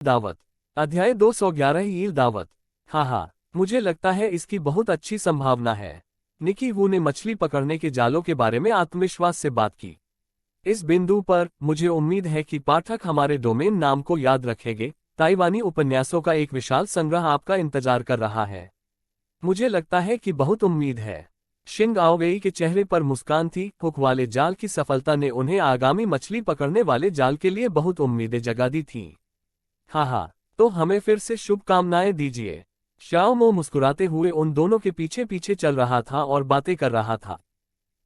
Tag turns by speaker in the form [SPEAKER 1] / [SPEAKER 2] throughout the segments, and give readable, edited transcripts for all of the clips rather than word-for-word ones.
[SPEAKER 1] दावत। अध्याय 211 ईल दावत। हाँ, मुझे लगता है इसकी बहुत अच्छी संभावना है। निकी वू ने मछली पकड़ने के जालों के बारे में आत्मविश्वास से बात की। इस बिंदु पर मुझे उम्मीद है कि पाठक हमारे डोमेन नाम को याद रखेंगे। ताइवानी उपन्यासों का एक विशाल संग्रह आपका इंतजार कर रहा है। मुझे लगता है कि बहुत उम्मीद है। शिंग आओवेई के चेहरे पर मुस्कान थी। हुक वाले जाल की सफलता ने उन्हें आगामी मछली पकड़ने वाले जाल के लिए बहुत उम्मीदें जगा दी थीं। हाँ, तो हमें फिर से शुभकामनाएं दीजिए। शाओमो मुस्कुराते हुए उन दोनों के पीछे पीछे चल रहा था और बातें कर रहा था।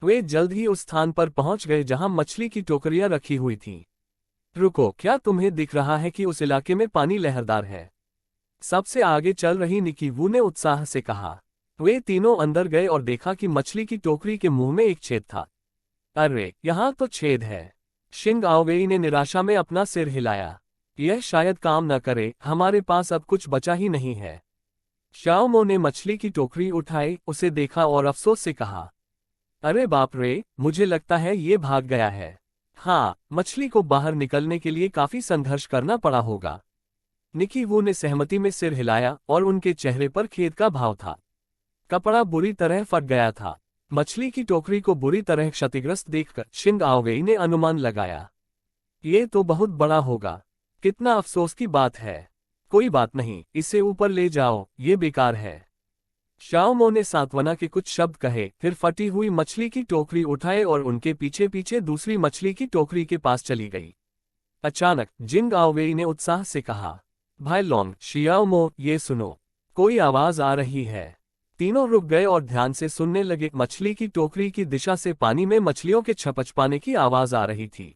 [SPEAKER 1] वे जल्द ही उस स्थान पर पहुंच गए जहां मछली की टोकरियां रखी हुई थीं। रुको, क्या तुम्हें दिख रहा है कि उस इलाके में पानी लहरदार है? सबसे आगे चल रही निकी वू ने उत्साह से कहा। वे तीनों अंदर गए और देखा कि मछली की टोकरी के मुंह में एक छेद था। अरे, यहाँ तो छेद है। शिंग आओवेई ने निराशा में अपना सिर हिलाया। यह शायद काम न करे, हमारे पास अब कुछ बचा ही नहीं है। शाओमो ने मछली की टोकरी उठाई, उसे देखा और अफसोस से कहा, अरे बाप रे, मुझे लगता है ये भाग गया है। हाँ, मछली को बाहर निकलने के लिए काफी संघर्ष करना पड़ा होगा। निकी वू ने सहमति में सिर हिलाया और उनके चेहरे पर खेद का भाव था। कपड़ा बुरी तरह फट गया था। मछली की टोकरी को बुरी तरह क्षतिग्रस्त देखकर शिंग आओवेई ने अनुमान लगाया, ये तो बहुत बड़ा होगा। कितना अफसोस की बात है। कोई बात नहीं, इसे ऊपर ले जाओ, ये बेकार है। शाओमो ने सांत्वना के कुछ शब्द कहे, फिर फटी हुई मछली की टोकरी उठाए और उनके पीछे पीछे दूसरी मछली की टोकरी के पास चली गई। अचानक जिंग आओवेई ने उत्साह से कहा, भाई लोंग, शियाओमो, ये सुनो, कोई आवाज आ रही है। तीनों रुक गए और ध्यान से सुनने लगे। मछली की टोकरी की दिशा से पानी में मछलियों के छपछपाने की आवाज आ रही थी।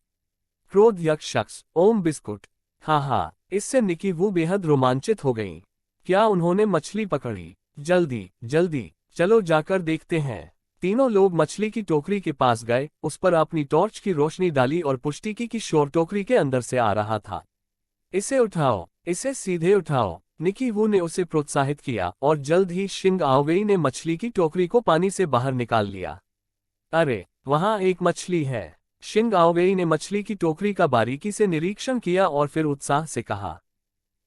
[SPEAKER 1] क्रोध यक्ष शख्स, ओम बिस्कुट। हाँ, इससे निकी वू बेहद रोमांचित हो गईं। क्या उन्होंने मछली पकड़ी? जल्दी जल्दी, चलो जाकर देखते हैं। तीनों लोग मछली की टोकरी के पास गए, उस पर अपनी टॉर्च की रोशनी डाली और पुष्टि की कि शोर टोकरी के अंदर से आ रहा था। इसे उठाओ, इसे सीधे उठाओ। निकी वू ने उसे प्रोत्साहित किया और जल्द ही शिंग आओवेई ने मछली की टोकरी को पानी से बाहर निकाल लिया। अरे, वहां एक मछली है। शिंग आओवेई ने मछली की टोकरी का बारीकी से निरीक्षण किया और फिर उत्साह से कहा,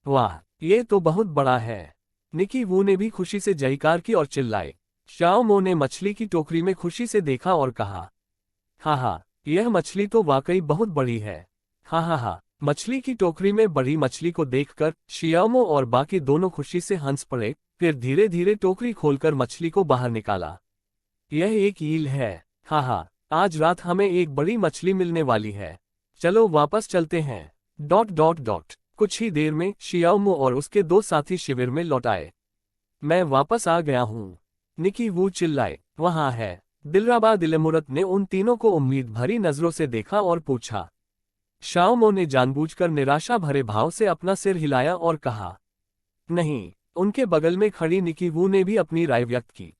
[SPEAKER 1] वाह, ये तो बहुत बड़ा है। निकी वू ने भी खुशी से जयकार की और चिल्लाए। शाओमो ने मछली की टोकरी में खुशी से देखा और कहा, हाँ, यह मछली तो वाकई बहुत बड़ी है। हाँ, मछली की टोकरी में बड़ी मछली को देखकर शियाओमो और बाकी दोनों खुशी से हंस पड़े। फिर धीरे धीरे टोकरी खोलकर मछली को बाहर निकाला। यह एक ईल है। हाँ, आज रात हमें एक बड़ी मछली मिलने वाली है। चलो वापस चलते हैं। कुछ ही देर में शियाओमो और उसके दो साथी शिविर में लौट आए। मैं वापस आ गया हूँ, निकी वू चिल्लाए। वहां है। दिलराबा दिलेमुरत ने उन तीनों को उम्मीद भरी नजरों से देखा और पूछा। शाओमो ने जानबूझकर निराशा भरे भाव से अपना सिर हिलाया और कहा, नहीं। उनके बगल में खड़ी निकी वू ने भी अपनी राय व्यक्त की।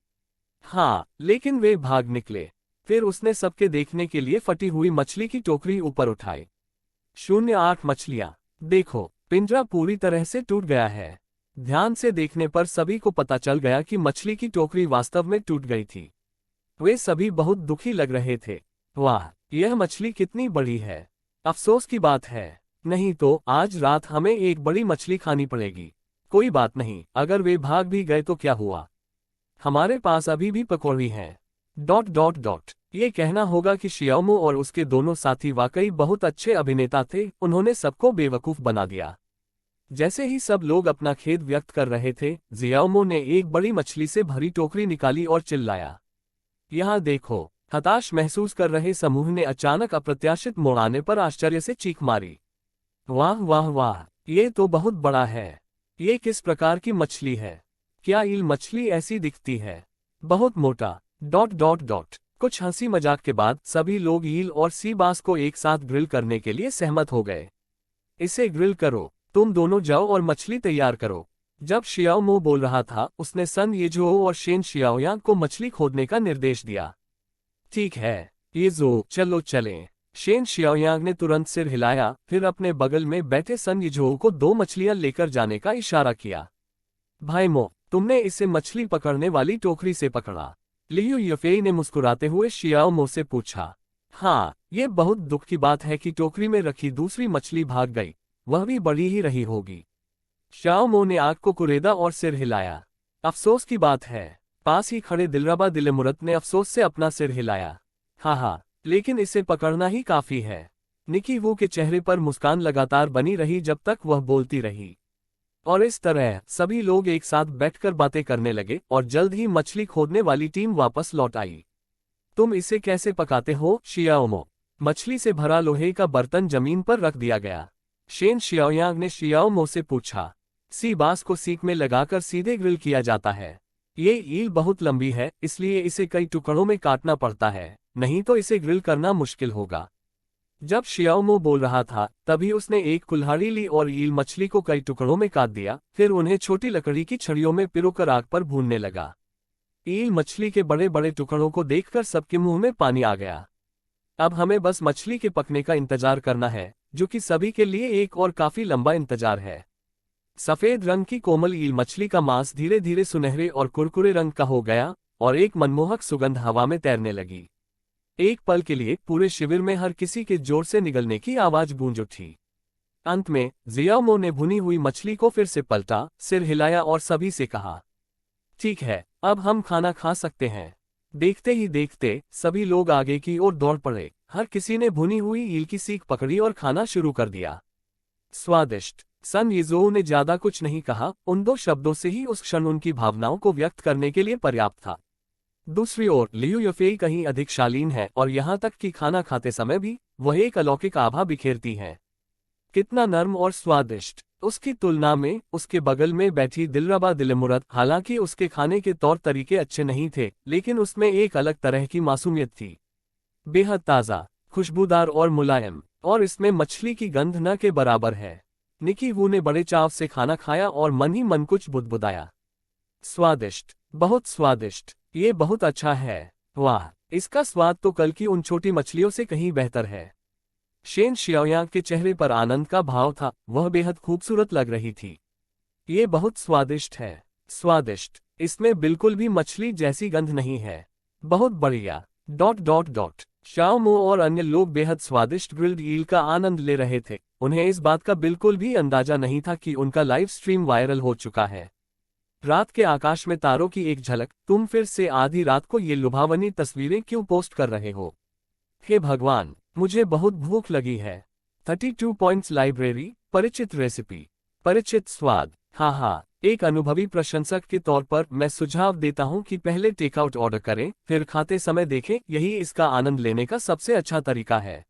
[SPEAKER 1] हाँ, लेकिन वे भाग निकले। फिर उसने सबके देखने के लिए फटी हुई मछली की टोकरी ऊपर उठाई। 08 मछलियां। देखो, पिंजरा पूरी तरह से टूट गया है। ध्यान से देखने पर सभी को पता चल गया कि मछली की टोकरी वास्तव में टूट गई थी। वे सभी बहुत दुखी लग रहे थे। वाह, यह मछली कितनी बड़ी है। अफसोस की बात है। नहीं तो आज रात हमें एक बड़ी मछली खानी पड़ेगी। कोई बात नहीं, अगर वे भाग भी गए तो क्या हुआ, हमारे पास अभी भी पकौड़ी हैं। ये कहना होगा कि शियाओमो और उसके दोनों साथी वाकई बहुत अच्छे अभिनेता थे। उन्होंने सबको बेवकूफ बना दिया। जैसे ही सब लोग अपना खेद व्यक्त कर रहे थे, जियाओमो ने एक बड़ी मछली से भरी टोकरी निकाली और चिल्लाया, यहाँ देखो। हताश महसूस कर रहे समूह ने अचानक अप्रत्याशित मोड़ आने पर आश्चर्य से चीख मारी। वाह वाह वाह, ये तो बहुत बड़ा है। ये किस प्रकार की मछली है? क्या ईल मछली ऐसी दिखती है? बहुत मोटा। कुछ हंसी मजाक के बाद सभी लोग ईल और सी बास को एक साथ ग्रिल करने के लिए सहमत हो गए। इसे ग्रिल करो, तुम दोनों जाओ और मछली तैयार करो। जब शियाओमो बोल रहा था, उसने सन येजुओ और शेन शियाओयांग को मछली खोदने का निर्देश दिया। ठीक है येजुओ, चलो चलें। शेन शियाओयांग ने तुरंत सिर हिलाया, फिर अपने बगल में बैठे सन येजुओ को 2 मछलियां लेकर जाने का इशारा किया। भाई मो, तुमने इसे मछली पकड़ने वाली टोकरी से पकड़ा? लियू यफेई ने मुस्कुराते हुए शियाओमो से पूछा। हाँ, ये बहुत दुख की बात है कि टोकरी में रखी दूसरी मछली भाग गई। वह भी बड़ी ही रही होगी। शाओमो ने आग को कुरेदा और सिर हिलाया। अफसोस की बात है। पास ही खड़े दिलरबा दिलेमुरत ने अफसोस से अपना सिर हिलाया। हाँ, लेकिन इसे पकड़ना ही काफी है। निकी वू के चेहरे पर मुस्कान लगातार बनी रही जब तक वह बोलती रही। और इस तरह सभी लोग एक साथ बैठकर बातें करने लगे और जल्द ही मछली खोदने वाली टीम वापस लौट आई। तुम इसे कैसे पकाते हो, शियाओमो? मछली से भरा लोहे का बर्तन जमीन पर रख दिया गया। शेन शियाओयांग ने शियाओमो से पूछा। सी बास को सीक में लगाकर सीधे ग्रिल किया जाता है। ये ईल बहुत लंबी है, इसलिए इसे कई टुकड़ों में काटना पड़ता है, नहीं तो इसे ग्रिल करना मुश्किल होगा। जब शियाओमो बोल रहा था तभी उसने एक कुल्हाड़ी ली और ईल मछली को कई टुकड़ों में काट दिया, फिर उन्हें छोटी लकड़ी की छड़ियों में पिरोकर आग पर भूनने लगा। ईल मछली के बड़े बड़े टुकड़ों को देखकर सबके मुंह में पानी आ गया। अब हमें बस मछली के पकने का इंतजार करना है, जो कि सभी के लिए एक और काफी लंबा इंतजार है। सफेद रंग की कोमल ईल मछली का मांस धीरे धीरे सुनहरे और कुरकुरे रंग का हो गया और एक मनमोहक सुगंध हवा में तैरने लगी। एक पल के लिए पूरे शिविर में हर किसी के जोर से निगलने की आवाज गूंज उठी। अंत में जियाओमो ने भुनी हुई मछली को फिर से पलटा, सिर हिलाया और सभी से कहा, ठीक है, अब हम खाना खा सकते हैं। देखते ही देखते सभी लोग आगे की ओर दौड़ पड़े। हर किसी ने भुनी हुई ईल की सीख पकड़ी और खाना शुरू कर दिया। स्वादिष्ट। सन यिज़ोऊ ने ज्यादा कुछ नहीं कहा, उन दो शब्दों से ही उस क्षण उनकी भावनाओं को व्यक्त करने के लिए पर्याप्त था। दूसरी ओर लियू यफेई कहीं अधिक शालीन है और यहाँ तक कि खाना खाते समय भी वह एक अलौकिक आभा बिखेरती हैं। कितना नर्म और स्वादिष्ट। उसकी तुलना में उसके बगल में बैठी दिलरबा दिलेमुरत, हालांकि उसके खाने के तौर तरीके अच्छे नहीं थे, लेकिन उसमें एक अलग तरह की मासूमियत थी। बेहद ताज़ा, खुशबूदार और मुलायम, और इसमें मछली की गंध न के बराबर है। निकी वू ने बड़े चाव से खाना खाया और मन ही मन कुछ बुदबुदाया। स्वादिष्ट, बहुत स्वादिष्ट, ये बहुत अच्छा है। वाह, इसका स्वाद तो कल की उन छोटी मछलियों से कहीं बेहतर है। शेन शियाओयांग के चेहरे पर आनंद का भाव था, वह बेहद खूबसूरत लग रही थी। ये बहुत स्वादिष्ट है। स्वादिष्ट, इसमें बिल्कुल भी मछली जैसी गंध नहीं है। बहुत बढ़िया। ... शाओमो और अन्य लोग बेहद स्वादिष्ट ग्रिल्ड ईल का आनंद ले रहे थे। उन्हें इस बात का बिल्कुल भी अंदाजा नहीं था कि उनका लाइव स्ट्रीम वायरल हो चुका है। रात के आकाश में तारों की एक झलक। तुम फिर से आधी रात को ये लुभावनी तस्वीरें क्यों पोस्ट कर रहे हो? हे भगवान, मुझे बहुत भूख लगी है। 32 पॉइंट्स लाइब्रेरी। परिचित रेसिपी, परिचित स्वाद। हाँ, एक अनुभवी प्रशंसक के तौर पर मैं सुझाव देता हूं कि पहले टेकआउट ऑर्डर करें, फिर खाते समय देखें, यही इसका आनंद लेने का सबसे अच्छा तरीका है।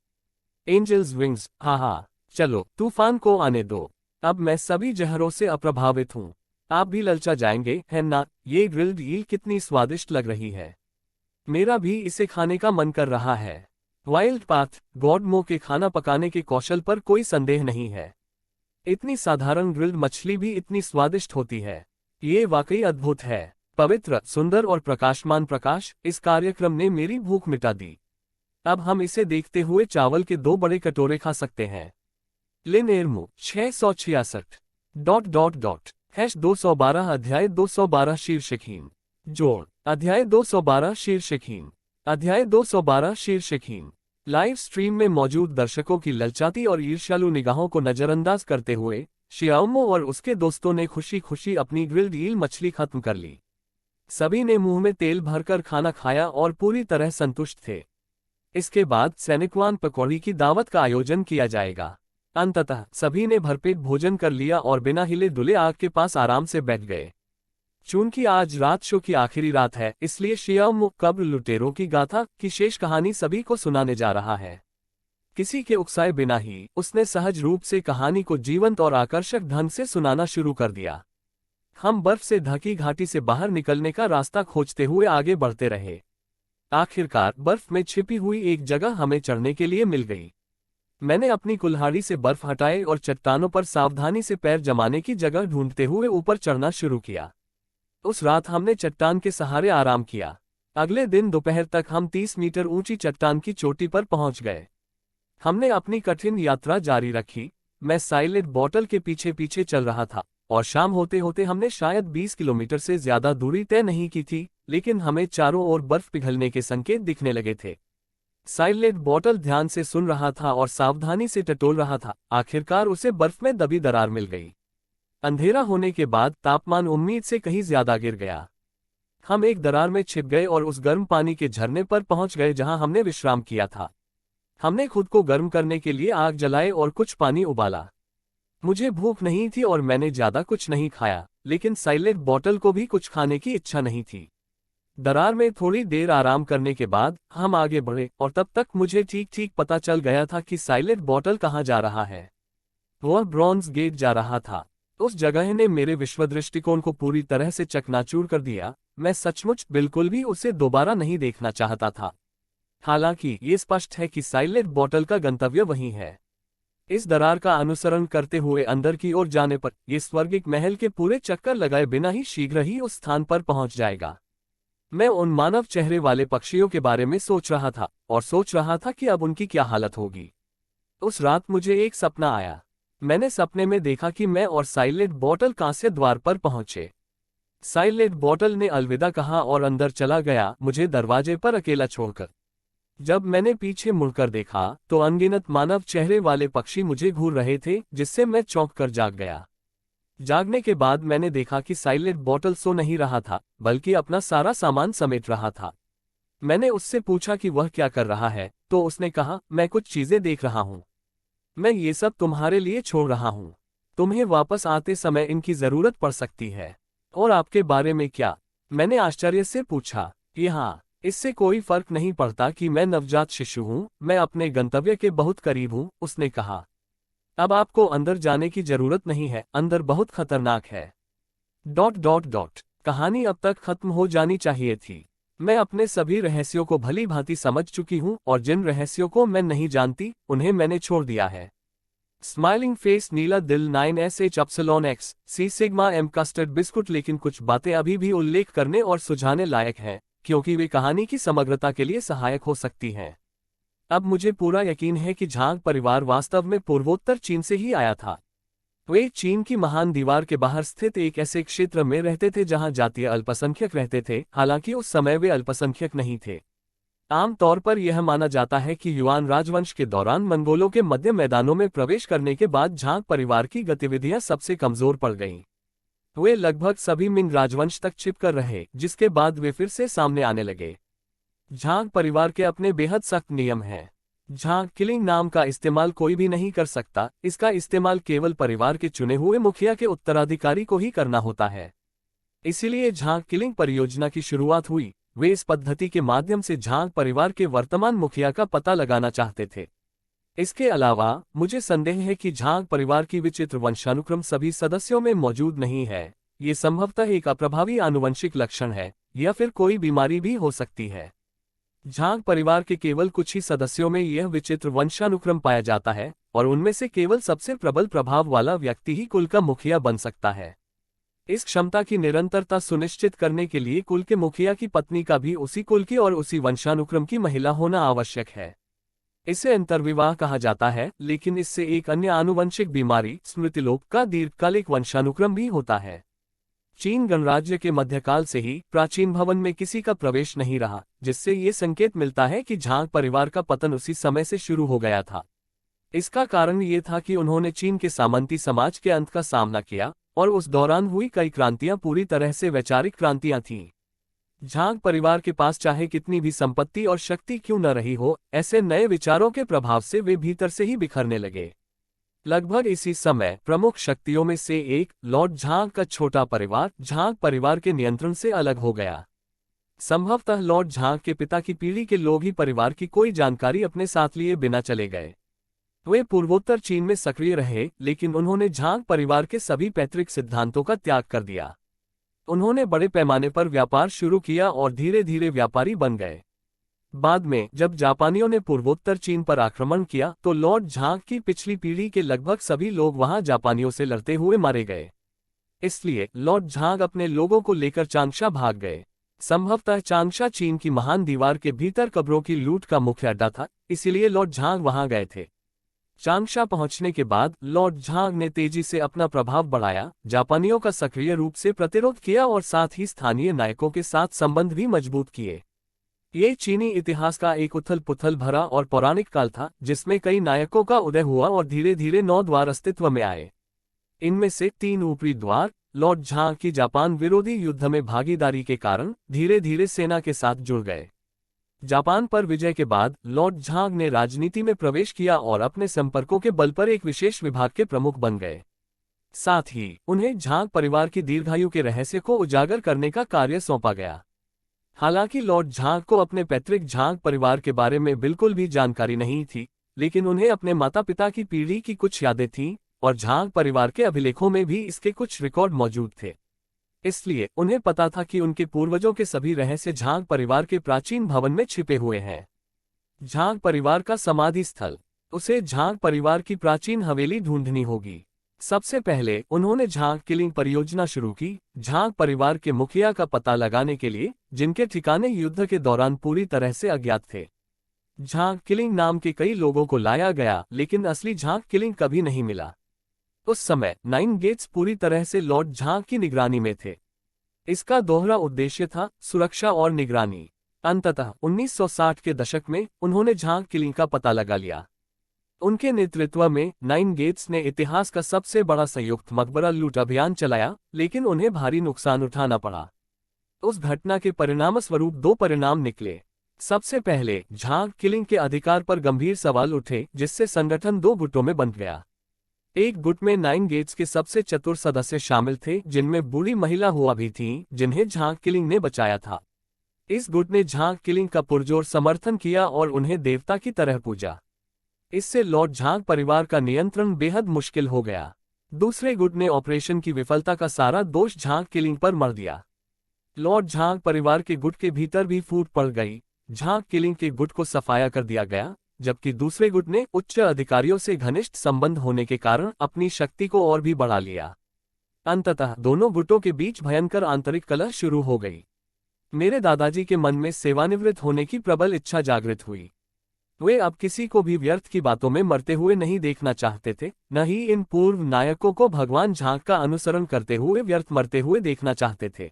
[SPEAKER 1] Angels wings. हाँ, चलो तूफान को आने दो। अब मैं सभी जहरों से अप्रभावित हूँ। आप भी ललचा जाएंगे, है ना? ये ग्रिल्ड ईल कितनी स्वादिष्ट लग रही है। मेरा भी इसे खाने का मन कर रहा है। वाइल्ड पाथ गॉडमो के खाना पकाने के कौशल पर कोई संदेह नहीं है। इतनी साधारण ग्रिल्ड मछली भी इतनी स्वादिष्ट होती है। ये वाकई अद्भुत है। पवित्र, सुंदर और प्रकाशमान प्रकाश, इस कार्यक्रम ने मेरी भूख मिटा दी। अब हम इसे देखते हुए चावल के 2 बड़े कटोरे खा सकते हैं। लिनेर्मो 666 ... 212 अध्याय 212 शीर्षकहीन। जोड़। अध्याय 212 शीर्षकहीन। अध्याय 212 शीर्षकहीन। लाइव स्ट्रीम में मौजूद दर्शकों की ललचाती और ईर्ष्यालु निगाहों को नजरअंदाज करते हुए शियाओमो और उसके दोस्तों ने खुशी खुशी अपनी ग्रिल्ड ईल मछली खत्म कर ली। सभी ने मुंह में तेल भरकर खाना खाया और पूरी तरह संतुष्ट थे। इसके बाद सैनिकवान पकौड़ी की दावत का आयोजन किया जाएगा। अंततः सभी ने भरपेट भोजन कर लिया और बिना हिले डुले आग के पास आराम से बैठ गए। चूंकि आज रात शो की आखिरी रात है, इसलिए शियाओमो कब्र लुटेरों की गाथा की शेष कहानी सभी को सुनाने जा रहा है। किसी के उकसाए बिना ही उसने सहज रूप से कहानी को जीवंत और आकर्षक ढंग से सुनाना शुरू कर दिया। हम बर्फ से ढकी घाटी से बाहर निकलने का रास्ता खोजते हुए आगे बढ़ते रहे। आखिरकार बर्फ में छिपी हुई एक जगह हमें चढ़ने के लिए मिल गई। मैंने अपनी कुल्हाड़ी से बर्फ हटाई और चट्टानों पर सावधानी से पैर जमाने की जगह ढूंढते हुए ऊपर चढ़ना शुरू किया। उस रात हमने चट्टान के सहारे आराम किया। अगले दिन दोपहर तक हम 30 मीटर ऊंची चट्टान की चोटी पर पहुंच गए। हमने अपनी कठिन यात्रा जारी रखी। मैं साइलेंट बॉटल के पीछे पीछे चल रहा था और शाम होते होते हमने शायद 20 किलोमीटर से ज्यादा दूरी तय नहीं की थी, लेकिन हमें चारों ओर बर्फ पिघलने के संकेत दिखने लगे थे। साइलेंट बॉटल ध्यान से सुन रहा था और सावधानी से टटोल रहा था। आखिरकार उसे बर्फ में दबी दरार मिल गई। अंधेरा होने के बाद तापमान उम्मीद से कहीं ज्यादा गिर गया। हम एक दरार में छिप गए और उस गर्म पानी के झरने पर पहुंच गए जहां हमने विश्राम किया था। हमने खुद को गर्म करने के लिए आग जलाई और कुछ पानी उबाला। मुझे भूख नहीं थी और मैंने ज्यादा कुछ नहीं खाया, लेकिन साइलेंट बॉटल को भी कुछ खाने की इच्छा नहीं थी। दरार में थोड़ी देर आराम करने के बाद हम आगे बढ़े और तब तक मुझे ठीक ठीक पता चल गया था कि साइलेंट बॉटल कहाँ जा रहा है। वह ब्रॉन्ज गेट जा रहा था। उस जगह ने मेरे विश्व दृष्टिकोण को पूरी तरह से चकनाचूर कर दिया। मैं सचमुच बिल्कुल भी उसे दोबारा नहीं देखना चाहता था। हालांकि ये स्पष्ट है कि साइलेंट बॉटल का गंतव्य वही है। इस दरार का अनुसरण करते हुए अंदर की ओर जाने पर यह स्वर्गिक महल के पूरे चक्कर लगाए बिना ही शीघ्र ही उस स्थान पर पहुंच जाएगा। मैं उन मानव चेहरे वाले पक्षियों के बारे में सोच रहा था और सोच रहा था कि अब उनकी क्या हालत होगी। उस रात मुझे एक सपना आया। मैंने सपने में देखा कि मैं और साइलेंट बॉटल कांस्य द्वार पर पहुंचे। साइलेंट बॉटल ने अलविदा कहा और अंदर चला गया, मुझे दरवाजे पर अकेला छोड़कर। जब मैंने पीछे मुड़कर देखा तो अनगिनत मानव चेहरे वाले पक्षी मुझे घूर रहे थे, जिससे मैं चौंक कर जाग गया। जागने के बाद मैंने देखा कि साइलेंट बॉटल सो नहीं रहा था, बल्कि अपना सारा सामान समेट रहा था। मैंने उससे पूछा कि वह क्या कर रहा है, तो उसने कहा, मैं कुछ चीजें देख रहा हूं। मैं ये सब तुम्हारे लिए छोड़ रहा हूं। तुम्हें वापस आते समय इनकी जरूरत पड़ सकती है। और आपके बारे में क्या? मैंने आश्चर्य से पूछा। कि हाँ, इससे कोई फर्क नहीं पड़ता कि मैं नवजात शिशु हूं, मैं अपने गंतव्य के बहुत करीब हूं, उसने कहा। अब आपको अंदर जाने की जरूरत नहीं है, अंदर बहुत खतरनाक है। ... कहानी अब तक खत्म हो जानी चाहिए थी। मैं अपने सभी रहस्यों को भली भांति समझ चुकी हूं और जिन रहस्यों को मैं नहीं जानती उन्हें मैंने छोड़ दिया है। स्माइलिंग फेस, नीला दिल, 9SH C sigma M custard biscuit. लेकिन कुछ बातें अभी भी उल्लेख करने और सुझाने लायक हैं, क्योंकि वे कहानी की समग्रता के लिए सहायक हो सकती हैं। अब मुझे पूरा यकीन है कि झांग परिवार वास्तव में पूर्वोत्तर चीन से ही आया था। वे चीन की महान दीवार के बाहर स्थित एक ऐसे क्षेत्र में रहते थे जहां जातीय अल्पसंख्यक रहते थे। हालांकि उस समय वे अल्पसंख्यक नहीं थे। आम तौर पर यह माना जाता है कि युआन राजवंश के दौरान मंगोलों के मध्य मैदानों में प्रवेश करने के बाद झांग परिवार की गतिविधियां सबसे कमजोर पड़ गईं। वे लगभग सभी मिंग राजवंश तक छिपकर रहे, जिसके बाद वे फिर से सामने आने लगे। झांग परिवार के अपने बेहद सख्त नियम हैं। झांग किलिंग नाम का इस्तेमाल कोई भी नहीं कर सकता। इसका इस्तेमाल केवल परिवार के चुने हुए मुखिया के उत्तराधिकारी को ही करना होता है। इसीलिए झांग किलिंग परियोजना की शुरुआत हुई। वे इस पद्धति के माध्यम से झांग परिवार के वर्तमान मुखिया का पता लगाना चाहते थे। इसके अलावा मुझे संदेह है कि झांग परिवार की विचित्र वंशानुक्रम सभी सदस्यों में मौजूद नहीं है। ये संभवतः एक अप्रभावी आनुवंशिक लक्षण है या फिर कोई बीमारी भी हो सकती है। झांग परिवार के केवल कुछ ही सदस्यों में यह विचित्र वंशानुक्रम पाया जाता है और उनमें से केवल सबसे प्रबल प्रभाव वाला व्यक्ति ही कुल का मुखिया बन सकता है। इस क्षमता की निरंतरता सुनिश्चित करने के लिए कुल के मुखिया की पत्नी का भी उसी कुल की और उसी वंशानुक्रम की महिला होना आवश्यक है। इसे अंतर्विवाह कहा जाता है, लेकिन इससे एक अन्य आनुवंशिक बीमारी स्मृतिलोप का दीर्घकालिक वंशानुक्रम भी होता है। चीन गणराज्य के मध्यकाल से ही प्राचीन भवन में किसी का प्रवेश नहीं रहा, जिससे ये संकेत मिलता है कि झांग परिवार का पतन उसी समय से शुरू हो गया था। इसका कारण ये था कि उन्होंने चीन के सामंती समाज के अंत का सामना किया और उस दौरान हुई कई क्रांतियां पूरी तरह से वैचारिक क्रांतियां थीं। झांग परिवार के पास चाहे कितनी भी संपत्ति और शक्ति क्यों न रही हो, ऐसे नए विचारों के प्रभाव से वे भीतर से ही बिखरने लगे। लगभग इसी समय प्रमुख शक्तियों में से एक लॉर्ड झांग का छोटा परिवार झांग परिवार के नियंत्रण से अलग हो गया। संभवतः लॉर्ड झांग के पिता की पीढ़ी के लोग ही परिवार की कोई जानकारी अपने साथ लिए बिना चले गए। वे पूर्वोत्तर चीन में सक्रिय रहे, लेकिन उन्होंने झांग परिवार के सभी पैतृक सिद्धांतों का त्याग कर दिया। उन्होंने बड़े पैमाने पर व्यापार शुरू किया और धीरे धीरे व्यापारी बन गए। बाद में जब जापानियों ने पूर्वोत्तर चीन पर आक्रमण किया तो लॉर्ड झांग की पिछली पीढ़ी के लगभग सभी लोग वहां जापानियों से लड़ते हुए मारे गए। इसलिए लॉर्ड झांग अपने लोगों को लेकर चांगशा भाग गए। संभवतः चांगशा चीन की महान दीवार के भीतर कब्रों की लूट का मुख्य अड्डा था, इसीलिए लॉर्ड झांग वहां गए थे। चांगशा पहुंचने के बाद लॉर्ड झांग ने तेजी से अपना प्रभाव बढ़ाया, जापानियों का सक्रिय रूप से प्रतिरोध किया और साथ ही स्थानीय नायकों के साथ संबंध भी मजबूत किए। ये चीनी इतिहास का एक उथल पुथल भरा और पौराणिक काल था जिसमें कई नायकों का उदय हुआ और धीरे धीरे 9 द्वार अस्तित्व में आए। इनमें से 3 ऊपरी द्वार लॉर्ड झांग की जापान विरोधी युद्ध में भागीदारी के कारण धीरे धीरे सेना के साथ जुड़ गए। जापान पर विजय के बाद लॉर्ड झांग ने राजनीति में प्रवेश किया और अपने संपर्कों के बल पर एक विशेष विभाग के प्रमुख बन गए। साथ ही उन्हें झांग परिवार की दीर्घायु के रहस्य को उजागर करने का कार्य सौंपा गया। हालांकि लॉर्ड झांग को अपने पैतृक झांग परिवार के बारे में बिल्कुल भी जानकारी नहीं थी, लेकिन उन्हें अपने माता पिता की पीढ़ी की कुछ यादें थीं और झांग परिवार के अभिलेखों में भी इसके कुछ रिकॉर्ड मौजूद थे। इसलिए उन्हें पता था कि उनके पूर्वजों के सभी रहस्य झांग परिवार के प्राचीन भवन में छिपे हुए हैं। झांग परिवार का समाधि स्थल। उसे झांग परिवार की प्राचीन हवेली ढूंढनी होगी। सबसे पहले उन्होंने झांग किलिंग परियोजना शुरू की, झांग परिवार के मुखिया का पता लगाने के लिए, जिनके ठिकाने युद्ध के दौरान पूरी तरह से अज्ञात थे। झांग किलिंग नाम के कई लोगों को लाया गया, लेकिन असली झांग किलिंग कभी नहीं मिला। उस समय 9 गेट्स पूरी तरह से लॉर्ड झांग की निगरानी में थे। इसका दोहरा उद्देश्य था सुरक्षा और निगरानी। अंततः 1960 के दशक में उन्होंने झांग किलिंग का पता लगा लिया। उनके नेतृत्व में 9 गेट्स ने इतिहास का सबसे बड़ा संयुक्त मकबरा लूट अभियान चलाया, लेकिन उन्हें भारी नुकसान उठाना पड़ा। उस घटना के परिणामस्वरूप 2 परिणाम निकले। सबसे पहले झांग किलिंग के अधिकार पर गंभीर सवाल उठे, जिससे संगठन 2 गुटों में बंट गया। एक गुट में 9 गेट्स के सबसे चतुर सदस्य शामिल थे, जिनमें बूढ़ी महिला हुआ भी थीं, जिन्हें झांग किलिंग ने बचाया था। इस गुट ने झांग किलिंग का पुरजोर समर्थन किया और उन्हें देवता की तरह पूजा। इससे लॉर्ड झांग परिवार का नियंत्रण बेहद मुश्किल हो गया। दूसरे गुट ने ऑपरेशन की विफलता का सारा दोष झांग किलिंग पर मढ़ दिया। लॉर्ड झांग परिवार के गुट के भीतर भी फूट पड़ गई। झांग किलिंग के गुट को सफाया कर दिया गया, जबकि दूसरे गुट ने उच्च अधिकारियों से घनिष्ठ संबंध होने के कारण अपनी शक्ति को और भी बढ़ा लिया। अंततः दोनों गुटों के बीच भयंकर आंतरिक कलह शुरू हो गई। मेरे दादाजी के मन में सेवानिवृत्त होने की प्रबल इच्छा जागृत हुई। वे अब किसी को भी व्यर्थ की बातों में मरते हुए नहीं देखना चाहते थे, न ही इन पूर्व नायकों को भगवान झांग का अनुसरण करते हुए व्यर्थ मरते हुए देखना चाहते थे।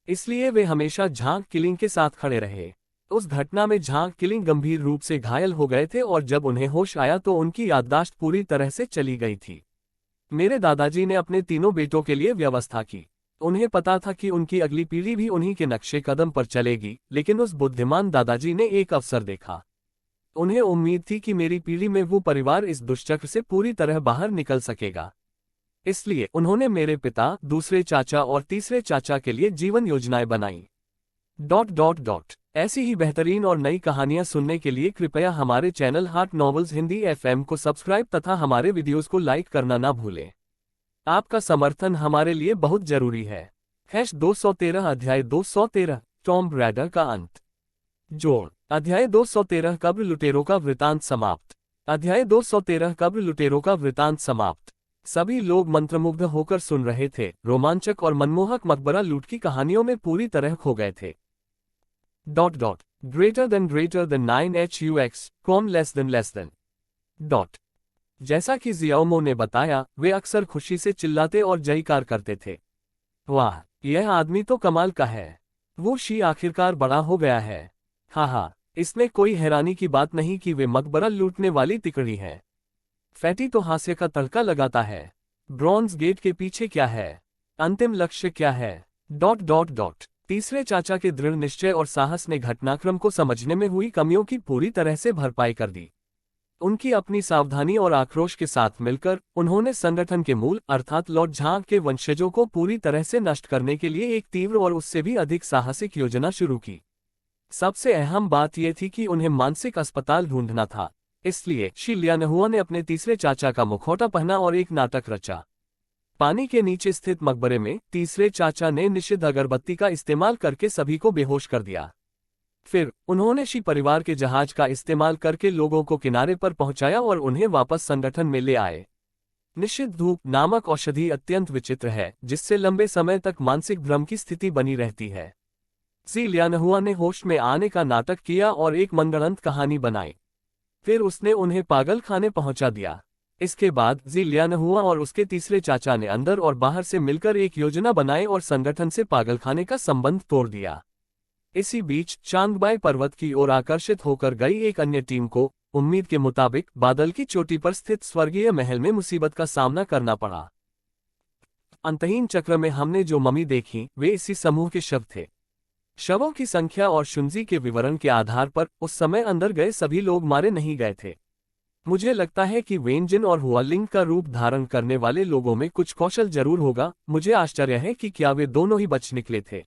[SPEAKER 1] इसलिए वे हमेशा झांग किलिंग के साथ खड़े रहे। उस घटना में झांग किलिंग गंभीर रूप से घायल हो गए थे और जब उन्हें होश आया तो उनकी याददाश्त पूरी तरह से चली गई थी। मेरे दादाजी ने अपने तीनों बेटों के लिए व्यवस्था की। उन्हें पता था कि उनकी अगली पीढ़ी भी उन्हीं के नक्शे कदम पर चलेगी, लेकिन उस बुद्धिमान दादाजी ने एक अवसर देखा। उन्हें उम्मीद थी कि मेरी पीढ़ी में वो परिवार इस दुष्चक्र से पूरी तरह बाहर निकल सकेगा। इसलिए उन्होंने मेरे पिता, दूसरे चाचा और तीसरे चाचा के लिए जीवन योजनाएं बनाई। ... ऐसी ही बेहतरीन और नई कहानियां सुनने के लिए कृपया हमारे channel heart novels Hindi FM को सब्सक्राइब तथा हमारे वीडियोस को लाइक करना ना भूलें। आपका समर्थन हमारे लिए बहुत जरूरी है। 213 अध्याय 213 टॉम्ब रैडर का अंत। जोड़। अध्याय 213 कब्र लुटेरों का वृतांत समाप्त। अध्याय 213 कब्र लुटेरों का वृतांत समाप्त। सभी लोग मंत्रमुग्ध होकर सुन रहे थे। रोमांचक और मनमोहक मकबरा लूट की कहानियों में पूरी तरह खो गए थे। ... greater than 9hux, less than. जैसा कि जियाओमो ने बताया, वे अक्सर खुशी से चिल्लाते और जयकार करते थे। वाह, यह आदमी तो कमाल का है। वो शी आखिरकार बड़ा हो गया है। हाँ, इसमें कोई हैरानी की बात नहीं कि वे मकबरा लूटने वाली तिकड़ी हैं। फैटी तो हास्य का तड़का लगाता है। ब्रॉन्ज गेट के पीछे क्या है? अंतिम लक्ष्य क्या है? ... तीसरे चाचा के दृढ़ निश्चय और साहस ने घटनाक्रम को समझने में हुई कमियों की पूरी तरह से भरपाई कर दी। उनकी अपनी सावधानी और आक्रोश के साथ मिलकर उन्होंने संगठन के मूल अर्थात लॉर्ड झांग के वंशजों को पूरी तरह से नष्ट करने के लिए एक तीव्र और उससे भी अधिक साहसिक योजना शुरू की। सबसे अहम बात यह थी कि उन्हें मानसिक अस्पताल ढूंढना था। इसलिए शी लियानहुआ ने अपने तीसरे चाचा का मुखौटा पहना और एक नाटक रचा। पानी के नीचे स्थित मकबरे में तीसरे चाचा ने निषिद्ध अगरबत्ती का इस्तेमाल करके सभी को बेहोश कर दिया। फिर उन्होंने शी परिवार के जहाज का इस्तेमाल करके लोगों को किनारे पर पहुंचाया और उन्हें वापस संगठन में ले आए। निषिद्ध धूप नामक औषधि अत्यंत विचित्र है, जिससे लंबे समय तक मानसिक भ्रम की स्थिति बनी रहती है। जी लियानहुआ ने होश में आने का नाटक किया और एक मनगढ़ंत कहानी बनाई। फिर उसने उन्हें पागल खाने पहुंचा दिया। इसके बाद जी लियानहुआ और उसके तीसरे चाचा ने अंदर और बाहर से मिलकर एक योजना बनाई और संगठन से पागलखाने का संबंध तोड़ दिया। इसी बीच चांगबाई पर्वत की ओर आकर्षित होकर गई एक अन्य टीम को उम्मीद के मुताबिक बादल की चोटी पर स्थित स्वर्गीय महल में मुसीबत का सामना करना पड़ा। अंतहीन चक्र में हमने जो मम्मी देखी वे इसी समूह के शव थे। शवों की संख्या और शुंजी के विवरण के आधार पर उस समय अंदर गए सभी लोग मारे नहीं गए थे। मुझे लगता है कि वेनजिन और हुआलिंग का रूप धारण करने वाले लोगों में कुछ कौशल जरूर होगा। मुझे आश्चर्य है कि क्या वे दोनों ही बच निकले थे।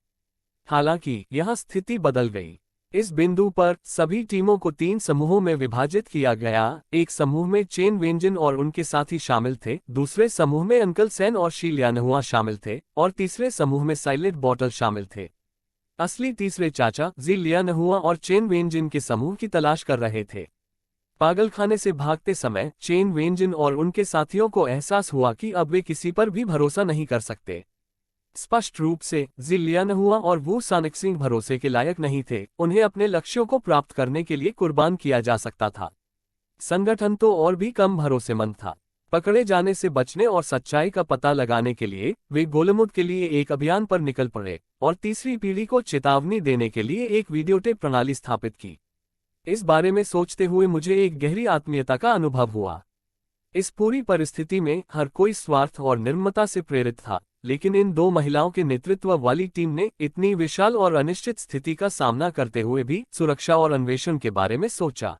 [SPEAKER 1] हालांकि यहां स्थिति बदल गई। इस बिंदु पर सभी टीमों को 3 समूहों में विभाजित किया गया। एक समूह में चेन वेनजिन और उनके साथी शामिल थे, दूसरे समूह में अंकल सैन और शी लियानहुआ शामिल थे और तीसरे समूह में साइलेंट बॉटल शामिल थे। असली तीसरे चाचा जी लियानहुआ और चेन वेनजिन के समूह की तलाश कर रहे थे। पागलखाने से भागते समय चेन वेनजिन और उनके साथियों को एहसास हुआ कि अब वे किसी पर भी भरोसा नहीं कर सकते। स्पष्ट रूप से जी लियानहुआ और वू सानिक्सिंग भरोसे के लायक नहीं थे। उन्हें अपने लक्ष्यों को प्राप्त करने के लिए कुर्बान किया जा सकता था। संगठन तो और भी कम भरोसेमंद था। पकड़े जाने से बचने और सच्चाई का पता लगाने के लिए वे गोलमुद के लिए एक अभियान पर निकल पड़े और तीसरी पीढ़ी को चेतावनी देने के लिए एक वीडियोटेप प्रणाली स्थापित की। इस बारे में सोचते हुए मुझे एक गहरी आत्मीयता का अनुभव हुआ। इस पूरी परिस्थिति में हर कोई स्वार्थ और निर्ममता से प्रेरित था, लेकिन इन 2 महिलाओं के नेतृत्व वाली टीम ने इतनी विशाल और अनिश्चित स्थिति का सामना करते हुए भी सुरक्षा और अन्वेषण के बारे में सोचा।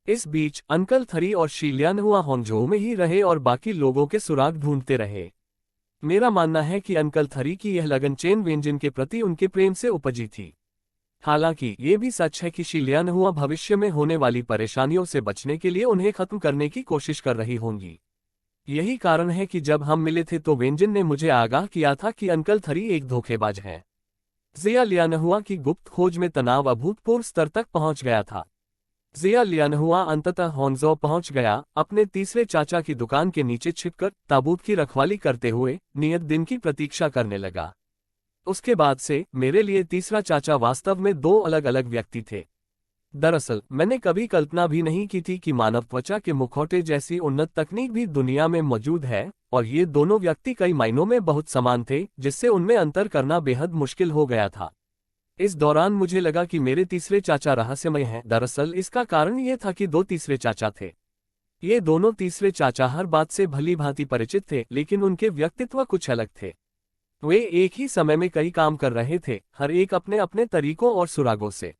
[SPEAKER 1] इस बीच अंकल थरी और शी लियानहुआ होंगझोउ में ही रहे और बाकी लोगों के सुराग ढूंढते रहे। मेरा मानना है कि अंकल थरी की यह लगन चेन वेनजिन के प्रति उनके प्रेम से उपजी थी। हालांकि ये भी सच है कि शी लियानहुआ भविष्य में होने वाली परेशानियों से बचने के लिए उन्हें खत्म करने की कोशिश कर रही होंगी। यही कारण है कि जब हम मिले थे तो वेनजिन ने मुझे आगाह किया था कि अंकल थरी एक धोखेबाज है। जिया लियानहुआ की गुप्त खोज में तनाव अभूतपूर्व स्तर तक पहुंच गया था। जिया लियानहुआ अंततः होंगझोउ पहुंच गया, अपने तीसरे चाचा की दुकान के नीचे छिपकर ताबूत की रखवाली करते हुए नियत दिन की प्रतीक्षा करने लगा। उसके बाद से मेरे लिए तीसरा चाचा वास्तव में 2 अलग अलग व्यक्ति थे। दरअसल मैंने कभी कल्पना भी नहीं की थी कि मानव त्वचा के मुखौटे जैसी उन्नत तकनीक भी दुनिया में मौजूद है, और ये दोनों व्यक्ति कई मायनों में बहुत समान थे, जिससे उनमें अंतर करना बेहद मुश्किल हो गया था। इस दौरान मुझे लगा कि मेरे तीसरे चाचा रहस्यमय हैं। दरअसल इसका कारण ये था कि 2 तीसरे चाचा थे। ये दोनों तीसरे चाचा हर बात से भली भांति परिचित थे, लेकिन उनके व्यक्तित्व कुछ अलग थे। वे एक ही समय में कई काम कर रहे थे, हर एक अपने अपने तरीकों और सुरागों से।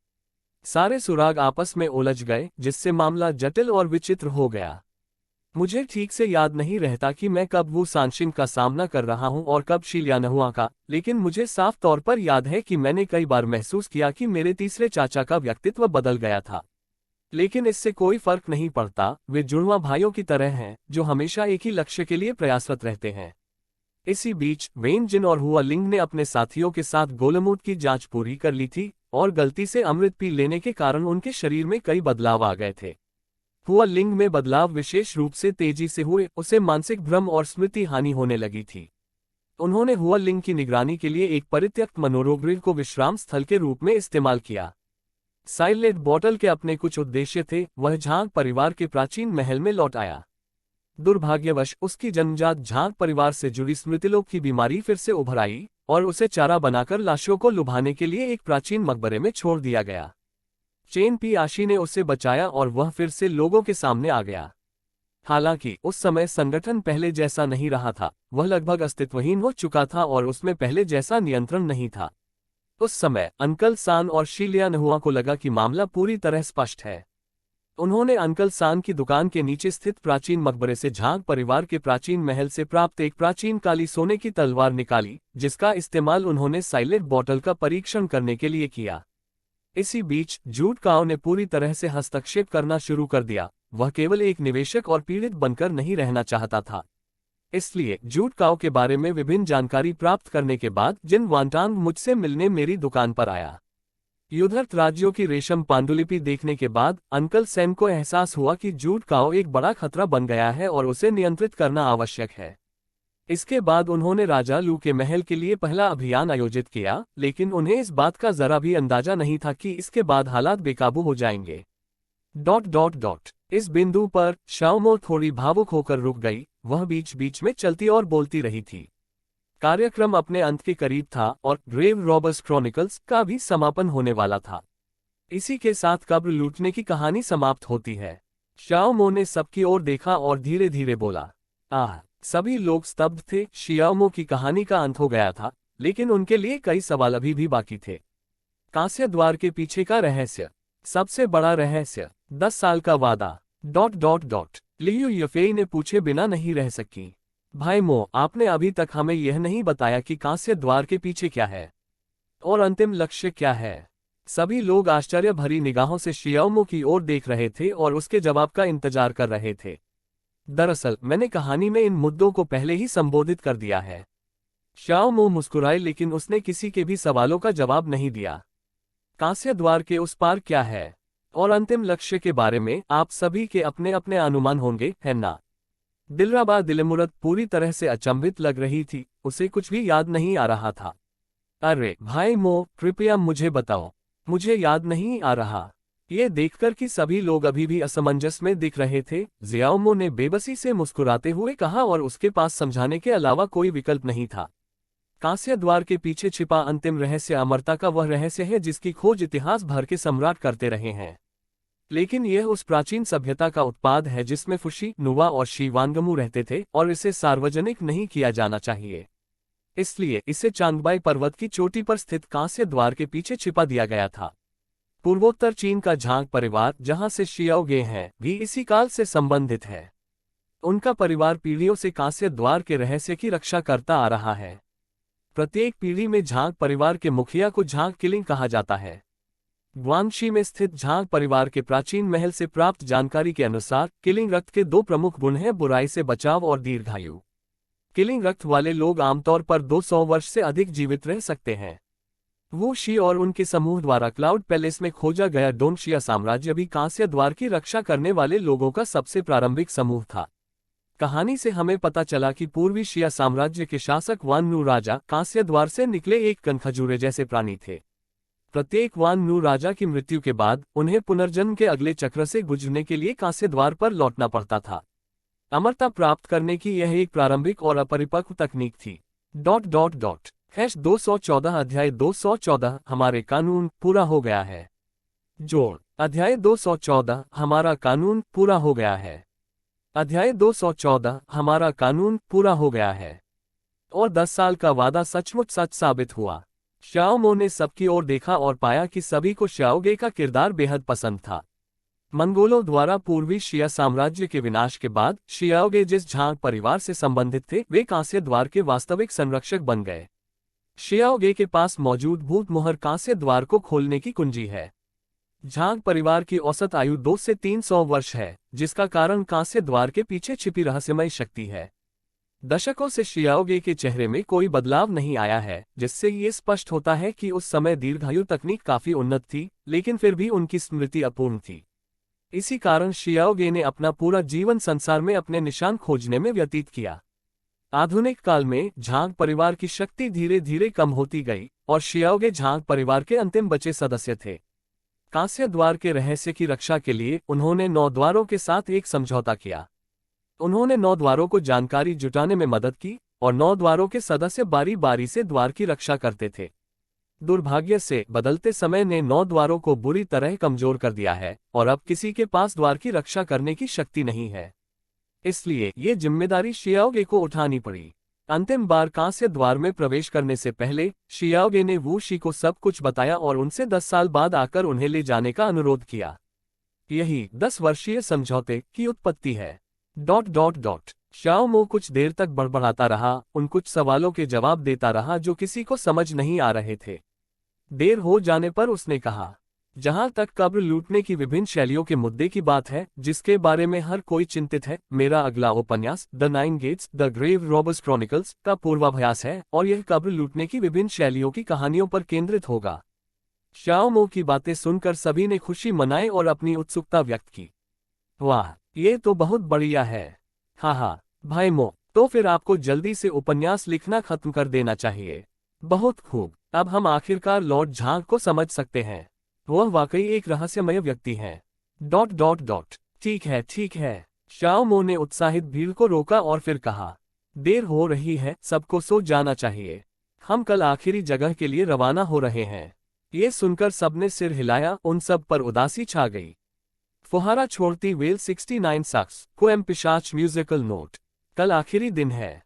[SPEAKER 1] सारे सुराग आपस में उलझ गए, जिससे मामला जटिल और विचित्र हो गया। मुझे ठीक से याद नहीं रहता कि मैं कब वू सानशिंग का सामना कर रहा हूं और कब शी लियानहुआ का, लेकिन मुझे साफ तौर पर याद है कि मैंने कई बार महसूस किया कि मेरे तीसरे चाचा का व्यक्तित्व बदल गया था। लेकिन इससे कोई फर्क नहीं पड़ता, वे जुड़वा भाइयों की तरह हैं जो हमेशा एक ही लक्ष्य के लिए प्रयासरत रहते हैं। इसी बीच वेनजिन और हुआलिंग ने अपने साथियों के साथ गोलमुद की जांच पूरी कर ली थी और गलती से अमृत पी लेने के कारण उनके शरीर में कई बदलाव आ गए थे। हुआलिंग में बदलाव विशेष रूप से तेजी से हुए, उसे मानसिक भ्रम और स्मृति हानि होने लगी थी। उन्होंने हुआलिंग की निगरानी के लिए एक परित्यक्त मनोरोगगृह को विश्राम स्थल के रूप में इस्तेमाल किया। साइलेंट बॉटल के अपने कुछ उद्देश्य थे। वह झांग परिवार के प्राचीन महल में लौट आया। दुर्भाग्यवश उसकी जन्मजात झांग परिवार से जुड़ी स्मृतिलोक की बीमारी फिर से उभर आई और उसे चारा बनाकर लाशों को लुभाने के लिए एक प्राचीन मकबरे में छोड़ दिया गया। चेन पी आशी ने उसे बचाया और वह फिर से लोगों के सामने आ गया। हालांकि उस समय संगठन पहले जैसा नहीं रहा था, वह लगभग अस्तित्वहीन हो चुका था और उसमें पहले जैसा नियंत्रण नहीं था। उस समय अंकल सान और शी लियानहुआ को लगा कि मामला पूरी तरह स्पष्ट है। उन्होंने अंकल सान की दुकान के नीचे स्थित प्राचीन मकबरे से झांग परिवार के प्राचीन महल से प्राप्त एक प्राचीन काली सोने की तलवार निकाली, जिसका इस्तेमाल उन्होंने साइलेंट बॉटल का परीक्षण करने के लिए किया। इसी बीच जूड काओ ने पूरी तरह से हस्तक्षेप करना शुरू कर दिया। वह केवल एक निवेशक और पीड़ित बनकर नहीं रहना चाहता था। इसलिए जूड काओ के बारे में विभिन्न जानकारी प्राप्त करने के बाद जिन वांटांग मुझसे मिलने मेरी दुकान पर आया। युद्धरत राज्यों की रेशम पांडुलिपि देखने के बाद अंकल सैम को एहसास हुआ कि जूड काओ एक बड़ा खतरा बन गया है और उसे नियंत्रित करना आवश्यक है। इसके बाद उन्होंने राजा लू के महल के लिए पहला अभियान आयोजित किया, लेकिन उन्हें इस बात का जरा भी अंदाजा नहीं था कि इसके बाद हालात बेकाबू हो जाएंगे। ... इस बिंदु पर शाओमो थोड़ी भावुक होकर रुक गई। वह बीच बीच में चलती और बोलती रही थी। कार्यक्रम अपने अंत के करीब था और ग्रेव रॉबर्स क्रॉनिकल्स का भी समापन होने वाला था। इसी के साथ कब्र लूटने की कहानी समाप्त होती है। शाओमो ने सबकी ओर देखा और धीरे धीरे बोला, आह। सभी लोग स्तब्ध थे। शाओमो की कहानी का अंत हो गया था, लेकिन उनके लिए कई सवाल अभी भी बाकी थे। कांस्य द्वार के पीछे का रहस्य, सबसे बड़ा रहस्य, 10 साल का वादा। ... लियू यफेई ने पूछे बिना नहीं रह सकी। भाई मो, आपने अभी तक हमें यह नहीं बताया कि कांस्य द्वार के पीछे क्या है और अंतिम लक्ष्य क्या है। सभी लोग आश्चर्य भरी निगाहों से शाओमो की ओर देख रहे थे और उसके जवाब का इंतजार कर रहे थे। दरअसल मैंने कहानी में इन मुद्दों को पहले ही संबोधित कर दिया है। शाओमो मुस्कुराए, लेकिन उसने किसी के भी सवालों का जवाब नहीं दिया। कांस्य द्वार के उस पार क्या है और अंतिम लक्ष्य के बारे में आप सभी के अपने अपने अनुमान होंगे, है ना? दिलरबा दिलमुरत पूरी तरह से अचंभित लग रही थी। उसे कुछ भी याद नहीं आ रहा था। अरे भाई मो, कृपया मुझे बताओ, मुझे याद नहीं आ रहा। ये देखकर कि सभी लोग अभी भी असमंजस में दिख रहे थे, ज़ियाओमो ने बेबसी से मुस्कुराते हुए कहा और उसके पास समझाने के अलावा कोई विकल्प नहीं था। कांस्य द्वार के पीछे छिपा अंतिम रहस्य अमरता का वह रहस्य है जिसकी खोज इतिहास भर के सम्राट करते रहे हैं। लेकिन यह उस प्राचीन सभ्यता का उत्पाद है जिसमें फुशी, नुवा और शीवांगमू रहते थे और इसे सार्वजनिक नहीं किया जाना चाहिए। इसलिए इसे चांगबाई पर्वत की चोटी पर स्थित कांस्य द्वार के पीछे छिपा दिया गया था। पूर्वोत्तर चीन का झांग परिवार, जहां से शियाओगे हैं, भी इसी काल से संबंधित है। उनका परिवार पीढ़ियों से कांस्य द्वार के रहस्य की रक्षा करता आ रहा है। प्रत्येक पीढ़ी में झांग परिवार के मुखिया को झांग किलिंग कहा जाता है। ग्वांगशी में स्थित झांग परिवार के प्राचीन महल से प्राप्त जानकारी के अनुसार किलिंग रक्त के 2 प्रमुख गुण हैं, बुराई से बचाव और दीर्घायु। किलिंग रक्त वाले लोग आमतौर पर 200 वर्ष से अधिक जीवित रह सकते हैं। वो शी और उनके समूह द्वारा क्लाउड पैलेस में खोजा गया डोंगशिया साम्राज्य भी कांस्य द्वार की रक्षा करने वाले लोगों का सबसे प्रारंभिक समूह था। कहानी से हमें पता चला कि पूर्वी शिया साम्राज्य के शासक वान नू राजा कांस्य द्वार से निकले एक कनखजूरे जैसे प्राणी थे। प्रत्येक वान नू राजा की मृत्यु के बाद उन्हें पुनर्जन्म के अगले चक्र से गुजरने के लिए कांस्य द्वार पर लौटना पड़ता था। अमरता प्राप्त करने की यह एक प्रारंभिक और अपरिपक्व तकनीक थी। ... 214 अध्याय 214 हमारे कानून पूरा हो गया है। जोड़ अध्याय 214 हमारा कानून पूरा हो गया है। अध्याय 214 हमारा कानून पूरा हो गया है। और 10 साल का वादा सचमुच सच साबित हुआ। शाओमो ने सबकी ओर देखा और पाया कि सभी को शाओगे का किरदार बेहद पसंद था। मंगोलों द्वारा पूर्वी शिया साम्राज्य के विनाश के बाद शियाओगे जिस झांग परिवार से संबंधित थे, वे कांस्य द्वार के वास्तविक संरक्षक बन गए। शियाओगे के पास मौजूद भूत मोहर कांस्य द्वार को खोलने की कुंजी है। झांग परिवार की औसत आयु 200 से 300 वर्ष है, जिसका कारण कांस्य द्वार के पीछे छिपी रहस्यमय शक्ति है। दशकों से शियाओगे के चेहरे में कोई बदलाव नहीं आया है, जिससे ये स्पष्ट होता है कि उस समय दीर्घायु तकनीक काफी उन्नत थी, लेकिन फिर भी उनकी स्मृति अपूर्ण थी। इसी कारण शियाओगे ने अपना पूरा जीवन संसार में अपने निशान खोजने में व्यतीत किया। आधुनिक काल में झांग परिवार की शक्ति धीरे धीरे कम होती गई और शियाओगे झांग परिवार के अंतिम बचे सदस्य थे। कांस्य द्वार के रहस्य की रक्षा के लिए उन्होंने 9 द्वारों के साथ एक समझौता किया। उन्होंने 9 द्वारों को जानकारी जुटाने में मदद की और 9 द्वारों के सदस्य बारी बारी से द्वार की रक्षा करते थे। दुर्भाग्य से बदलते समय ने 9 द्वारों को बुरी तरह कमजोर कर दिया है और अब किसी के पास द्वार की रक्षा करने की शक्ति नहीं है। इसलिए ये जिम्मेदारी शियाओगे को उठानी पड़ी। अंतिम बार कांस्य द्वार में प्रवेश करने से पहले शियाओगे ने वू शी को सब कुछ बताया और उनसे 10 साल बाद आकर उन्हें ले जाने का अनुरोध किया। यही 10 वर्षीय समझौते की उत्पत्ति है। ... शाओमो कुछ देर तक बड़बड़ाता रहा, उन कुछ सवालों के जवाब देता रहा जो किसी को समझ नहीं आ रहे थे। देर हो जाने पर उसने कहा, जहां तक कब्र लूटने की विभिन्न शैलियों के मुद्दे की बात है, जिसके बारे में हर कोई चिंतित है, मेरा अगला उपन्यास the 9 gates the grave robbers chronicles का पूर्वाभ्यास है और यह कब्र लूटने की विभिन्न शैलियों की कहानियों पर केंद्रित होगा। शाओमो की बातें सुनकर सभी ने खुशी मनाई और अपनी उत्सुकता व्यक्त की। वाह, ये तो बहुत बढ़िया है। हाँ, भाई मो, तो फिर आपको जल्दी से उपन्यास लिखना खत्म कर देना चाहिए। बहुत खूब, अब हम आखिरकार लॉर्ड झांग को समझ सकते हैं। वह वाकई एक रहस्यमय व्यक्ति हैं। ... ठीक है। शाओमो ने उत्साहित भीड़ को रोका और फिर कहा, देर हो रही है, सबको सो जाना चाहिए। हम कल आखिरी जगह के लिए रवाना हो रहे हैं। ये सुनकर सबने सिर हिलाया, उन सब पर उदासी छा गई। फुहारा छोड़ती वेल 69 सक्स पोएम पिशाच म्यूजिकल नोट। कल आखिरी दिन है।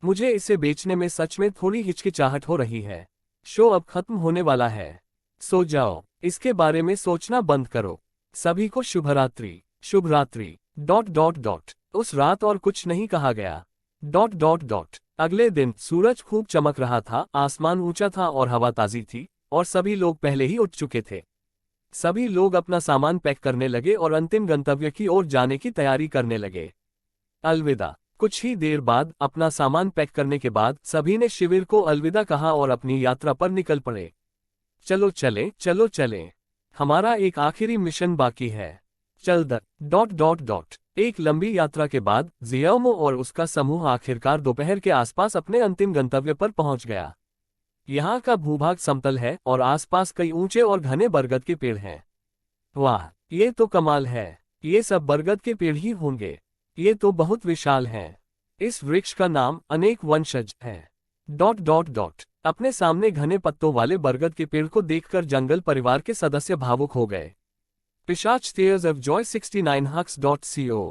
[SPEAKER 1] मुझे इसे बेचने में सच में थोड़ी हिचकिचाहट हो रही है। शो अब खत्म होने वाला है। सो जाओ, इसके बारे में सोचना बंद करो। सभी को शुभरात्रि। शुभ रात्रि। Dot dot dot. उस रात और कुछ नहीं कहा गया। Dot dot dot. अगले दिन सूरज खूब चमक रहा था, आसमान ऊंचा था और हवा ताजी थी, और सभी लोग पहले ही उठ चुके थे। सभी लोग अपना सामान पैक करने लगे और अंतिम गंतव्य की ओर जाने की तैयारी करने लगे। अलविदा। कुछ ही देर बाद अपना सामान पैक करने के बाद सभी ने शिविर को अलविदा कहा और अपनी यात्रा पर निकल पड़े। चलो चलें, चलो चलें। हमारा एक आखिरी मिशन बाकी है। चल द डॉट डॉट डॉट। एक लंबी यात्रा के बाद जियाओमो और उसका समूह आखिरकार दोपहर के आसपास अपने अंतिम गंतव्य पर पहुंच गया। यहाँ का भूभाग समतल है और आसपास कई ऊंचे और घने बरगद के पेड़ हैं। वाह, ये तो कमाल है। ये सब बरगद के पेड़ ही होंगे। ये तो बहुत विशाल हैं। इस वृक्ष का नाम अनेक वंशज है। Dot dot dot. अपने सामने घने पत्तों वाले बरगद के पेड़ को देखकर जंगल परिवार के सदस्य भावुक हो गए। पिशाच टीयर्स ऑफ जॉय 69 hux.co।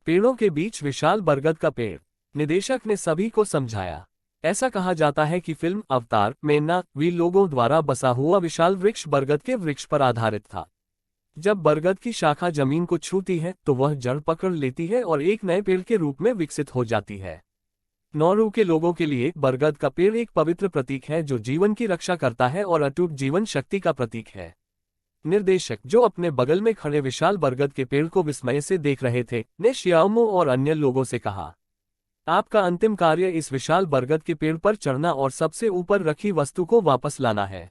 [SPEAKER 1] पेड़ों के बीच विशाल बरगद का पेड़। निदेशक ने सभी को समझाया। ऐसा कहा जाता है कि फिल्म अवतार में वी लोगों द्वारा बसा हुआ विशाल वृक्ष बरगद के वृक्ष पर आधारित था। जब बरगद की शाखा जमीन को छूती है तो वह जड़ पकड़ लेती है और एक नए पेड़ के रूप में विकसित हो जाती है। नौरू के लोगों के लिए बरगद का पेड़ एक पवित्र प्रतीक है जो जीवन की रक्षा करता है और अटूट जीवन शक्ति का प्रतीक है। निर्देशक, जो अपने बगल में खड़े विशाल बरगद के पेड़ को विस्मय से देख रहे थे, ने शियाओमो और अन्य लोगों से कहा, आपका अंतिम कार्य इस विशाल बरगद के पेड़ पर चढ़ना और सबसे ऊपर रखी वस्तु को वापस लाना है।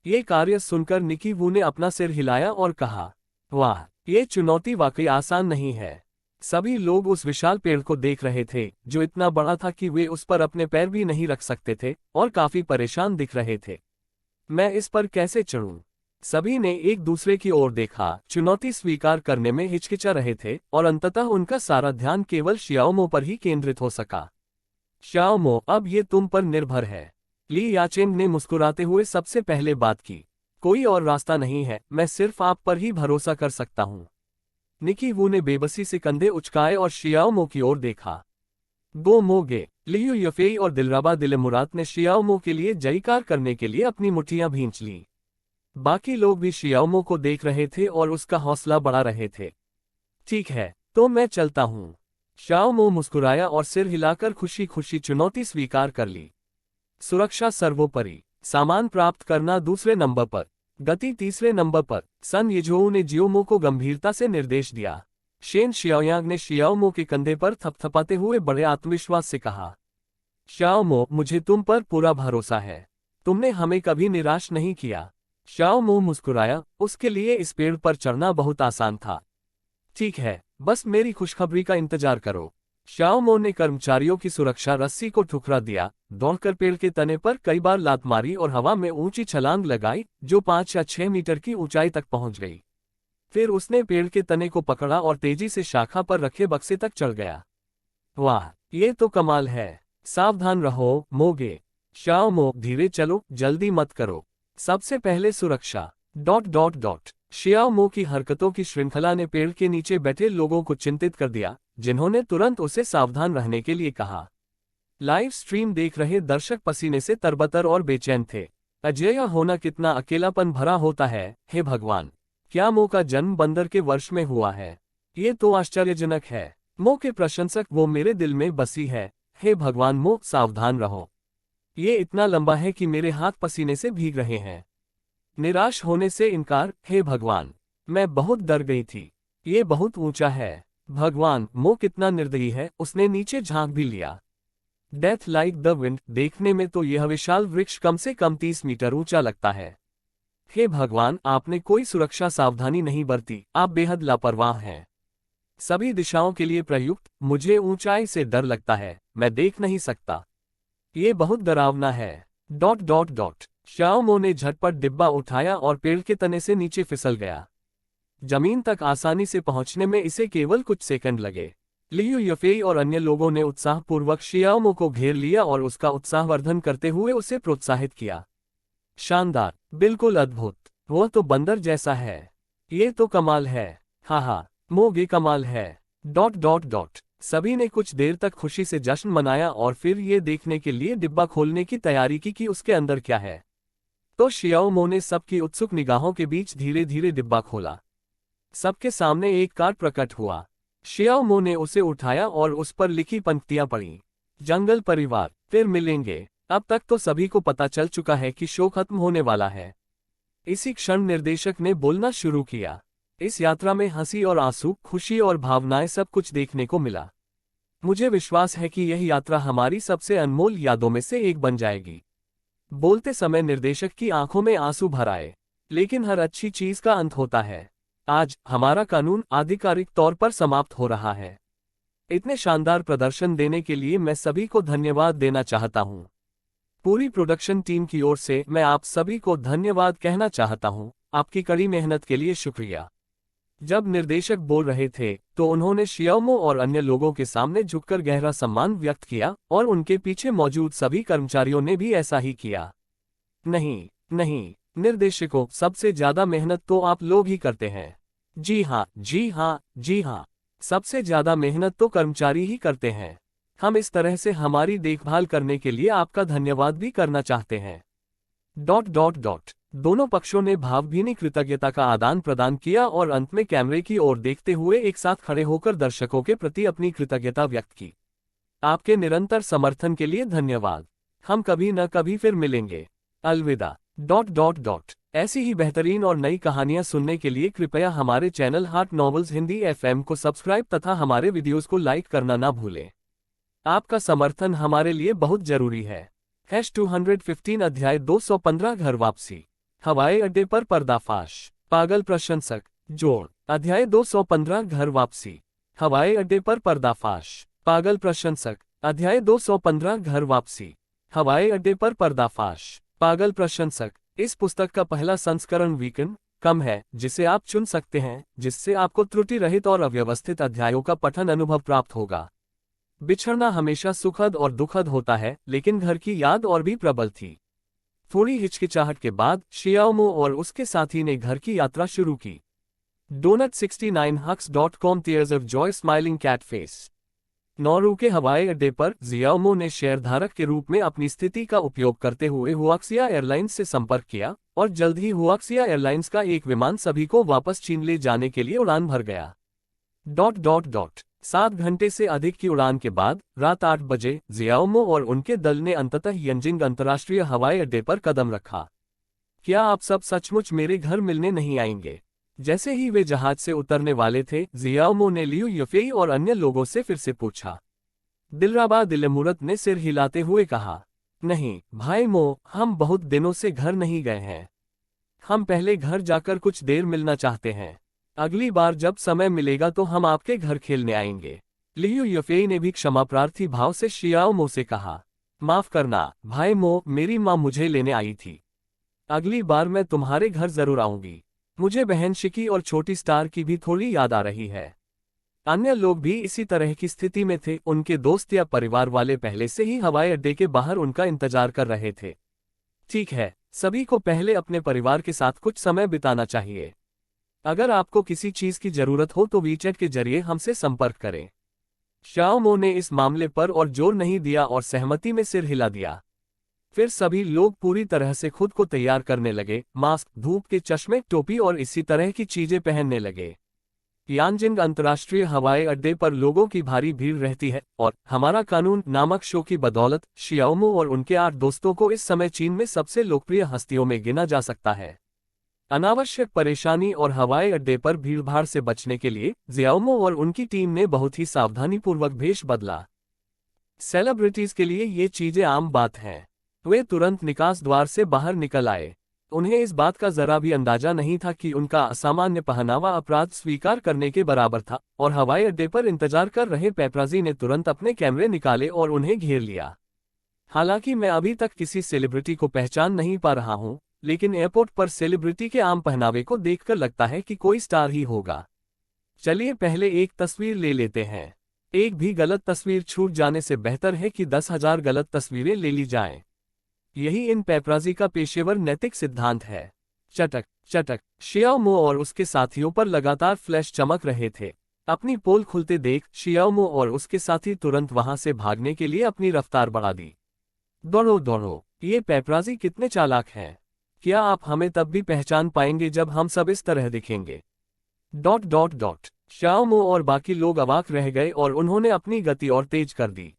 [SPEAKER 1] ये कार्य सुनकर निकी वू ने अपना सिर हिलाया और कहा, वाह, ये चुनौती वाकई आसान नहीं है। सभी लोग उस विशाल पेड़ को देख रहे थे जो इतना बड़ा था कि वे उस पर अपने पैर भी नहीं रख सकते थे और काफी परेशान दिख रहे थे। मैं इस पर कैसे चढ़ूं? सभी ने एक दूसरे की ओर देखा, चुनौती स्वीकार करने में हिचकिचा रहे थे और अंततः उनका सारा ध्यान केवल शियाओमो पर ही केंद्रित हो सका। शियाओमो, अब ये तुम पर निर्भर है। ली याचेंग ने मुस्कुराते हुए सबसे पहले बात की। कोई और रास्ता नहीं है, मैं सिर्फ आप पर ही भरोसा कर सकता हूँ। निकी वू ने बेबसी से कंधे उचकाए और शियाओमो की ओर देखा। गो मोगे। लियू यफेई और दिलराबा दिलमुरात ने शियाओमो के लिए जयकार करने के लिए अपनी मुट्ठियां भींच लीं। बाकी लोग भी शियाओमो को देख रहे थे और उसका हौसला बढ़ा रहे थे। ठीक है, तो मैं चलता हूँ। शियाओमो मुस्कुराया और सिर हिलाकर खुशी खुशी चुनौती स्वीकार कर ली। सुरक्षा सर्वोपरि। सामान प्राप्त करना दूसरे नंबर पर, गति तीसरे नंबर पर। सन येझोऊ ने जियोमो को गंभीरता से निर्देश दिया। शेन शियाओयांग ने शियाओमो के कंधे पर थपथपाते हुए बड़े आत्मविश्वास से कहा, शियाओमो, मुझे तुम पर पूरा भरोसा है। तुमने हमें कभी निराश नहीं किया। शियाओमो मुस्कुराया, उसके लिए इस पेड़ पर चढ़ना बहुत आसान था। ठीक है, बस मेरी खुशखबरी का इंतजार करो। शियाओमो ने कर्मचारियों की सुरक्षा रस्सी को ठुकरा दिया, दौड़कर पेड़ के तने पर कई बार लात मारी और हवा में ऊंची छलांग लगाई जो 5 या 6 मीटर की ऊंचाई तक पहुंच गई। फिर उसने पेड़ के तने को पकड़ा और तेजी से शाखा पर रखे बक्से तक चढ़ गया। वाह, ये तो कमाल है। सावधान रहो, मोगे। शियाओमो, धीरे चलो, जल्दी मत करो। सबसे पहले सुरक्षा। Dot dot dot. शियाओमो की हरकतों की श्रृंखला ने पेड़ के नीचे बैठे लोगों को चिंतित कर दिया, जिन्होंने तुरंत उसे सावधान रहने के लिए कहा। लाइव स्ट्रीम देख रहे दर्शक पसीने से तरबतर और बेचैन थे। अजय होना कितना अकेलापन भरा होता है, हे भगवान। क्या मो का जन्म बंदर के वर्ष में हुआ है? ये तो आश्चर्यजनक है। मो के प्रशंसक, वो मेरे दिल में बसी है। हे भगवान, मो, सावधान रहो। ये इतना लंबा है कि मेरे हाथ पसीने से भीग रहे हैं। निराश होने से इनकार, हे भगवान। मैं बहुत डर गई थी। ये बहुत ऊंचा है। भगवान, मो कितना निर्दयी है, उसने नीचे झांक भी लिया। Death like the wind. देखने में तो यह विशाल वृक्ष कम से कम 30 मीटर ऊंचा लगता है। हे भगवान, आपने कोई सुरक्षा सावधानी नहीं बरती, आप बेहद लापरवाह हैं। सभी दिशाओं के लिए प्रयुक्त। मुझे ऊंचाई से डर लगता है, मैं देख नहीं सकता। ये बहुत डरावना है। Dot dot dot. शियाओमो ने झटपट डिब्बा उठाया और पेड़ के तने से नीचे फिसल गया। जमीन तक आसानी से पहुंचने में इसे केवल कुछ सेकंड लगे। लियू यफेई और अन्य लोगों ने उत्साहपूर्वक शियाओमो को घेर लिया और उसका उत्साहवर्धन करते हुए उसे प्रोत्साहित किया। शानदार, बिल्कुल अद्भुत, वह तो बंदर जैसा है। ये तो कमाल है। हाँ, मोगे कमाल है। सभी ने कुछ देर तक खुशी से जश्न मनाया और फिर ये देखने के लिए डिब्बा खोलने की तैयारी की कि उसके अंदर क्या है। तो शियाओमो ने सबकी उत्सुक निगाहों के बीच धीरे धीरे डिब्बा खोला। सबके सामने एक कार्ड प्रकट हुआ। शियाओमो ने उसे उठाया और उस पर लिखी पंक्तियां पढ़ीं। जंगल परिवार, फिर मिलेंगे। अब तक तो सभी को पता चल चुका है कि शो खत्म होने वाला है। इसी क्षण निर्देशक ने बोलना शुरू किया। इस यात्रा में हंसी और आंसू, खुशी और भावनाएं सब कुछ देखने को मिला। मुझे विश्वास है कि यह यात्रा हमारी सबसे अनमोल यादों में से एक बन जाएगी। बोलते समय निर्देशक की आंखों में आंसू भर आए। लेकिन हर अच्छी चीज का अंत होता है। आज हमारा कानून आधिकारिक तौर पर समाप्त हो रहा है। इतने शानदार प्रदर्शन देने के लिए मैं सभी को धन्यवाद देना चाहता हूं। पूरी प्रोडक्शन टीम की ओर से मैं आप सभी को धन्यवाद कहना चाहता हूं। आपकी कड़ी मेहनत के लिए शुक्रिया। जब निर्देशक बोल रहे थे तो उन्होंने शियाओमो और अन्य लोगों के सामने झुककर गहरा सम्मान व्यक्त किया और उनके पीछे मौजूद सभी कर्मचारियों ने भी ऐसा ही किया। नहीं, निर्देशकों, सबसे ज्यादा मेहनत तो आप लोग ही करते हैं। जी हाँ, सबसे ज्यादा मेहनत तो कर्मचारी ही करते हैं। हम इस तरह से हमारी देखभाल करने के लिए आपका धन्यवाद भी करना चाहते हैं। दोनों पक्षों ने भावभीनी कृतज्ञता का आदान प्रदान किया और अंत में कैमरे की ओर देखते हुए एक साथ खड़े होकर दर्शकों के प्रति अपनी कृतज्ञता व्यक्त की। आपके निरंतर समर्थन के लिए धन्यवाद। हम कभी न कभी फिर मिलेंगे। अलविदा। ऐसी ही बेहतरीन और नई कहानियां सुनने के लिए कृपया हमारे channel heart novels Hindi FM को सब्सक्राइब तथा हमारे वीडियोस को लाइक करना ना भूलें। आपका समर्थन हमारे लिए बहुत जरूरी है। 215 अध्याय 215 घर वापसी। हवाई अड्डे पर पर्दाफाश। पागल प्रशंसक। जोड़। अध्याय 215 घर वापसी। हवाई अड्डे पर पर्दाफाश। पागल प्रशंसक। अध्याय 215 घर वापसी। हवाई अड्डे पर पर्दाफाश। पागल प्रशंसक। इस पुस्तक का पहला संस्करण वीकेंड कम है जिसे आप चुन सकते हैं, जिससे आपको त्रुटि रहित और अव्यवस्थित अध्यायों का पठन अनुभव प्राप्त होगा। बिछड़ना हमेशा सुखद और दुखद होता है, लेकिन घर की याद और भी प्रबल थी। थोड़ी हिचकिचाहट के बाद शियाओमो और उसके साथी ने घर की यात्रा शुरू की। Donut69hux.com Tears of Joy Smiling Cat Face। Nauru के हवाई अड्डे पर जियाओमो ने शेयरधारक के रूप में अपनी स्थिति का उपयोग करते हुए हुआक्सिया एयरलाइंस से संपर्क किया और जल्द ही हुआक्सिया एयरलाइंस का एक विमान सभी को वापस चीन ले जाने के लिए उड़ान भर गया। 7 घंटे से अधिक की उड़ान के बाद रात 8 बजे जियाओमो और उनके दल ने अंततः यंजिंग अंतर्राष्ट्रीय हवाई अड्डे पर कदम रखा। क्या आप सब सचमुच मेरे घर मिलने नहीं आएंगे? जैसे ही वे जहाज से उतरने वाले थे, जियाओमो ने लियू यफेई और अन्य लोगों से फिर से पूछा। दिलराबा दिलमुरत ने सिर हिलाते हुए कहा, नहीं भाई मो, हम बहुत दिनों से घर नहीं गए हैं। हम पहले घर जाकर कुछ देर मिलना चाहते हैं। अगली बार जब समय मिलेगा तो हम आपके घर खेलने आएंगे। लियू यफेई ने भी क्षमा प्रार्थी भाव से शियाओमो से कहा, माफ करना भाई मो, मेरी माँ मुझे लेने आई थी। अगली बार मैं तुम्हारे घर जरूर आऊंगी। मुझे बहन शिकी और छोटी स्टार की भी थोड़ी याद आ रही है। अन्य लोग भी इसी तरह की स्थिति में थे। उनके दोस्त या परिवार वाले पहले से ही हवाई अड्डे के बाहर उनका इंतजार कर रहे थे। ठीक है, सभी को पहले अपने परिवार के साथ कुछ समय बिताना चाहिए। अगर आपको किसी चीज की जरूरत हो तो वीचैट के जरिए हमसे संपर्क करें। शियाओमो ने इस मामले पर और जोर नहीं दिया और सहमति में सिर हिला दिया। फिर सभी लोग पूरी तरह से खुद को तैयार करने लगे, मास्क, धूप के चश्मे, टोपी और इसी तरह की चीजें पहनने लगे। यानजिंग अंतर्राष्ट्रीय हवाई अड्डे पर लोगों की भारी भीड़ रहती है और हमारा कानून नामक शो की बदौलत शियाओमो और उनके 8 दोस्तों को इस समय चीन में सबसे लोकप्रिय हस्तियों में गिना जा सकता है। अनावश्यक परेशानी और हवाई अड्डे पर भीड़भाड़ से बचने के लिए जियाओमो और उनकी टीम ने बहुत ही सावधानीपूर्वक भेष बदला। सेलिब्रिटीज के लिए ये चीजें आम बात हैं। वे तुरंत निकास द्वार से बाहर निकल आए। उन्हें इस बात का जरा भी अंदाजा नहीं था कि उनका असामान्य पहनावा अपराध स्वीकार करने के बराबर था और हवाई अड्डे पर इंतजार कर रहे पेपराजी ने तुरंत अपने कैमरे निकाले और उन्हें घेर लिया। हालांकि मैं अभी तक किसी सेलिब्रिटी को पहचान नहीं पा रहा हूं, लेकिन एयरपोर्ट पर सेलिब्रिटी के आम पहनावे को देखकर लगता है कि कोई स्टार ही होगा। चलिए पहले एक तस्वीर ले लेते हैं। एक भी गलत तस्वीर छूट जाने से बेहतर है कि 10,000 गलत तस्वीरें ले ली जाएं। यही इन पेपराजी का पेशेवर नैतिक सिद्धांत है। चटक चटक शियाओमो और उसके साथियों पर लगातार फ्लैश चमक रहे थे। अपनी पोल खुलते देख शियाओमो और उसके साथी तुरंत वहां से भागने के लिए अपनी रफ्तार बढ़ा दी। दौड़ो दौड़ो, ये पेपराजी कितने चालाक हैं। क्या आप हमें तब भी पहचान पाएंगे जब हम सब इस तरह दिखेंगे। डॉट डॉट डॉट शियाओमो और बाकी लोग अवाक रह गए और उन्होंने अपनी गति और तेज कर दी।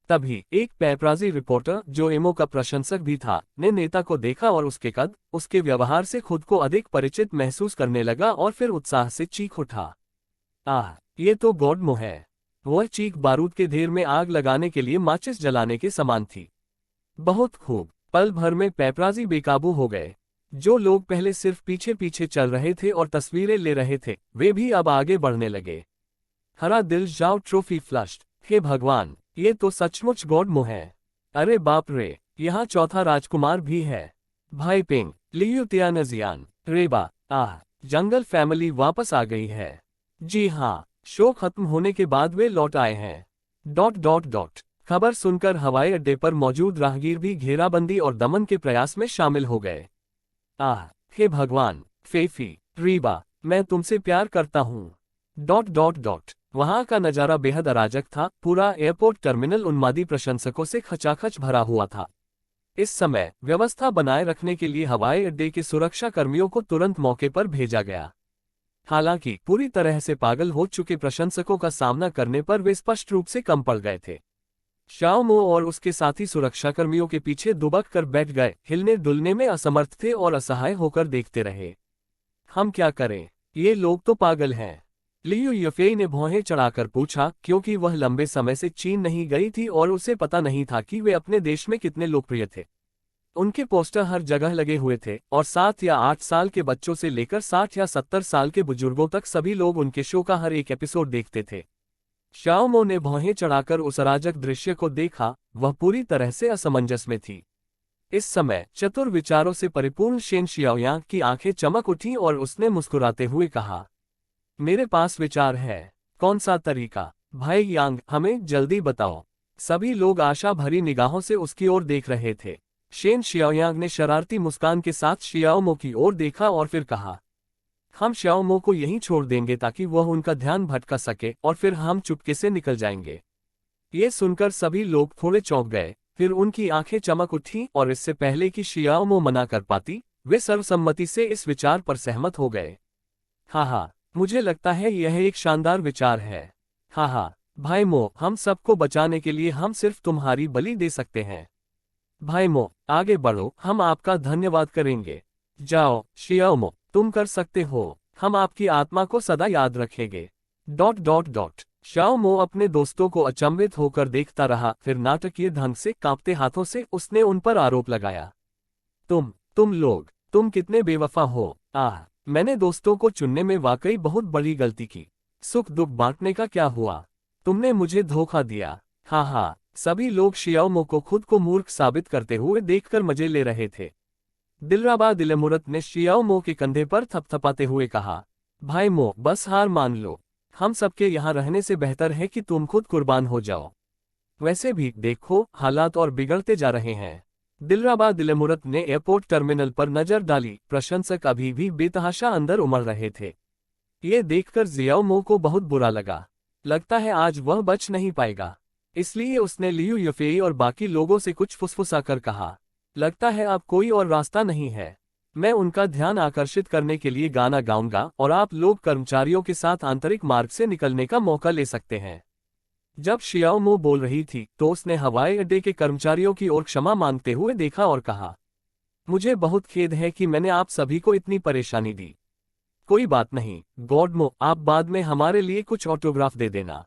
[SPEAKER 1] तभी एक पेपराजी रिपोर्टर, जो एमो का प्रशंसक भी था, ने नेता को देखा और उसके कद, उसके व्यवहार से खुद को अधिक परिचित महसूस करने लगा और फिर उत्साह से चीख उठा। आह, ये तो गॉडमो है। वह चीख बारूद के ढेर में आग लगाने के लिए माचिस जलाने के समान थी। बहुत खूब। पल भर में पेपराजी बेकाबू हो गए। जो लोग पहले सिर्फ पीछे पीछे चल रहे थे और तस्वीरें ले रहे थे, वे भी अब आगे बढ़ने लगे। हरा दिल जाओ ट्रॉफी फ्लश्ड। हे भगवान, ये तो सचमुच गॉडमो है। अरे बाप रे, यहाँ चौथा राजकुमार भी है। भाई पिंग, लियू तियानजियान, रेबा, आह, जंगल फैमिली वापस आ गई है। जी हाँ, शो खत्म होने के बाद वे लौट आए हैं। डॉट डॉट डॉट खबर सुनकर हवाई अड्डे पर मौजूद राहगीर भी घेराबंदी और दमन के प्रयास में शामिल हो गए। आह, हे भगवान, फेफी, रीबा, मैं तुमसे प्यार करता हूँ। डॉट डॉट डॉट वहां का नजारा बेहद अराजक था। पूरा एयरपोर्ट टर्मिनल उन्मादी प्रशंसकों से खचाखच भरा हुआ था। इस समय व्यवस्था बनाए रखने के लिए हवाई अड्डे के सुरक्षा कर्मियों को तुरंत मौके पर भेजा गया। हालांकि पूरी तरह से पागल हो चुके प्रशंसकों का सामना करने पर वे स्पष्ट रूप से कम पड़ गए थे। शियाओमो और उसके साथी सुरक्षाकर्मियों के पीछे दुबक कर बैठ गए, हिलने डुलने में असमर्थ थे और असहाय होकर देखते रहे। हम क्या करें, ये लोग तो पागल हैं। लियू यफेई ने भौहें चढ़ाकर पूछा, क्योंकि वह लंबे समय से चीन नहीं गई थी और उसे पता नहीं था कि वे अपने देश में कितने लोकप्रिय थे। उनके पोस्टर हर जगह लगे हुए थे और 7 या 8 साल के बच्चों से लेकर 60 या 70 साल के बुजुर्गों तक सभी लोग उनके शो का हर एक एपिसोड देखते थे। शियाओमो ने भौहें चढ़ाकर उस अराजक दृश्य को देखा। वह पूरी तरह से असमंजस में थी। इस समय चतुर विचारों से परिपूर्ण शेन शियाओयांग की आंखें चमक उठीं और उसने मुस्कुराते हुए कहा, मेरे पास विचार है। कौन सा तरीका? भाई यांग, हमें जल्दी बताओ। सभी लोग आशा भरी निगाहों से उसकी ओर देख रहे थे। शेन शियाओयांग ने शरारती मुस्कान के साथ शियाओमो की ओर देखा और फिर कहा, हम शियाओमो को यहीं छोड़ देंगे ताकि वह उनका ध्यान भटका सके और फिर हम चुपके से निकल जाएंगे। ये सुनकर सभी लोग थोड़े चौंक गए। फिर उनकी आंखें चमक उठीं और इससे पहले कि शियाओमो मना कर पाती, वे सर्वसम्मति से इस विचार पर सहमत हो गए। हाँ, मुझे लगता है यह एक शानदार विचार है। हाँ, भाई मो, हम सबको बचाने के लिए हम सिर्फ तुम्हारी बलि दे सकते हैं। भाई मो, आगे बढ़ो, हम आपका धन्यवाद करेंगे। जाओ शियाओमो, तुम कर सकते हो। हम आपकी आत्मा को सदा याद रखेंगे। डॉट डॉट डॉट शियाओमो अपने दोस्तों को अचंभित होकर देखता रहा। फिर नाटकीय ढंग से कांपते हाथों से उसने उन पर आरोप लगाया, तुम लोग, तुम कितने बेवफा हो। आह, मैंने दोस्तों को चुनने में वाकई बहुत बड़ी गलती की। सुख दुख बांटने का क्या हुआ? तुमने मुझे धोखा दिया। हाँ, सभी लोग शियाओमो को खुद को मूर्ख साबित करते हुए देखकर मजे ले रहे थे। दिलराबा दिलमुरत ने शियाओमो के कंधे पर थपथपाते हुए कहा, भाई मो, बस हार मान लो। हम सबके यहाँ रहने से बेहतर है कि तुम खुद कुर्बान हो जाओ। वैसे भी देखो, हालात और बिगड़ते जा रहे हैं। दिलराबा दिलमुरत ने एयरपोर्ट टर्मिनल पर नजर डाली। प्रशंसक अभी भी बेतहाशा अंदर उमड़ रहे थे। ये देखकर शियाओमो को बहुत बुरा लगा। लगता है आज वह बच नहीं पाएगा। इसलिए उसने लियू यफेई और बाकी लोगों से कुछ फुसफुसाकर कहा, लगता है अब कोई और रास्ता नहीं है। मैं उनका ध्यान आकर्षित करने के लिए गाना गाऊंगा और आप लोग कर्मचारियों के साथ आंतरिक मार्ग से निकलने का मौका ले सकते हैं। जब शियाओमो बोल रही थी तो उसने हवाई अड्डे के कर्मचारियों की ओर क्षमा मांगते हुए देखा और कहा, मुझे बहुत खेद है कि मैंने आप सभी को इतनी परेशानी दी। कोई बात नहीं गॉडमो, आप बाद में हमारे लिए कुछ ऑटोग्राफ दे देना।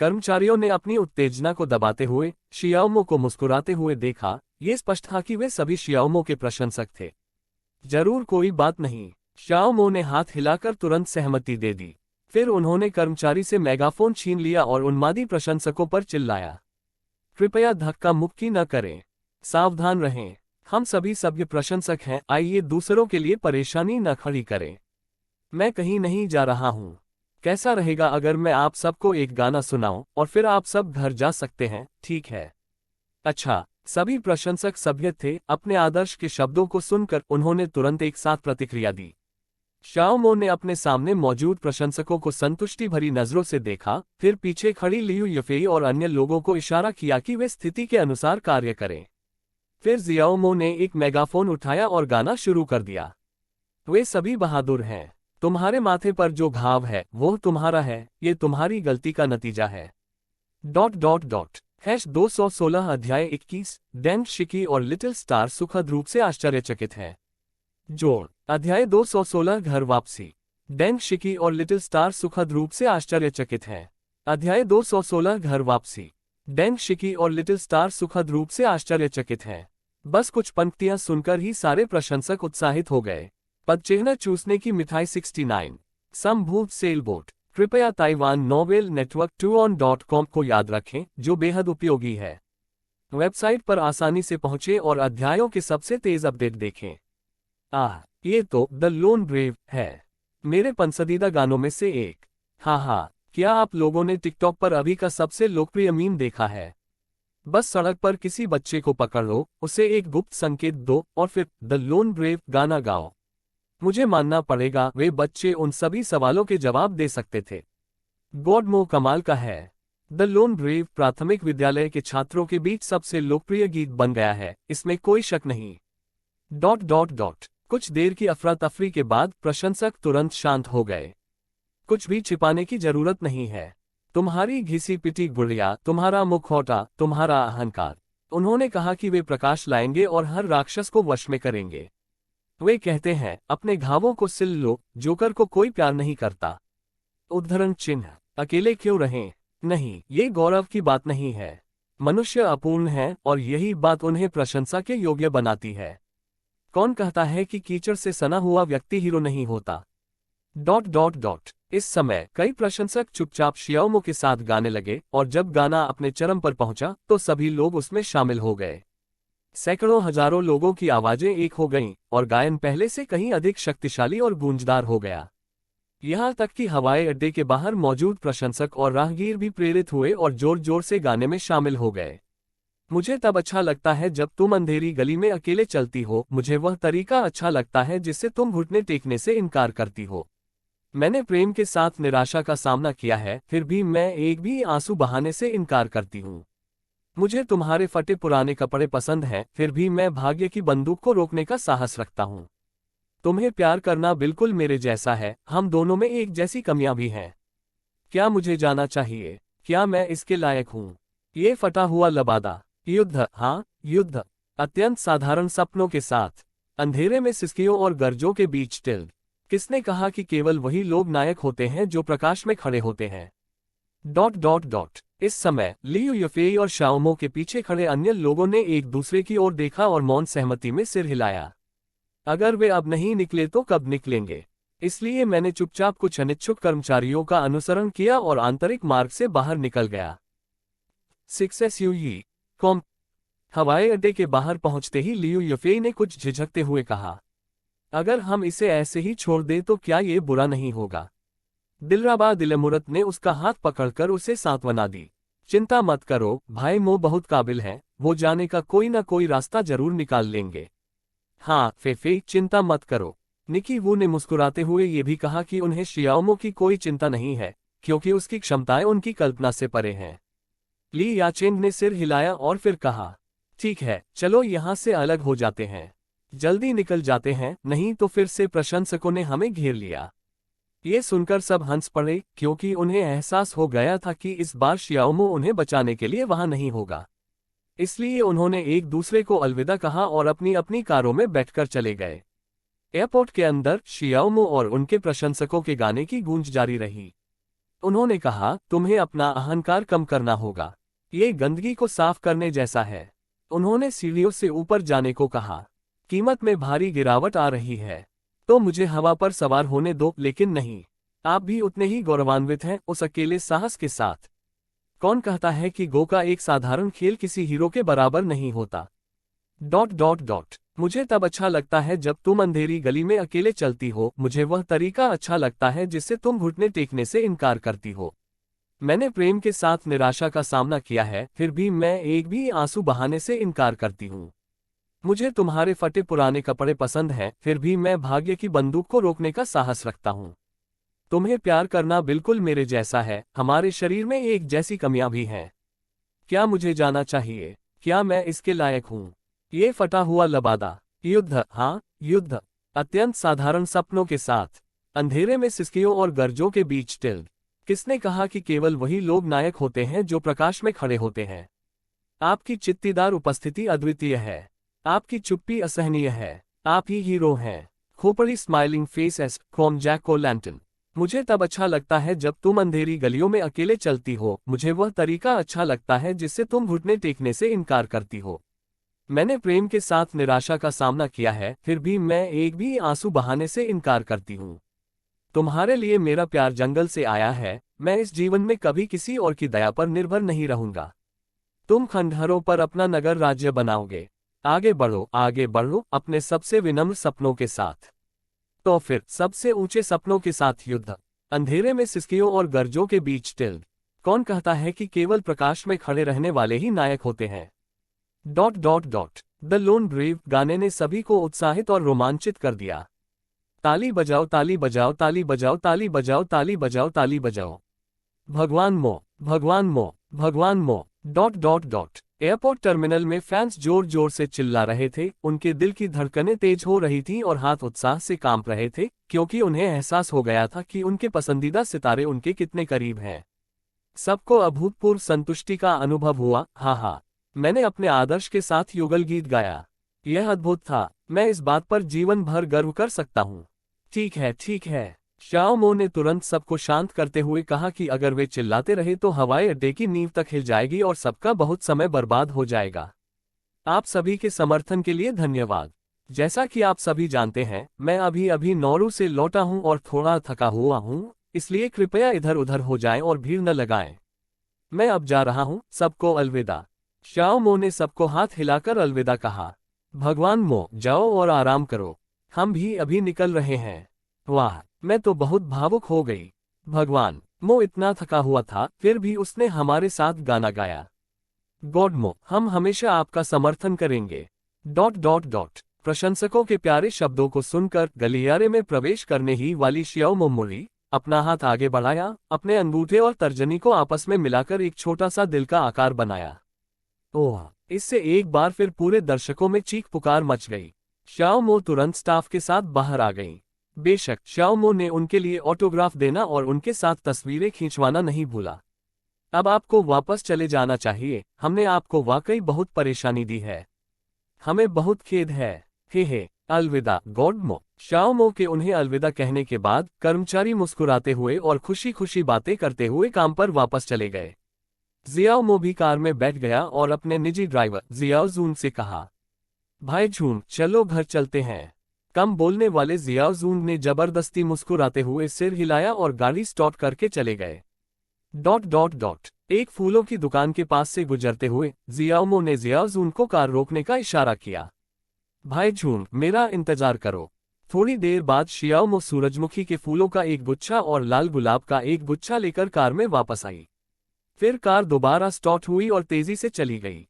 [SPEAKER 1] कर्मचारियों ने अपनी उत्तेजना को दबाते हुए शियाओमो को मुस्कुराते हुए देखा। ये स्पष्ट था कि वे सभी शियाओमो के प्रशंसक थे। जरूर, कोई बात नहीं। शियाओमो ने हाथ हिलाकर तुरंत सहमति दे दी। फिर उन्होंने कर्मचारी से मेगाफोन छीन लिया और उन्मादी प्रशंसकों पर चिल्लाया, कृपया धक्का मुक्की न करें, सावधान रहें। हम सभी सभ्य प्रशंसक हैं, आइए दूसरों के लिए परेशानी न खड़ी करें। मैं कहीं नहीं जा रहा हूँ। कैसा रहेगा अगर मैं आप सबको एक गाना सुनाऊं और फिर आप सब घर जा सकते हैं, ठीक है? अच्छा। सभी प्रशंसक सभ्य थे। अपने आदर्श के शब्दों को सुनकर उन्होंने तुरंत एक साथ प्रतिक्रिया दी। शाओमो ने अपने सामने मौजूद प्रशंसकों को संतुष्टि भरी नजरों से देखा, फिर पीछे खड़ी लियू यफेई और अन्य लोगों को इशारा किया कि वे स्थिति के अनुसार कार्य करें। फिर जियाओमो ने एक मेगाफोन उठाया और गाना शुरू कर दिया। वे सभी बहादुर हैं। तुम्हारे माथे पर जो घाव है वो तुम्हारा है, ये तुम्हारी गलती का नतीजा है। #216 अध्याय 21 डेन शिकी और लिटिल स्टार सुखद रूप से आश्चर्यचकित हैं। जोड़ अध्याय 216 घर वापसी। डेन शिकी और लिटिल स्टार सुखद रूप से आश्चर्यचकित हैं। अध्याय 216 घर वापसी। डेन शिकी और लिटिल स्टार सुखद रूप से आश्चर्यचकित हैं। बस कुछ पंक्तियां सुनकर ही सारे प्रशंसक उत्साहित हो गए। पदचिह्न चूसने की मिठाई 69 संभूत सेलबोट। कृपया ताइवान नोवेल नेटवर्क 2on.com को याद रखें, जो बेहद उपयोगी है। वेबसाइट पर आसानी से पहुंचे और अध्यायों के सबसे तेज अपडेट देखें। ये तो द लोन ब्रेव है, मेरे पसंदीदा गानों में से एक। हाँ, क्या आप लोगों ने टिकटॉक पर अभी का सबसे लोकप्रिय मीम देखा है? बस सड़क पर किसी बच्चे को पकड़ लो, उसे एक गुप्त संकेत दो और फिर द लोन ब्रेव गाना गाओ। मुझे मानना पड़ेगा, वे बच्चे उन सभी सवालों के जवाब दे सकते थे। गॉडमो कमाल का है। द लोन ब्रेव प्राथमिक विद्यालय के छात्रों के बीच सबसे लोकप्रिय गीत बन गया है, इसमें कोई शक नहीं। कुछ देर की अफरा तफरी के बाद प्रशंसक तुरंत शांत हो गए। कुछ भी छिपाने की जरूरत नहीं है। तुम्हारी घिसी पिटी गुड़िया, तुम्हारा मुखौटा, तुम्हारा अहंकार। उन्होंने कहा कि वे प्रकाश लाएंगे और हर राक्षस को वश में करेंगे। वे कहते हैं, अपने घावों को सिल लो, जोकर को कोई प्यार नहीं करता। उद्धरण चिन्ह। अकेले क्यों रहें? नहीं, ये गौरव की बात नहीं है। मनुष्य अपूर्ण है और यही बात उन्हें प्रशंसा के योग्य बनाती है। कौन कहता है कि कीचड़ से सना हुआ व्यक्ति हीरो नहीं होता? इस समय कई प्रशंसक चुपचाप शियाओमो के साथ गाने लगे और जब गाना अपने चरम पर पहुंचा तो सभी लोग उसमें शामिल हो गए। सैकड़ों हजारों लोगों की आवाजें एक हो गईं और गायन पहले से कहीं अधिक शक्तिशाली और गूंजदार हो गया। यहां तक कि हवाई अड्डे के बाहर मौजूद प्रशंसक और राहगीर भी प्रेरित हुए और जोर जोर से गाने में शामिल हो गए। मुझे तब अच्छा लगता है जब तुम अंधेरी गली में अकेले चलती हो, मुझे वह तरीका अच्छा लगता है जिससे तुम घुटने टेकने से इनकार करती हो। मैंने प्रेम के साथ निराशा का सामना किया है, फिर भी मैं एक भी आंसू बहाने से इनकार करती हूँ। मुझे तुम्हारे फटे पुराने कपड़े पसंद हैं, फिर भी मैं भाग्य की बंदूक को रोकने का साहस रखता हूँ। तुम्हें प्यार करना बिल्कुल मेरे जैसा है, हम दोनों में एक जैसी कमियां भी हैं। क्या मुझे जाना चाहिए? क्या मैं इसके लायक हूँ? ये फटा हुआ लबादा। युद्ध, हाँ युद्ध। अत्यंत साधारण सपनों के साथ अंधेरे में सिसकियों और गर्जों के बीच टिल्ड। किसने कहा कि केवल वही लोग नायक होते हैं जो प्रकाश में खड़े होते हैं? इस समय लियू यफेई और शाओमो के पीछे खड़े अन्य लोगों ने एक दूसरे की ओर देखा और मौन सहमति में सिर हिलाया। अगर वे अब नहीं निकले तो कब निकलेंगे? इसलिए मैंने चुपचाप कुछ अनिच्छुक कर्मचारियों का अनुसरण किया और आंतरिक मार्ग से बाहर निकल गया। कॉम। हवाई अड्डे के बाहर पहुंचते ही लियू यफेई ने कुछ झिझकते हुए कहा, अगर हम इसे ऐसे ही छोड़ दें तो क्या ये बुरा नहीं होगा? दिलराबा दिलमुरत ने उसका हाथ पकड़कर उसे सांत्वना दी। चिंता मत करो भाई, मो बहुत काबिल है, वो जाने का कोई ना कोई रास्ता जरूर निकाल लेंगे। हाँ फेफे, चिंता मत करो। निकी वू ने मुस्कुराते हुए ये भी कहा कि उन्हें शियाओमो की कोई चिंता नहीं है, क्योंकि उसकी क्षमताएं उनकी कल्पना से परे हैं। ली याचेंग ने सिर हिलाया और फिर कहा, ठीक है, चलो यहाँ से अलग हो जाते हैं। जल्दी निकल जाते हैं, नहीं तो फिर से प्रशंसकों ने हमें घेर लिया। ये सुनकर सब हंस पड़े, क्योंकि उन्हें एहसास हो गया था कि इस बार शियाओमो उन्हें बचाने के लिए वहां नहीं होगा। इसलिए उन्होंने एक दूसरे को अलविदा कहा और अपनी अपनी कारों में बैठकर चले गए। एयरपोर्ट के अंदर शियाओमो और उनके प्रशंसकों के गाने की गूंज जारी रही। उन्होंने कहा, तुम्हें अपना अहंकार कम करना होगा, ये गंदगी को साफ करने जैसा है। उन्होंने सीढ़ियों से ऊपर जाने को कहा। कीमत में भारी गिरावट आ रही है, तो मुझे हवा पर सवार होने दो, लेकिन नहीं, आप भी उतने ही गौरवान्वित हैं उस अकेले साहस के साथ। कौन कहता है कि गो का एक साधारण खेल किसी हीरो के बराबर नहीं होता? मुझे तब अच्छा लगता है जब तुम अंधेरी गली में अकेले चलती हो, मुझे वह तरीका अच्छा लगता है जिससे तुम घुटने टेकने से इनकार करती हो। मैंने प्रेम के साथ निराशा का सामना किया है, फिर भी मैं एक भी आंसू बहाने से इनकार करती हूँ। मुझे तुम्हारे फटे पुराने कपड़े पसंद हैं, फिर भी मैं भाग्य की बंदूक को रोकने का साहस रखता हूँ। तुम्हें प्यार करना बिल्कुल मेरे जैसा है, हमारे शरीर में एक जैसी कमियां भी हैं। क्या मुझे जाना चाहिए? क्या मैं इसके लायक हूँ? ये फटा हुआ लबादा। युद्ध, हाँ युद्ध। अत्यंत साधारण सपनों के साथ अंधेरे में सिसकियों और गरजों के बीच टिल्ड। किसने कहा कि केवल वही लोग नायक होते हैं जो प्रकाश में खड़े होते हैं? आपकी चित्तीदार उपस्थिति अद्वितीय है। आपकी चुप्पी असहनीय है। आप ही हीरो हैं। खोपड़ी स्माइलिंग फेस एस फ्रॉम जैक ओ लैंटन। मुझे तब अच्छा लगता है जब तुम अंधेरी गलियों में अकेले चलती हो, मुझे वह तरीका अच्छा लगता है जिससे तुम घुटने टेकने से इनकार करती हो। मैंने प्रेम के साथ निराशा का सामना किया है, फिर भी मैं एक भी आंसू बहाने से इनकार करती हूँ। तुम्हारे लिए मेरा प्यार जंगल से आया है, मैं इस जीवन में कभी किसी और की दया पर निर्भर नहीं रहूंगा। तुम खंडहरों पर अपना नगर राज्य बनाओगे। आगे बढ़ो अपने सबसे विनम्र सपनों के साथ। तो फिर सबसे ऊंचे सपनों के साथ युद्ध। अंधेरे में सिसकियों और गरजों के बीच टिल्ड। कौन कहता है कि केवल प्रकाश में खड़े रहने वाले ही नायक होते हैं? द लोन ब्रेव गाने ने सभी को उत्साहित और रोमांचित कर दिया। ताली बजाओ ताली बजाओ ताली बजाओ ताली बजाओ ताली बजाओ ताली बजाओ। भगवान मो भगवान मो भगवान मो। एयरपोर्ट टर्मिनल में फैंस जोर जोर से चिल्ला रहे थे, उनके दिल की धड़कनें तेज हो रही थीं और हाथ उत्साह से कांप रहे थे, क्योंकि उन्हें एहसास हो गया था कि उनके पसंदीदा सितारे उनके कितने करीब हैं। सबको अभूतपूर्व संतुष्टि का अनुभव हुआ। हाँ, मैंने अपने आदर्श के साथ युगल गीत गाया। यह अद्भुत था। मैं इस बात पर जीवन भर गर्व कर सकता हूँ। ठीक है। शाओ मो ने तुरंत सबको शांत करते हुए कहा कि अगर वे चिल्लाते रहे तो हवाई अड्डे की नींव तक हिल जाएगी और सबका बहुत समय बर्बाद हो जाएगा। आप सभी के समर्थन के लिए धन्यवाद। जैसा कि आप सभी जानते हैं, मैं अभी नौरू से लौटा हूं और थोड़ा थका हुआ हूं, इसलिए कृपया इधर उधर हो जाएं और भीड़ न लगाएं। मैं अब जा रहा हूं, सबको अलविदा। शाओ मो ने सबको हाथ हिलाकर अलविदा कहा। भगवान मो, जाओ और आराम करो, हम भी अभी निकल रहे हैं। वाह, मैं तो बहुत भावुक हो गई। भगवान मो इतना थका हुआ था, फिर भी उसने हमारे साथ गाना गाया। गॉड मो, हम हमेशा आपका समर्थन करेंगे। प्रशंसकों के प्यारे शब्दों को सुनकर गलियारे में प्रवेश करने ही वाली शियाओ मो मुड़ी, अपना हाथ आगे बढ़ाया, अपने अंगूठे और तर्जनी को आपस में मिलाकर एक छोटा सा दिल का आकार बनाया। ओह! इससे एक बार फिर पूरे दर्शकों में चीख पुकार मच गई। शाओ मो तुरंत स्टाफ के साथ बाहर आ गईं। बेशक शाओ मो ने उनके लिए ऑटोग्राफ देना और उनके साथ तस्वीरें खींचवाना नहीं भूला। अब आपको वापस चले जाना चाहिए, हमने आपको वाकई बहुत परेशानी दी है। हमें बहुत खेद है। हे अलविदा गॉड मो। शाओ मो के उन्हें अलविदा कहने के बाद कर्मचारी मुस्कुराते हुए और खुशी खुशी बातें करते हुए काम पर वापस चले गए। जियाओ मो भी कार में बैठ गया और अपने निजी ड्राइवर जियाओ जून से कहा, भाई जून, चलो घर चलते हैं। कम बोलने वाले जियाओ जून ने जबरदस्ती मुस्कुराते हुए सिर हिलाया और गाड़ी स्टार्ट करके चले गए। एक फूलों की दुकान के पास से गुजरते हुए जियाओ मो ने जियाओ जून को कार रोकने का इशारा किया। भाई जून, मेरा इंतजार करो। थोड़ी देर बाद शियाओ मो सूरजमुखी के फूलों का एक गुच्छा और लाल गुलाब का एक गुच्छा लेकर कार में वापस आई। फिर कार दोबारा स्टार्ट हुई और तेजी से चली गई।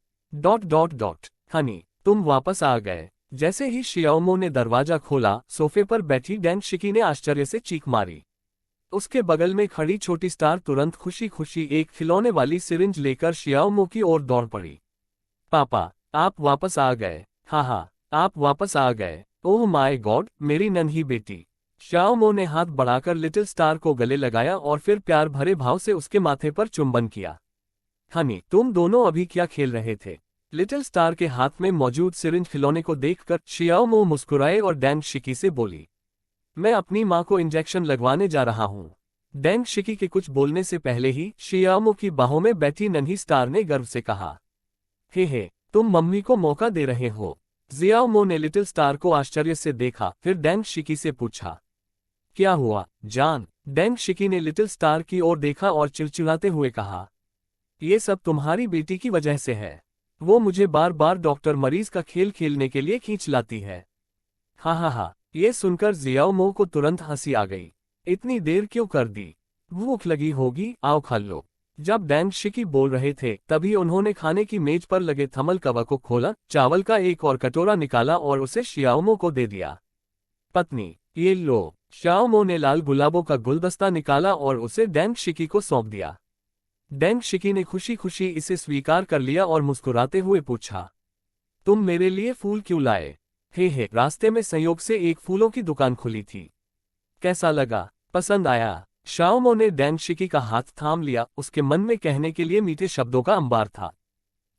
[SPEAKER 1] हनी, तुम वापस आ गए। जैसे ही शियाओ मो ने दरवाजा खोला, सोफे पर बैठी डैन शिकी ने आश्चर्य से चीख मारी। उसके बगल में खड़ी छोटी स्टार तुरंत खुशी खुशी एक खिलौने वाली सिरिंज लेकर शियाओ मो की ओर दौड़ पड़ी। पापा, आप वापस आ गए। हाँ, आप वापस आ गए। ओह माय गॉड, मेरी नन्ही बेटी। शाओ मो ने हाथ बढ़ाकर लिटिल स्टार को गले लगाया और फिर प्यार भरे भाव से उसके माथे पर चुंबन किया। हनी, तुम दोनों अभी क्या खेल रहे थे? लिटिल स्टार के हाथ में मौजूद सिरिंज खिलौने को देखकर शियाओ मो मुस्कुराए और डैंग शिकी से बोली, मैं अपनी माँ को इंजेक्शन लगवाने जा रहा हूँ। डैंग शिकी के कुछ बोलने से पहले ही शियाओ मो की बाहों में बैठी नन्ही स्टार ने गर्व से कहा, हे, तुम मम्मी को मौका दे रहे हो। जियाओ मो ने लिटिल स्टार को आश्चर्य से देखा, फिर डैंग शिकी से पूछा, क्या हुआ जान? डैंग शिकी ने लिटिल स्टार की ओर देखा और चिड़चिड़ाते हुए कहा, ये सब तुम्हारी बेटी की वजह से है। वो मुझे बार बार डॉक्टर मरीज का खेल खेलने के लिए खींच लाती है। हाँ हाँ हाँ, ये सुनकर जियाओमो को तुरंत हंसी आ गई। इतनी देर क्यों कर दी? भूख लगी होगी, आओ खा लो। जब डैंग शिकी बोल रहे थे तभी उन्होंने खाने की मेज पर लगे थर्मल कवर को खोला, चावल का एक और कटोरा निकाला और उसे शियाओमो को दे दिया। पत्नी, ये लो। शियाओमो ने लाल गुलाबों का गुलदस्ता निकाला और उसे डैंग शिकी को सौंप दिया। डैंग शिकी ने खुशी खुशी इसे स्वीकार कर लिया और मुस्कुराते हुए पूछा, तुम मेरे लिए फूल क्यों लाए? हे, रास्ते में संयोग से एक फूलों की दुकान खुली थी। कैसा लगा? पसंद आया? शियाओमो ने डैंग शिकी का हाथ थाम लिया, उसके मन में कहने के लिए मीठे शब्दों का अंबार था।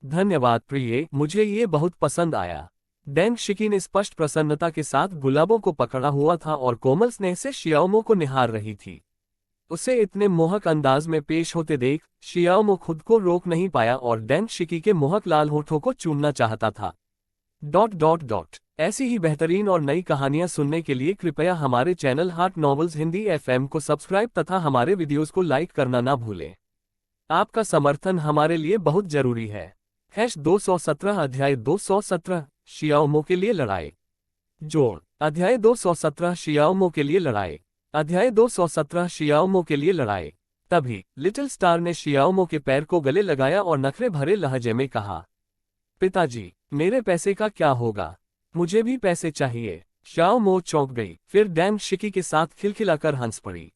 [SPEAKER 1] धन्यवाद प्रिय, मुझे ये बहुत पसंद आया। डैंग शिकी ने स्पष्ट प्रसन्नता के साथ गुलाबों को पकड़ा हुआ था और कोमल स्नेह से शियाओमो को निहार रही थी। उसे इतने मोहक अंदाज में पेश होते देख शियाओमो खुद को रोक नहीं पाया और डैंग शिकी के मोहक लाल होठों को चूमना चाहता था। ... ऐसी ही बेहतरीन और नई कहानियां सुनने के लिए कृपया हमारे channel heart novels Hindi FM को सब्सक्राइब तथा हमारे वीडियोस को लाइक करना ना भूलें। आपका समर्थन हमारे लिए बहुत जरूरी है। 217 अध्याय 217 शियाओमो के लिए लड़ाई। जोड़। अध्याय 217 शियाओमो के लिए लड़ाई। अध्याय 217 शियाओमो के लिए लड़ाई। तभी लिटिल स्टार ने शियाओमो के पैर को गले लगाया और नखरे भरे लहजे में कहा, पिताजी, मेरे पैसे का क्या होगा? मुझे भी पैसे चाहिए। शियाओमो चौंक गई, फिर डैंग शिकी के साथ खिलखिलाकर हंस पड़ी।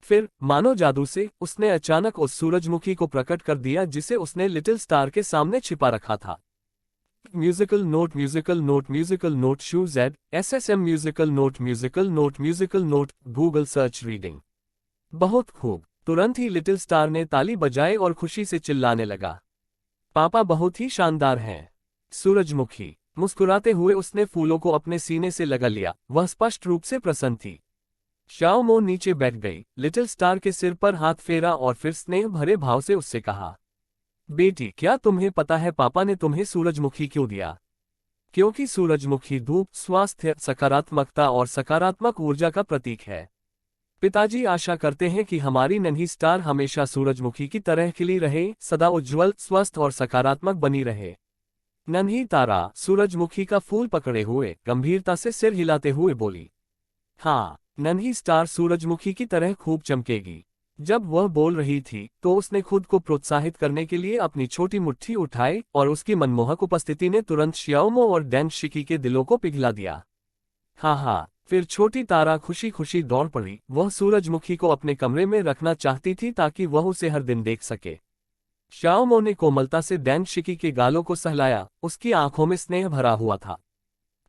[SPEAKER 1] फिर मानो जादू से उसने अचानक उस सूरजमुखी को प्रकट कर दिया जिसे उसने लिटिल स्टार के सामने छिपा रखा था। Musical note musical note musical note shoes एड SSM musical note musical note musical note Google search reading. बहुत खूब। तुरंत ही लिटिल स्टार ने ताली बजाई और खुशी से चिल्लाने लगा, पापा बहुत ही शानदार हैं। सूरजमुखी। मुस्कुराते हुए उसने फूलों को अपने सीने से लगा लिया, वह स्पष्ट रूप से प्रसन्न थी। शियाओमो नीचे बैठ गई, लिटिल स्टार के सिर पर हाथ फेरा और फिर स्नेह भरे भाव से उससे कहा, बेटी, क्या तुम्हें पता है पापा ने तुम्हें सूरजमुखी क्यों दिया? क्योंकि सूरजमुखी धूप, स्वास्थ्य, सकारात्मकता और सकारात्मक ऊर्जा का प्रतीक है। पिताजी आशा करते हैं कि हमारी नन्ही स्टार हमेशा सूरजमुखी की तरह खिली रहे, सदा उज्ज्वल, स्वस्थ और सकारात्मक बनी रहे। नन्ही तारा सूरजमुखी का फूल पकड़े हुए गंभीरता से सिर हिलाते हुए बोली, हाँ, नन्ही स्टार सूरजमुखी की तरह खूब चमकेगी। जब वह बोल रही थी तो उसने खुद को प्रोत्साहित करने के लिए अपनी छोटी मुट्ठी उठाई और उसकी मनमोहक उपस्थिति ने तुरंत शियाओमो और डैंग शिकी के दिलों को पिघला दिया। हाँ, फिर छोटी तारा खुशी खुशी दौड़ पड़ी। वह सूरजमुखी को अपने कमरे में रखना चाहती थी ताकि वह उसे हर दिन देख सके। शियाओमो ने कोमलता से डैंग शिकी के गालों को सहलाया, उसकी आंखों में स्नेह भरा हुआ था।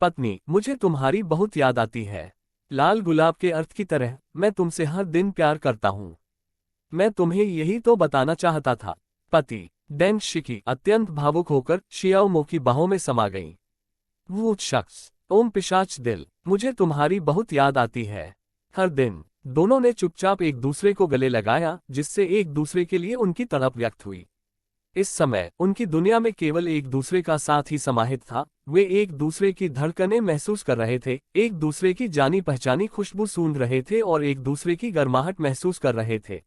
[SPEAKER 1] पत्नी, मुझे तुम्हारी बहुत याद आती है। लाल गुलाब के अर्थ की तरह मैं तुमसे हर दिन प्यार करता हूँ। मैं तुम्हें यही तो बताना चाहता था। पति। डैंग शिकी अत्यंत भावुक होकर शियाओमो की बाहों में समा गई। वो शख्स, ओम पिशाच दिल, मुझे तुम्हारी बहुत याद आती है। हर दिन। दोनों ने चुपचाप एक दूसरे को गले लगाया, जिससे एक दूसरे के लिए उनकी तड़प व्यक्त हुई। इस समय उनकी दुनिया में केवल एक दूसरे का साथ ही समाहित था। वे एक दूसरे की धड़कनें महसूस कर रहे थे, एक दूसरे की जानी पहचानी खुशबू सूंघ रहे थे और एक दूसरे की गर्माहट महसूस कर रहे थे।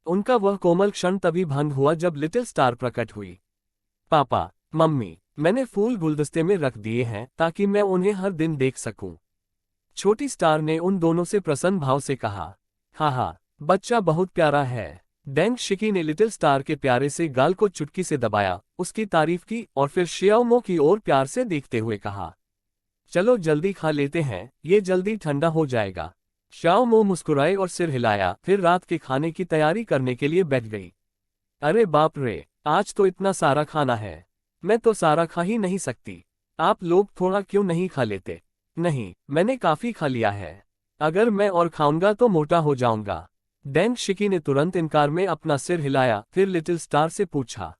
[SPEAKER 1] उनका वह कोमल क्षण तभी भंग हुआ जब लिटिल स्टार प्रकट हुई। पापा, मम्मी, मैंने फूल गुलदस्ते में रख दिए हैं ताकि मैं उन्हें हर दिन देख सकूं। छोटी स्टार ने उन दोनों से प्रसन्न भाव से कहा। हाँ, बच्चा बहुत प्यारा है। डैंग शिकी ने लिटिल स्टार के प्यारे से गाल को चुटकी से दबाया, उसकी तारीफ की और फिर शियाओमो की ओर प्यार से देखते हुए कहा, चलो जल्दी खा लेते हैं, ये जल्दी ठंडा हो जाएगा। शियाओमो मुस्कुराए और सिर हिलाया, फिर रात के खाने की तैयारी करने के लिए बैठ गई। अरे बाप रे, आज तो इतना सारा खाना है, मैं तो सारा खा ही नहीं सकती। आप लोग थोड़ा क्यों नहीं खा लेते? नहीं, मैंने काफी खा लिया है। अगर मैं और खाऊंगा तो मोटा हो जाऊंगा। डैंग शिकी ने तुरंत इनकार में अपना सिर हिलाया, फिर लिटिल स्टार से पूछा,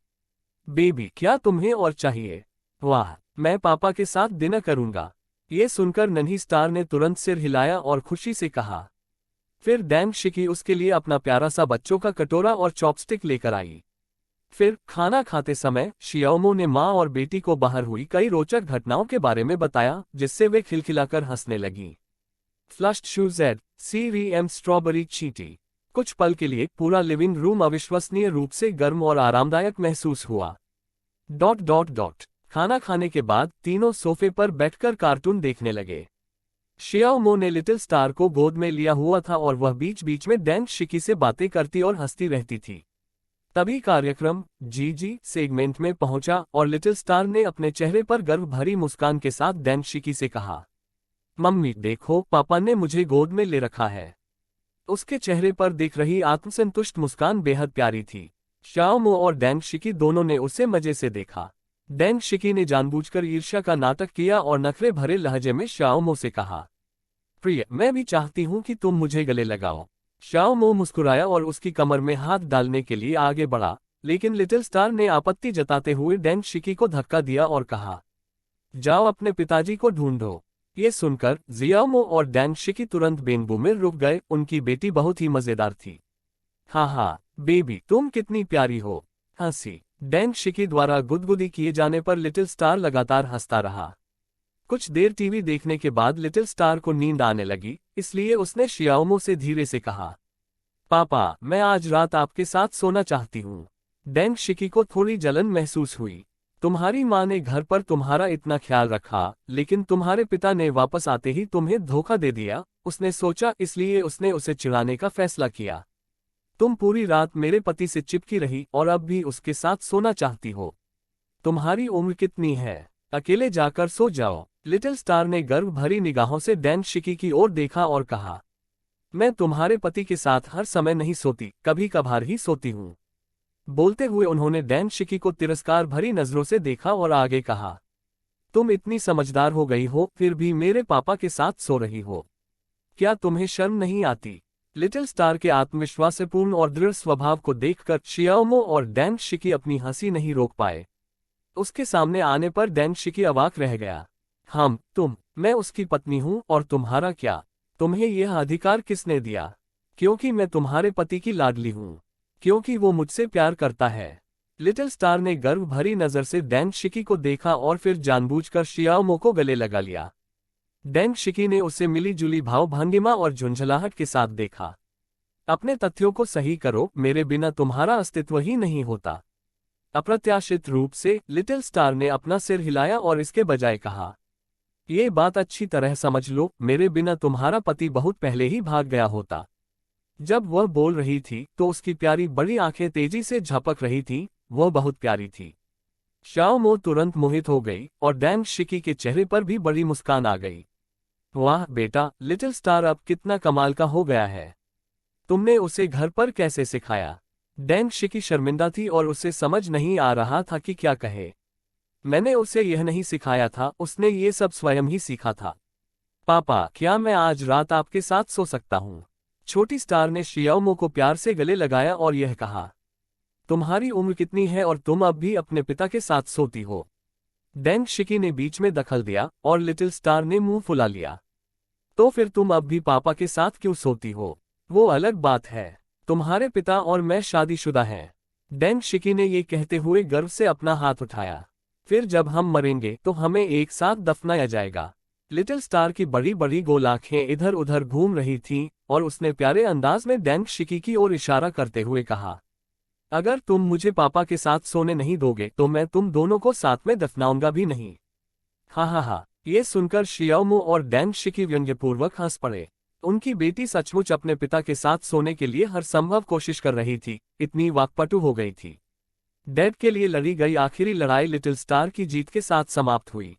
[SPEAKER 1] बेबी, क्या तुम्हें और चाहिए? वाह, मैं पापा के साथ डिनर करूंगा। ये सुनकर नन्ही स्टार ने तुरंत सिर हिलाया और खुशी से कहा। फिर डैंग शिकी उसके लिए अपना प्यारा सा बच्चों का कटोरा और चॉपस्टिक लेकर आई। फिर खाना खाते समय शियाओमो ने माँ और बेटी को बाहर हुई कई रोचक घटनाओं के बारे में बताया, जिससे वे खिलखिलाकर हंसने लगीं। फ्लश्ड शूज एड CVM स्ट्रॉबेरी चीटी। कुछ पल के लिए पूरा लिविंग रूम अविश्वसनीय रूप से गर्म और आरामदायक महसूस हुआ। खाना खाने के बाद तीनों सोफे पर बैठकर कार्टून देखने लगे। शियाओमो ने लिटिल स्टार को गोद में लिया हुआ था और वह बीच बीच में डैन शिकी से बातें करती और हंसती रहती थी। तभी कार्यक्रम जी सेगमेंट में पहुंचा और लिटिल स्टार ने अपने चेहरे पर गर्व भरी मुस्कान के साथ डैन शिकी से कहा, मम्मी देखो, पापा ने मुझे गोद में ले रखा है। उसके चेहरे पर दिख रही आत्मसंतुष्ट मुस्कान बेहद प्यारी थी। शियाओमो और डैन शिकी दोनों ने उसे मजे से देखा। डैन शिकी ने जानबूझकर ईर्ष्या का नाटक किया और नखरे भरे लहजे में शियाओमो से कहा, प्रिय, मैं भी चाहती हूं कि तुम मुझे गले लगाओ। शियाओमो मुस्कुराया और उसकी कमर में हाथ डालने के लिए आगे बढ़ा, लेकिन लिटिल स्टार ने आपत्ति जताते हुए डैन शिकी को धक्का दिया और कहा, जाओ अपने पिताजी को ढूंढो। ये सुनकर शियाओमो और डैन शिकी तुरंत बेंबू में रुक गए। उनकी बेटी बहुत ही मजेदार थी। हाँ, बेबी, तुम कितनी प्यारी हो। हंसी। डैन शिकी द्वारा गुदगुदी किए जाने पर लिटिल स्टार लगातार हंसता रहा। कुछ देर टीवी देखने के बाद लिटिल स्टार को नींद आने लगी, इसलिए उसने शियाओमो से धीरे से कहा, पापा, मैं आज रात आपके साथ सोना चाहती हूँ। डैन शिकी को थोड़ी जलन महसूस हुई। तुम्हारी माँ ने घर पर तुम्हारा इतना ख्याल रखा, लेकिन तुम्हारे पिता ने वापस आते ही तुम्हें धोखा दे दिया, उसने सोचा, इसलिए उसने उसे चिढ़ाने का फैसला किया। तुम पूरी रात मेरे पति से चिपकी रही और अब भी उसके साथ सोना चाहती हो। तुम्हारी उम्र कितनी है? अकेले जाकर सो जाओ। लिटिल स्टार ने गर्व भरी निगाहों से डैन शिकी की ओर देखा और कहा, मैं तुम्हारे पति के साथ हर समय नहीं सोती, कभी कभार ही सोती हूँ। बोलते हुए उन्होंने डैन शिकी को तिरस्कार भरी नजरों से देखा और आगे कहा, तुम इतनी समझदार हो गई हो, फिर भी मेरे पापा के साथ सो रही हो। क्या तुम्हें शर्म नहीं आती? लिटिल स्टार के आत्मविश्वास से पूर्ण और दृढ़ स्वभाव को देखकर शियाओमो और डैन शिकी अपनी हंसी नहीं रोक पाए। उसके सामने आने पर डैन शिकी अवाक रह गया। मैं उसकी पत्नी हूं और तुम्हारा क्या? तुम्हें यह अधिकार किसने दिया? क्योंकि मैं तुम्हारे पति की लाडली हूं। क्योंकि वो मुझसे प्यार करता है। लिटिल स्टार ने गर्व भरी नजर से डैन शिकी को देखा और फिर जानबूझकर शियाओमो को गले लगा लिया। डैन शिकी ने उसे मिली जुली भाव भंगिमा और झुंझलाहट के साथ देखा। अपने तथ्यों को सही करो, मेरे बिना तुम्हारा अस्तित्व ही नहीं होता। अप्रत्याशित रूप से लिटिल स्टार ने अपना सिर हिलाया और इसके बजाय कहा, ये बात अच्छी तरह समझ लो, मेरे बिना तुम्हारा पति बहुत पहले ही भाग गया होता। जब वह बोल रही थी तो उसकी प्यारी बड़ी आंखें तेजी से झपक रही थीं, वह बहुत प्यारी थी। शियाओमो तुरंत मोहित हो गई और डैन शिकी के चेहरे पर भी बड़ी मुस्कान आ गई। वाह बेटा, लिटिल स्टार अब कितना कमाल का हो गया है। तुमने उसे घर पर कैसे सिखाया? डैन शिकी शर्मिंदा थी और उसे समझ नहीं आ रहा था कि क्या कहे। मैंने उसे यह नहीं सिखाया था, उसने ये सब स्वयं ही सीखा था। पापा, क्या मैं आज रात आपके साथ सो सकता हूँ? छोटी स्टार ने शियाओमो को प्यार से गले लगाया और यह कहा, तुम्हारी उम्र कितनी है और तुम अब भी अपने पिता के साथ सोती हो? डैन शिकी ने बीच में दखल दिया और लिटिल स्टार ने मुंह फुला लिया। तो फिर तुम अब भी पापा के साथ क्यों सोती हो? वो अलग बात है। तुम्हारे पिता और मैं शादीशुदा हैं। डैन शिकी ने ये कहते हुए गर्व से अपना हाथ उठाया। फिर जब हम मरेंगे तो हमें एक साथ दफनाया जाएगा। लिटिल स्टार की बड़ी बड़ी गोल आंखें इधर उधर घूम रही थीं और उसने प्यारे अंदाज में डैन शिकी की ओर इशारा करते हुए कहा, अगर तुम मुझे पापा के साथ सोने नहीं दोगे तो मैं तुम दोनों को साथ में दफनाऊंगा भी नहीं। हा। ये सुनकर शियाओमो और डैन शिकी व्यंग्यपूर्वक हंस पड़े। उनकी बेटी सचमुच अपने पिता के साथ सोने के लिए हर संभव कोशिश कर रही थी, इतनी वाकपटु हो गई थी। डैड के लिए लड़ी गई आखिरी लड़ाई लिटिल स्टार की जीत के साथ समाप्त हुई।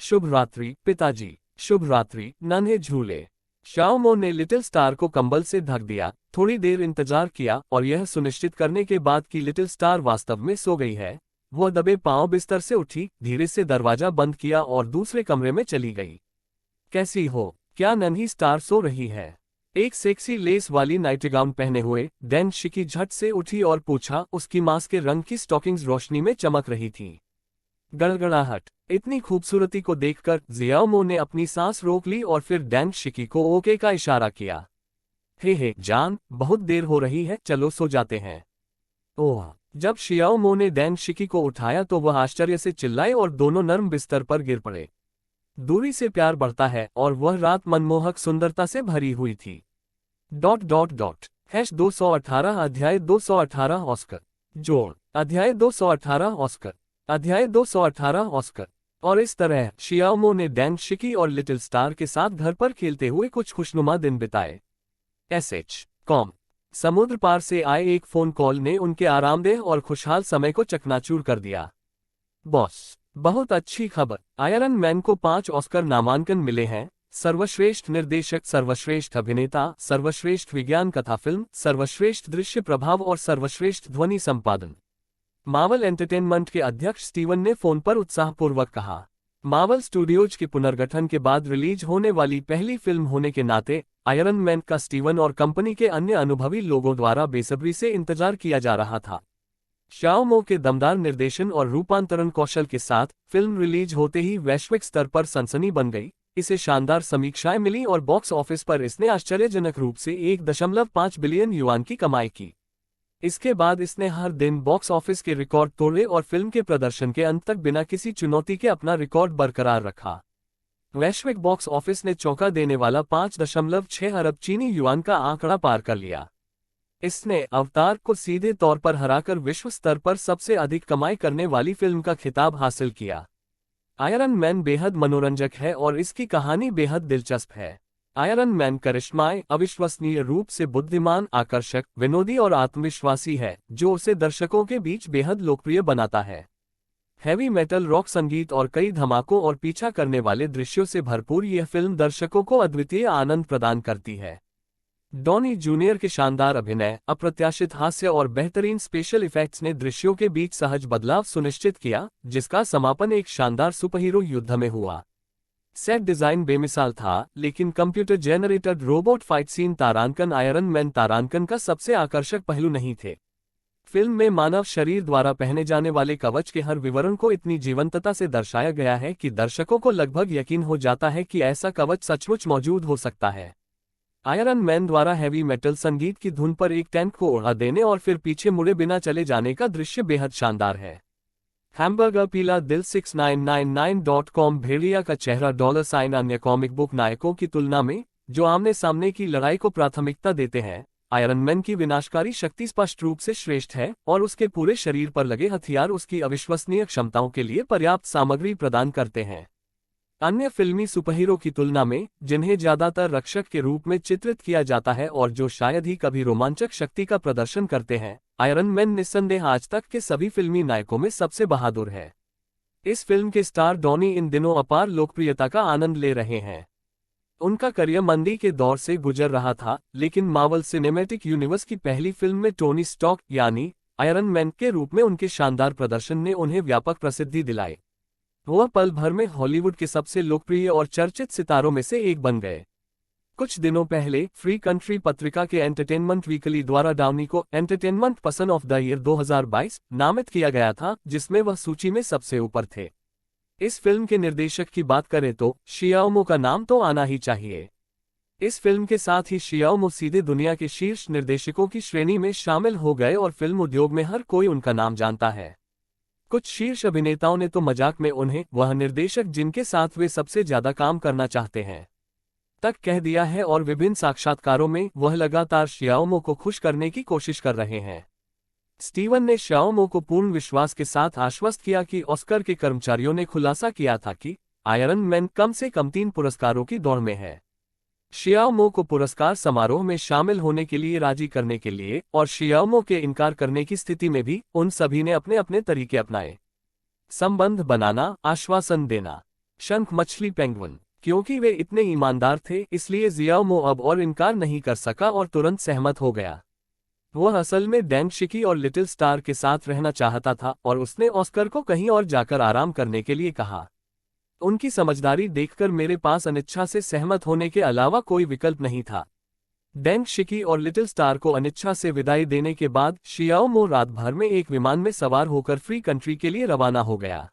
[SPEAKER 1] शुभ रात्रि पिताजी। शुभ रात्रि नन्हे झूले। शियाओमो ने लिटिल स्टार को कंबल से ढक दिया। थोड़ी देर इंतजार किया और यह सुनिश्चित करने के बाद कि लिटिल स्टार वास्तव में सो गई है, वह दबे पांव बिस्तर से उठी, धीरे से दरवाजा बंद किया और दूसरे कमरे में चली गई। कैसी हो? क्या नन्ही स्टार सो रही है? एक सेक्सी लेस वाली नाइटगाउन पहने हुए डैन शिकी झट से उठी और पूछा। उसकी मांस के रंग की स्टॉकिंग्स रोशनी में चमक रही थीं। गड़गड़ाहट। इतनी खूबसूरती को देखकर शियाओमो ने अपनी सांस रोक ली और फिर डैन शिकी को ओके का इशारा किया। हे जान, बहुत देर हो रही है, चलो सो जाते हैं। ओह। जब शियाओमो ने डैन शिकी को उठाया तो वह आश्चर्य से चिल्लाए और दोनों नर्म बिस्तर पर गिर पड़े। दूरी से प्यार बढ़ता है और वह रात मनमोहक सुंदरता से भरी हुई थी। #218 अध्याय 218 ऑस्कर जोड़। अध्याय 218 ऑस्कर। अध्याय 218 ऑस्कर। और इस तरह शियाओमो ने डैंग शिकी और लिटिल स्टार के साथ घर पर खेलते हुए कुछ खुशनुमा दिन बिताए। SH.com समुद्र पार से आए एक फोन कॉल ने उनके आरामदेह और खुशहाल समय को चकनाचूर कर दिया। बॉस, बहुत अच्छी खबर, आयरन मैन को 5 ऑस्कर नामांकन मिले हैं। सर्वश्रेष्ठ निर्देशक, सर्वश्रेष्ठ अभिनेता, सर्वश्रेष्ठ विज्ञान कथा फिल्म, सर्वश्रेष्ठ दृश्य प्रभाव और सर्वश्रेष्ठ ध्वनि संपादन। मार्वल एंटरटेनमेंट के अध्यक्ष स्टीवन ने फोन पर उत्साहपूर्वक कहा। मार्वल स्टूडियोज के पुनर्गठन के बाद रिलीज होने वाली पहली फिल्म होने के नाते आयरन मैन का स्टीवन और कंपनी के अन्य अनुभवी लोगों द्वारा बेसब्री से इंतजार किया जा रहा था। शियाओमो के दमदार निर्देशन और रूपांतरण कौशल के साथ फिल्म रिलीज होते ही वैश्विक स्तर पर सनसनी बन गई। इसे शानदार समीक्षाएं मिली और बॉक्स ऑफिस पर इसने आश्चर्यजनक रूप से 1.5 बिलियन युआन की कमाई की। इसके बाद इसने हर दिन बॉक्स ऑफिस के रिकॉर्ड तोड़े और फिल्म के प्रदर्शन के अंत तक बिना किसी चुनौती के अपना रिकॉर्ड बरकरार रखा। वैश्विक बॉक्स ऑफिस ने चौंका देने वाला 5.6 अरब चीनी युआन का आंकड़ा पार कर लिया। इसने अवतार को सीधे तौर पर हराकर विश्व स्तर पर सबसे अधिक कमाई करने वाली फिल्म का खिताब हासिल किया। आयरन मैन बेहद मनोरंजक है और इसकी कहानी बेहद दिलचस्प है। आयरन मैन करिश्माएं अविश्वसनीय रूप से बुद्धिमान, आकर्षक, विनोदी और आत्मविश्वासी है, जो उसे दर्शकों के बीच बेहद लोकप्रिय बनाता है। हैवी मेटल, रॉक संगीत और कई धमाकों और पीछा करने वाले दृश्यों से भरपूर यह फिल्म दर्शकों को अद्वितीय आनंद प्रदान करती है। डॉनी जूनियर के शानदार अभिनय, अप्रत्याशित हास्य और बेहतरीन स्पेशल इफेक्ट्स ने दृश्यों के बीच सहज बदलाव सुनिश्चित किया, जिसका समापन एक शानदार सुपरहीरो युद्ध में हुआ। सेट डिजाइन बेमिसाल था, लेकिन computer generated robot fight scene तारांकन आयरन मैन तारांकन का सबसे आकर्षक पहलू नहीं थे। फिल्म में मानव शरीर द्वारा पहने जाने वाले कवच के हर विवरण को इतनी जीवंतता से दर्शाया गया है कि दर्शकों को लगभग यकीन हो जाता है कि ऐसा कवच सचमुच मौजूद हो सकता है। आयरन मैन द्वारा हैवी मेटल संगीत की धुन पर एक टैंक को उड़ा देने और फिर पीछे मुड़े बिना चले जाने का दृश्य बेहद शानदार है। हैमबर्गर पीला दिल 6999.com भेड़िया का चेहरा $। अन्य कॉमिक बुक नायकों की तुलना में, जो आमने सामने की लड़ाई को प्राथमिकता देते हैं, आयरन मैन की विनाशकारी शक्ति स्पष्ट रूप से श्रेष्ठ है और उसके पूरे शरीर पर लगे हथियार उसकी अविश्वसनीय क्षमताओं के लिए पर्याप्त सामग्री प्रदान करते हैं। अन्य फिल्मी सुपरहीरो की तुलना में, जिन्हें ज्यादातर रक्षक के रूप में चित्रित किया जाता है और जो शायद ही कभी रोमांचक शक्ति का प्रदर्शन करते हैं, आयरन मैन निस्संदेह आज तक के सभी फिल्मी नायकों में सबसे बहादुर है। इस फिल्म के स्टार डॉनी इन दिनों अपार लोकप्रियता का आनंद ले रहे हैं। उनका करियर मंदी के दौर से गुजर रहा था, लेकिन मार्वल सिनेमैटिक यूनिवर्स की पहली फिल्म में टोनी स्टार्क यानी आयरन मैन के रूप में उनके शानदार प्रदर्शन ने उन्हें व्यापक प्रसिद्धि दिलाई। वह पल भर में हॉलीवुड के सबसे लोकप्रिय और चर्चित सितारों में से एक बन गए। कुछ दिनों पहले फ्री कंट्री पत्रिका के एंटरटेनमेंट वीकली द्वारा डाउनी को entertainment person of the year 2022 नामित किया गया था, जिसमें वह सूची में सबसे ऊपर थे। इस फिल्म के निर्देशक की बात करें तो शियाओमो का नाम तो आना ही चाहिए। इस फिल्म के साथ ही शियाओमो सीधे दुनिया के शीर्ष निर्देशकों की श्रेणी में शामिल हो गए और फिल्म उद्योग में हर कोई उनका नाम जानता है। कुछ शीर्ष अभिनेताओं ने तो मजाक में उन्हें वह निर्देशक जिनके साथ वे सबसे ज्यादा काम करना चाहते हैं तक कह दिया है और विभिन्न साक्षात्कारों में वह लगातार शियाओमो को खुश करने की कोशिश कर रहे हैं। स्टीवन ने शियाओमो को पूर्ण विश्वास के साथ आश्वस्त किया कि ऑस्कर के कर्मचारियों ने खुलासा किया था कि आयरन मैन कम से कम 3 पुरस्कारों की दौड़ में है। शियाओमो को पुरस्कार समारोह में शामिल होने के लिए राजी करने के लिए और शियाओमो के इनकार करने की स्थिति में भी उन सभी ने अपने अपने तरीके अपनाए। संबंध बनाना, आश्वासन देना। शंख मछली पेंगुइन। क्योंकि वे इतने ईमानदार थे, इसलिए शियाओमो अब और इनकार नहीं कर सका और तुरंत सहमत हो गया। वह असल में डैंग शिकी और लिटिल स्टार के साथ रहना चाहता था और उसने ऑस्कर को कहीं और जाकर आराम करने के लिए कहा। उनकी समझदारी देखकर मेरे पास अनिच्छा से सहमत होने के अलावा कोई विकल्प नहीं था। डैंग शिकी और लिटिल स्टार को अनिच्छा से विदाई देने के बाद शियाओमो रात भर में एक विमान में सवार होकर फ्री कंट्री के लिए रवाना हो गया।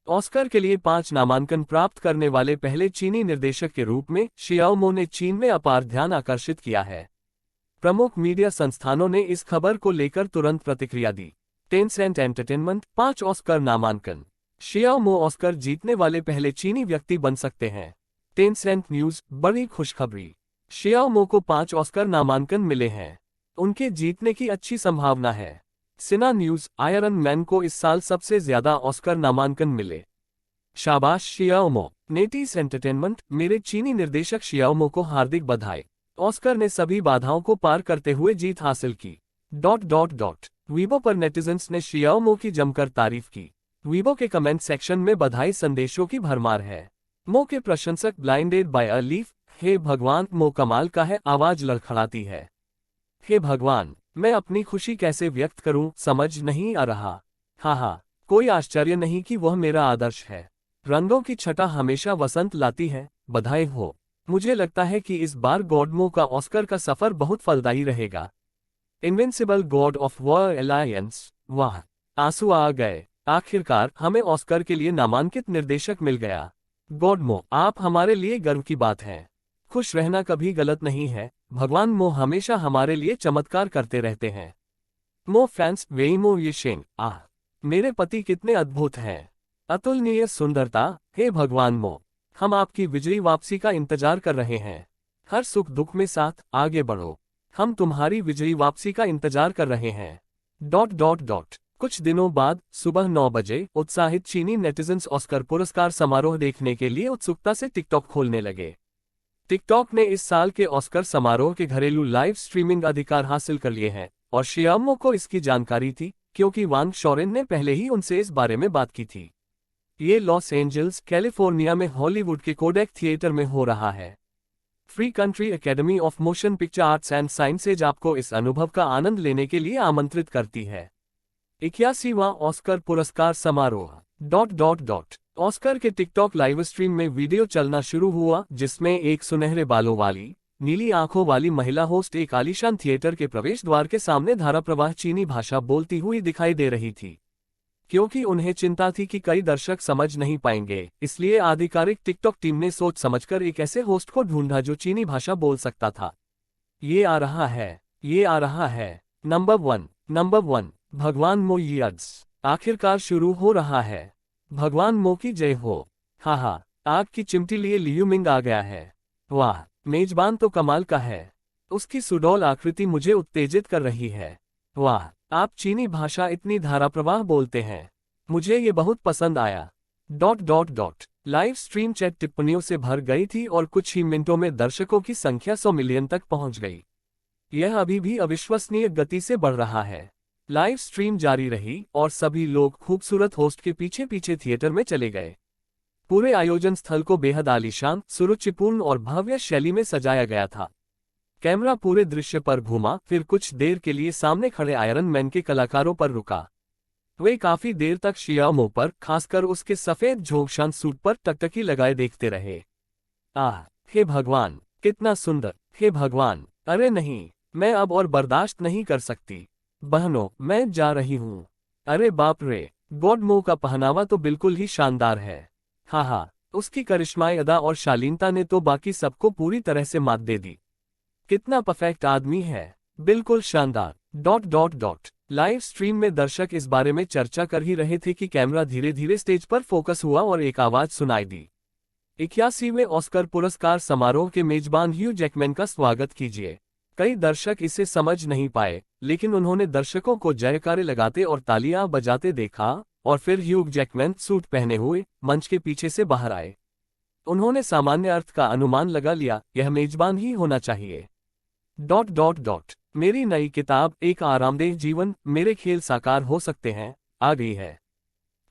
[SPEAKER 1] ऑस्कर के लिए 5 नामांकन प्राप्त करने वाले पहले चीनी निर्देशक के रूप में शियाओमो ने चीन में अपार ध्यान आकर्षित किया है। प्रमुख मीडिया संस्थानों ने इस खबर को लेकर तुरंत प्रतिक्रिया दी। टेंसेंट एंटरटेनमेंट 5 ऑस्कर नामांकन। शियाओमो ऑस्कर जीतने वाले पहले चीनी व्यक्ति बन सकते हैं। टेंसेंट न्यूज, बड़ी खुशखबरी। शियाओमो को 5 ऑस्कर नामांकन मिले हैं। उनके जीतने की अच्छी संभावना है। सिना न्यूज, आयरन मैन को इस साल सबसे ज्यादा ऑस्कर नामांकन मिले। शाबाश शियाओमो। नेटीज एंटरटेनमेंट, मेरे चीनी निर्देशक शियाओमो को हार्दिक बधाई। ऑस्कर ने सभी बाधाओं को पार करते हुए जीत हासिल की। वीबो पर नेटिजन्स ने शियाओमो की जमकर तारीफ की। वीबो के कमेंट सेक्शन में बधाई संदेशों की भरमार है। मो के प्रशंसक ब्लाइंडेड बाय अ लीफ, हे भगवान, मो कमाल का है, आवाज लड़खड़ाती है। हे भगवान, मैं अपनी खुशी कैसे व्यक्त करूं, समझ नहीं आ रहा। हाँ, कोई आश्चर्य नहीं कि वह मेरा आदर्श है। रंगों की छटा हमेशा वसंत लाती है, बधाई हो। मुझे लगता है कि इस बार गॉडमो का ऑस्कर का सफर बहुत फलदायी रहेगा। Invincible god of war alliance, वाह, आंसू आ गए। आखिरकार हमें ऑस्कर के लिए नामांकित निर्देशक मिल गया। गॉडमो, आप हमारे लिए गर्व की बात है। खुश रहना कभी गलत नहीं है, भगवान मो हमेशा हमारे लिए चमत्कार करते रहते हैं। मो फैंस, वेइमो येशेंग, आह, मेरे पति कितने अद्भुत हैं। अतुलनीय सुंदरता, हे भगवान मो, हम आपकी विजयी वापसी का इंतजार कर रहे हैं। हर सुख दुख में साथ आगे बढ़ो, हम तुम्हारी विजयी वापसी का इंतजार कर रहे हैं। कुछ दिनों बाद सुबह 9 बजे उत्साहित चीनी नेटिजन्स ऑस्कर पुरस्कार समारोह देखने के लिए उत्सुकता से टिकटॉक खोलने लगे। टिकटॉक ने इस साल के ऑस्कर समारोह के घरेलू लाइव स्ट्रीमिंग अधिकार हासिल कर लिए हैं, और शियाओमो को इसकी जानकारी थी क्योंकि वांग शॉरेन ने पहले ही उनसे इस बारे में बात की थी। ये लॉस एंजल्स, कैलिफोर्निया में हॉलीवुड के कोडेक थिएटर में हो रहा है। Free country academy of motion picture arts and sciences आपको इस अनुभव का आनंद लेने के लिए आमंत्रित करती है। 81वां ऑस्कर पुरस्कार समारोह। ऑस्कर के टिकटॉक लाइव स्ट्रीम में वीडियो चलना शुरू हुआ, जिसमें एक सुनहरे बालों वाली, नीली आंखों वाली महिला होस्ट एक आलीशान थिएटर के प्रवेश द्वार के सामने धाराप्रवाह चीनी भाषा बोलती हुई दिखाई दे रही थी। क्योंकि उन्हें चिंता थी कि कई दर्शक समझ नहीं पाएंगे, इसलिए आधिकारिक टिकटॉक टीम ने सोच समझकर एक ऐसे होस्ट को ढूंढा जो चीनी भाषा बोल सकता था। ये आ रहा है। नंबर वन, भगवान मो यियाड्स। आखिरकार शुरू हो रहा है। भगवान मो की जय हो। हाँ, आग की चिमटी लिए लियू मिंग आ गया है। वाह, मेजबान तो कमाल का है। उसकी सुडौल आकृति मुझे उत्तेजित कर रही है। वाह, आप चीनी भाषा इतनी धाराप्रवाह बोलते हैं, मुझे ये बहुत पसंद आया। लाइव स्ट्रीम चैट टिप्पणियों से भर गई थी और कुछ ही मिनटों में दर्शकों की संख्या 100 मिलियन तक पहुंच गई। यह अभी भी अविश्वसनीय गति से बढ़ रहा है। लाइव स्ट्रीम जारी रही और सभी लोग खूबसूरत होस्ट के पीछे पीछे थिएटर में चले गए। पूरे आयोजन स्थल को बेहद आलीशान, सुरुचिपूर्ण और भव्य शैली में सजाया गया था। कैमरा पूरे दृश्य पर घूमा, फिर कुछ देर के लिए सामने खड़े आयरन मैन के कलाकारों पर रुका। वे काफी देर तक शियाओमो पर, खासकर उसके सफेद झोंकशान सूट पर टकटकी लगाए देखते रहे। आह, हे भगवान, कितना सुंदर, हे भगवान, अरे नहीं, मैं अब और बर्दाश्त नहीं कर सकती। बहनों, मैं जा रही हूँ। अरे बाप रे, गॉडमो का पहनावा तो बिल्कुल ही शानदार है। हाँ, उसकी करिश्माई अदा और शालीनता ने तो बाकी सबको पूरी तरह से मात दे दी। कितना परफेक्ट आदमी है, बिल्कुल शानदार। लाइव स्ट्रीम में दर्शक इस बारे में चर्चा कर ही रहे थे कि कैमरा धीरे धीरे स्टेज पर फोकस हुआ और एक आवाज सुनाई दी। 81वें ऑस्कर पुरस्कार समारोह के मेजबान ह्यू जैकमैन का स्वागत कीजिए। कई दर्शक इसे समझ नहीं पाए, लेकिन उन्होंने दर्शकों को जयकारे लगाते और तालियां बजाते देखा, और फिर ह्यू जैकमैन सूट पहने हुए मंच के पीछे से बाहर आए। उन्होंने सामान्य अर्थ का अनुमान लगा लिया, यह मेजबान ही होना चाहिए। मेरी नई किताब एक आरामदेह जीवन, मेरे खेल साकार हो सकते हैं, आ गई है।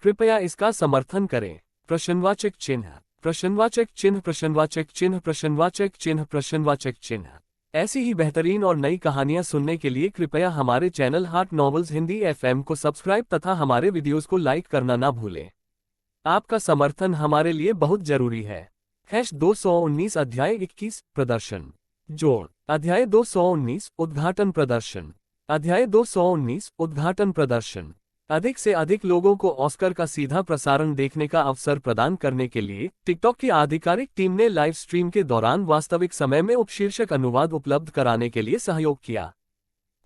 [SPEAKER 1] कृपया इसका समर्थन करें। प्रश्नवाचक चिन्ह, प्रश्नवाचक चिन्ह, प्रश्नवाचक चिन्ह, प्रश्नवाचक चिन्ह, प्रश्नवाचक चिन्ह। ऐसी ही बेहतरीन और नई कहानियां सुनने के लिए कृपया हमारे channel heart novels Hindi FM को सब्सक्राइब तथा हमारे वीडियोस को लाइक करना ना भूलें। आपका समर्थन हमारे लिए बहुत जरूरी है। 219 अध्याय 21 प्रदर्शन जोड़। अध्याय 219 उद्घाटन प्रदर्शन। अध्याय 219 उद्घाटन प्रदर्शन। अधिक से अधिक लोगों को ऑस्कर का सीधा प्रसारण देखने का अवसर प्रदान करने के लिए टिकटॉक की आधिकारिक टीम ने लाइव स्ट्रीम के दौरान वास्तविक समय में उपशीर्षक अनुवाद उपलब्ध कराने के लिए सहयोग किया।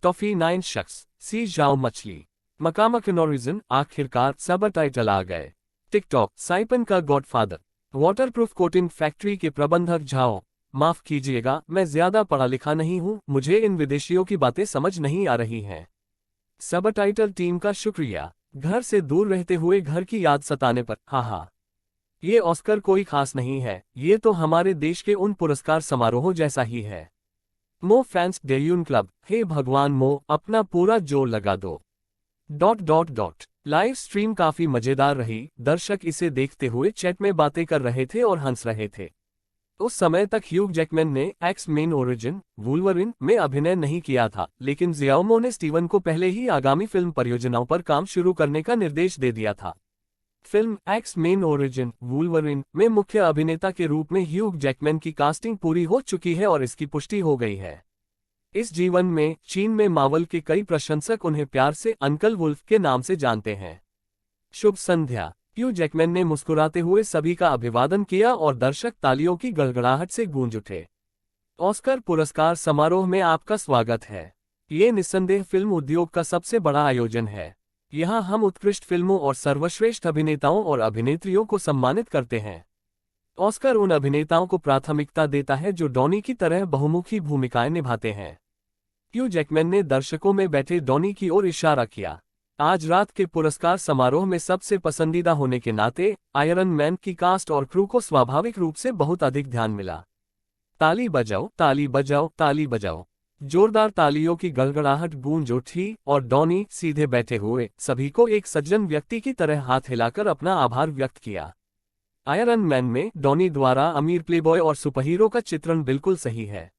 [SPEAKER 1] टॉफी 9 शख्स, सी जाओ मछली, मकामकनोरिजन, आखिरकार सबटाइटल आ गए। टिकटॉक, साइपन का गॉडफादर, वाटरप्रूफ कोटिंग फैक्ट्री के प्रबंधक झाओ। माफ कीजिएगा, मैं ज्यादा पढ़ा लिखा नहीं हूँ, मुझे इन विदेशियों की बातें समझ नहीं आ रही हैं। सबटाइटल टीम का शुक्रिया। घर से दूर रहते हुए घर की याद सताने पर, हाँ। ये ऑस्कर कोई खास नहीं है, ये तो हमारे देश के उन पुरस्कार समारोहों जैसा ही है। मो फैंस डेयून क्लब, हे भगवान मो, अपना पूरा जोर लगा दो। ... लाइव स्ट्रीम काफी मजेदार रही, दर्शक इसे देखते हुए चैट में बातें कर रहे थे और हंस रहे थे। उस समय तक ह्यूग जैकमैन ने एक्स-मेन ओरिजिन वुल्वरिन में अभिनय नहीं किया था, लेकिन जियाओमो ने स्टीवन को पहले ही आगामी फिल्म परियोजनाओं पर काम शुरू करने का निर्देश दे दिया था। फिल्म एक्स-मेन ओरिजिन वुल्वरिन में मुख्य अभिनेता के रूप में ह्यूग जैकमैन की कास्टिंग पूरी हो चुकी है और इसकी पुष्टि हो गई है। इस जीवन में चीन में मार्वल के कई प्रशंसक उन्हें प्यार से अंकल वुल्फ के नाम से जानते हैं। शुभ संध्या। ह्यूग जैकमैन ने मुस्कुराते हुए सभी का अभिवादन किया और दर्शक तालियों की गड़गड़ाहट से गूंज उठे। ऑस्कर पुरस्कार समारोह में आपका स्वागत है। ये निस्संदेह फिल्म उद्योग का सबसे बड़ा आयोजन है। यहाँ हम उत्कृष्ट फिल्मों और सर्वश्रेष्ठ अभिनेताओं और अभिनेत्रियों को सम्मानित करते हैं। ऑस्कर उन अभिनेताओं को प्राथमिकता देता है जो डॉनी की तरह बहुमुखी भूमिकाएं निभाते हैं। ह्यूग जैकमैन ने दर्शकों में बैठे डॉनी की ओर इशारा किया। आज रात के पुरस्कार समारोह में सबसे पसंदीदा होने के नाते आयरन मैन की कास्ट और क्रू को स्वाभाविक रूप से बहुत अधिक ध्यान मिला। ताली बजाओ, ताली बजाओ, ताली बजाओ। जोरदार तालियों की गड़गड़ाहट गूंज उठी और डॉनी सीधे बैठे हुए सभी को एक सज्जन व्यक्ति की तरह हाथ हिलाकर अपना आभार व्यक्त किया। आयरन मैन में डॉनी द्वारा अमीर प्लेबॉय और सुपरहीरो का चित्रण बिल्कुल सही है।